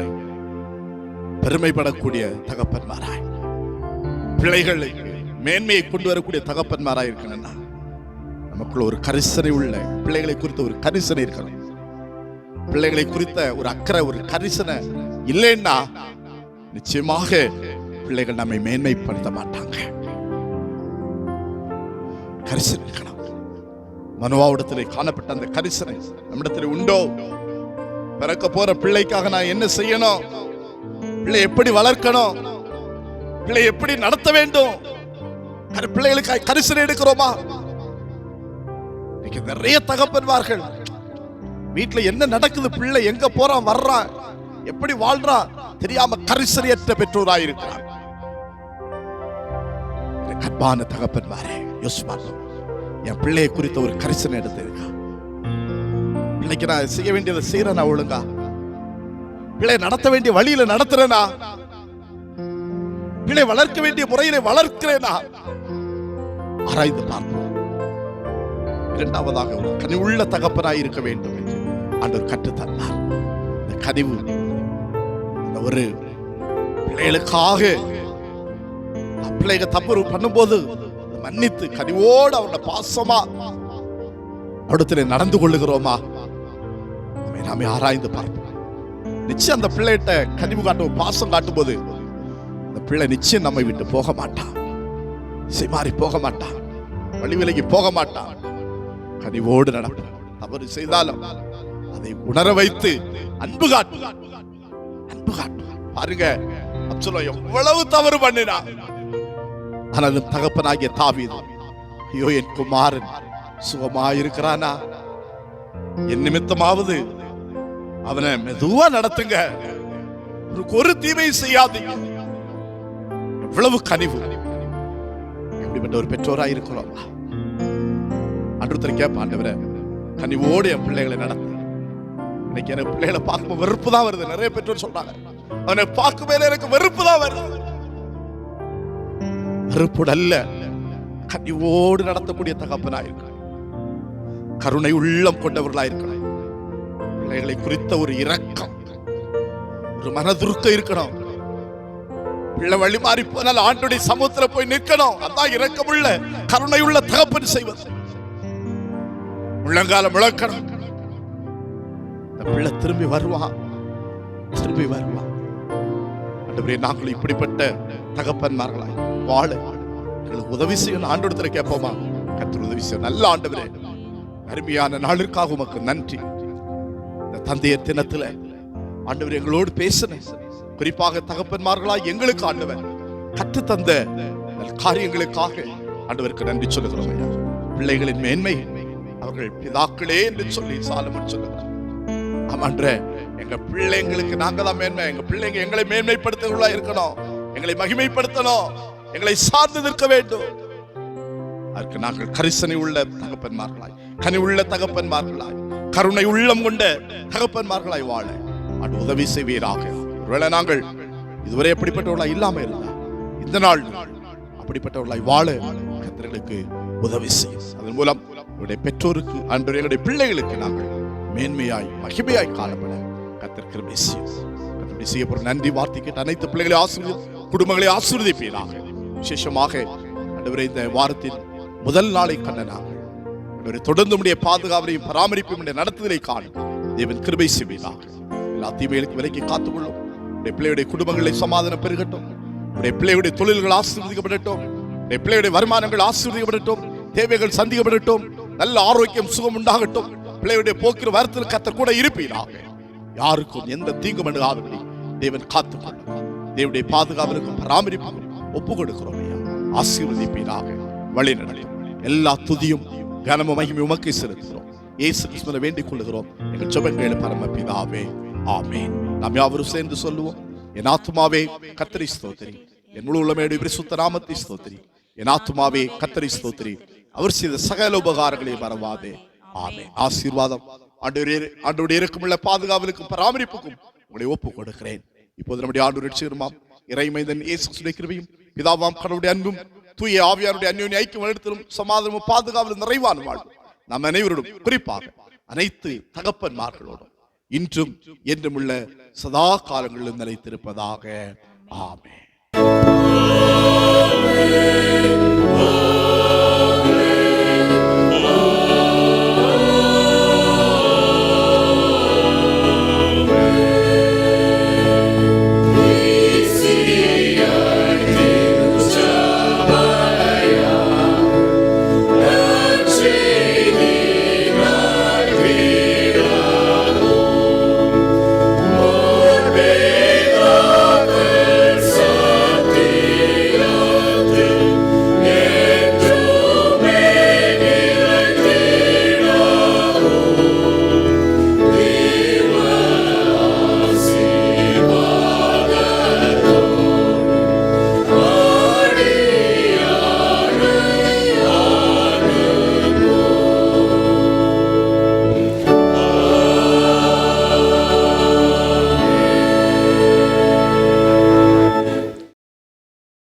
பெருமைப்படக்கூடிய தகப்பன்மாராய், பிள்ளைகளை மேன்மையை கொண்டு வரக்கூடிய தகப்பன்மாராய் இருக்கணும்னா நமக்குள்ள ஒரு கரிசனை உள்ள, பிள்ளைகளை குறித்த ஒரு கரிசனை இருக்கணும். பிள்ளைகளை குறித்த ஒரு அக்கறை, ஒரு கரிசனை இல்லைன்னா நிச்சயமாக பிள்ளைகள் நம்மை மேன்மைப்படுத்த மாட்டாங்க. கரிசனை இருக்கணும். மனோவாவிடத்திலே காணப்பட்ட அந்த கரிசனை நம்மிடத்திலே உண்டோ? பிறக்க போற பிள்ளைக்காக நான் என்ன செய்யணும்? பிள்ளை எப்படி வளர்க்கணும்? பிள்ளை எப்படி நடத்த வேண்டும்? பிள்ளைகளுக்கு கரிசனை எடுக்கிறோமா? நிறைய தகப்பன்மார்கள் வீட்டுல என்ன நடக்குது, பிள்ளை எங்க போறான் வர்றான் எப்படி வாழ்றான் தெரியாம கரிசனையற்ற பெற்றோராயிருக்கிறார். அன்பான தகப்பன்மாரே, யோசிப்பாங்க, என் பிள்ளையை குறித்த ஒரு கரிசனை எடுத்திருக்கா. பிள்ளைக்கு நான் செய்ய வேண்டியதை செய்யறேனா? ஒழுங்கா பிள்ளை நடத்த வேண்டிய வழியில நடத்துறேனா? பிள்ளை வளர்க்க வேண்டிய முறையில வளர்க்கிறேனா? ஆராய்ந்து பார்ப்போம். இரண்டாவதாக ஒரு கனிவுள்ள தகப்பனாய் இருக்க வேண்டும் என்று ஆண்டவர் கற்றுத்தந்தார். இந்த கனிவு அந்த ஒரு பிள்ளைகளுக்காக பிள்ளைங்க தப்பு பண்ணும்போது மன்னித்து கனிவோடு அவரோட பாசமா அவடத்திலே நடந்து கொள்ளுகிறோமா? நாமே ஆராய்ந்து பார்ப்போம். நிச்சயம் அந்த பிள்ளைகிட்ட கனிவு காட்டும், பாசம் காட்டும் போது அந்த பிள்ளை நிச்சயம் நம்மை விட்டு போக மாட்டான், மாறி போக மாட்டான், வழி விலகி போக மாட்டான். கனிவோடு நடப்பான். தவறு செய்தாலும் அதை உணர வைத்து அன்பு காட்டு, அன்பு காட்டு. பாருங்க, அப்சலோம் எவ்வளவு தவறு பண்ணினா, ஆனால் தகப்பனாகிய தாவீது, ஐயோ என் குமாரன் சுகமாயிருக்கிறானா, என் நிமித்தமாவது அவனை மெதுவா நடத்துங்க, ஒரு தீமை செய்யாதீங்க. எவ்வளவு கனிவு! எப்படிப்பட்ட ஒரு பெற்றோராக இருக்கிறோம். அன்றுத்தரை கேட்ப, ஆண்டவரே கனிவோடு என் பிள்ளைகளை நடத்த. இன்னைக்கு எனக்கு பிள்ளைகளை பார்க்கும் வெறுப்பு தான் வருது. நிறைய பெற்றோர் சொல்றாங்க, அவனை பார்க்கும் மேல எனக்கு வெறுப்பு தான் வருது. வெறுப்புடு அல்ல, கனிவோடு நடத்தக்கூடிய தகப்பனாயிருக்க, கருணை உள்ளம் கொண்டவர்களாயிருக்க, பிள்ளைகளை குறித்த ஒரு இரக்கம், ஒரு மனதுருக்கம் இருக்கணும். பிள்ளை வழி மாறி போனால் ஆண்டுடைய சமூகத்துல போய் நிற்கணும். அதான் இரக்கமுள்ள கருணை உள்ள தகப்பன் செய்வது. முழங்கால முழக்கணும். பிள்ளை திரும்பி வருவான், திரும்பி வருவான். ஆண்டவரே, நாங்கள் இப்படிப்பட்ட தகப்பன்மார்களாய் வாழ எங்களுக்கு உதவி செய்யணும். ஆண்டவரத்துல கேட்போமா? கர்த்தர் உதவி செய்ய. நல்ல ஆண்டவரே, அருமையான நாளிற்காக உமக்கு நன்றி. இந்த தந்தையர் தினத்துல ஆண்டவர் எங்களோடு பேசின, குறிப்பாக தகப்பன்மார்களாய் எங்களுக்கு ஆண்டவர் கற்று தந்த காரியங்களுக்காக ஆண்டவருக்கு நன்றி சொல்லுகிறோம். பிள்ளைகளின் மேன்மை அவர்கள் பிதாக்களே என்று சொல்லி சாலமன் சொல்லுகிறார். ஆமாண்டே, எங்க பிள்ளைங்களுக்கு நாங்க தான் மேன்மை. எங்க பிள்ளைங்க எங்களை மேன்மைப்படுத்துகிறவர்களா இருக்கணும், எங்களை மகிமைப்படுத்தணும், எங்களை சார்ந்து நிற்க வேண்டும். அதற்கு நாங்கள் கரிசனை உள்ள தகப்பன்மார்களாய், கனி உள்ள தகப்பன்மார்களாய், கருணை உள்ளம் கொண்ட தகப்பன்மார்களாய் வாழ அது உதவி செய்வீராக. ஒருவேளை நாங்கள் இதுவரை எப்படிப்பட்டவர்களாய் இல்லாம இருந்தா, இந்த நாள் அப்படிப்பட்டவர்களாய் வாழ கர்த்தர்களுக்கு உதவி செய்யும். அதன் மூலம் என்னுடைய பெற்றோருக்கு, அன்று எங்களுடைய பிள்ளைகளுக்கு நாங்கள் மேன்மையாய் மகிமையாய் காணப்பட கர்த்தர் கிருபை செய்யும். கர்த்தருடைய செய்யப்படும் நன்றி வார்த்தை கேட்ட அனைத்து பிள்ளைகளை ஆசீர்வதி, குடும்பங்களை ஆசீர்வதிப்பீராக. விசேஷமாக ஆண்டவரே, இந்த வாரத்தின் முதல் நாளை கண்ட நாங்கள் தொடர்ந்து உடைய பாதுகாவலையும் பராமரிப்பும் நடத்துதலை காணும் தேவன் கிருபை செய்வீராக. எல்லா தீமைகளுக்கு விலைக்கு காத்துக்கொள்ளும். உடைய பிள்ளையுடைய குடும்பங்களை சமாதானம் பெருகட்டும். உடைய பிள்ளையுடைய தொழில்கள் ஆசீர்வதிக்கப்படட்டும். உடைய பிள்ளையுடைய வருமானங்கள் ஆசீர்வதிக்கப்படட்டும். தேவைகள் சந்திக்கப்படட்டும். நல்ல ஆரோக்கியம் சுகம் உண்டாகட்டும். பிள்ளையுடைய போக்கிற வாரத்தில் கர்த்தர் கூட இருப்பீராக. யாருக்கும் எந்த தீங்கும் அணுகாதபடி தேவன் காத்துக்கொள்ளும். தேவனுடைய பாதுகாவலுக்கும் பராமரிப்புக்கும் ஒப்பு கொடுக்கிறோம். ஆசீர்வதிப்பீராக, வழி நடத்தும். எல்லா துதியும் கனமும் மகிமையும் உமக்கு செலுத்துகிறோம். இயேசு கிறிஸ்துவை வேண்டிக் கொள்ளுகிறோம் எங்கள் ஜெபங்களை பரமபிதாவே, ஆமென். நாம் யாவரும் சேர்ந்து சொல்லுவோம். என் ஆத்துமாவே கர்த்தரை ஸ்தோத்திரி, என் முழு உள்ளமையுடைய பரிசுத்த நாமத்தை ஸ்தோத்திரி. என் ஆத்துமாவே கர்த்தரை ஸ்தோத்திரி, அவர் செய்த சகல உபகாரங்களை மறவாதே. ஆமென். ஆசீர்வாதம் ஆண்டவருடைய இருக்குமுள்ள பாதுகாவலுக்கும் பராமரிப்புக்கும் உங்களை ஒப்பு கொடுக்கிறேன். இப்போது நம்முடைய ஆண்டவர் ரட்சகருமாம் இறைமைந்தன் இயேசு கிறிஸ்துவின் கிருபையும் பிதாவாம் கடவுளுடைய அன்பும் தூய ஆவியாருடைய அந்யோன்ய ஐக்கியம் வளர்த்தலும் சமாதானமும் பாதுகாவலும் நிறைவான வாழ்வு நாம் அனைவரோடும், குறிப்பாக அனைத்து தகப்பன்மார்களோடும் இன்றும் என்றும் உள்ள சதா காலங்களிலும் நிலைத்திருப்பதாக. ஆமென்.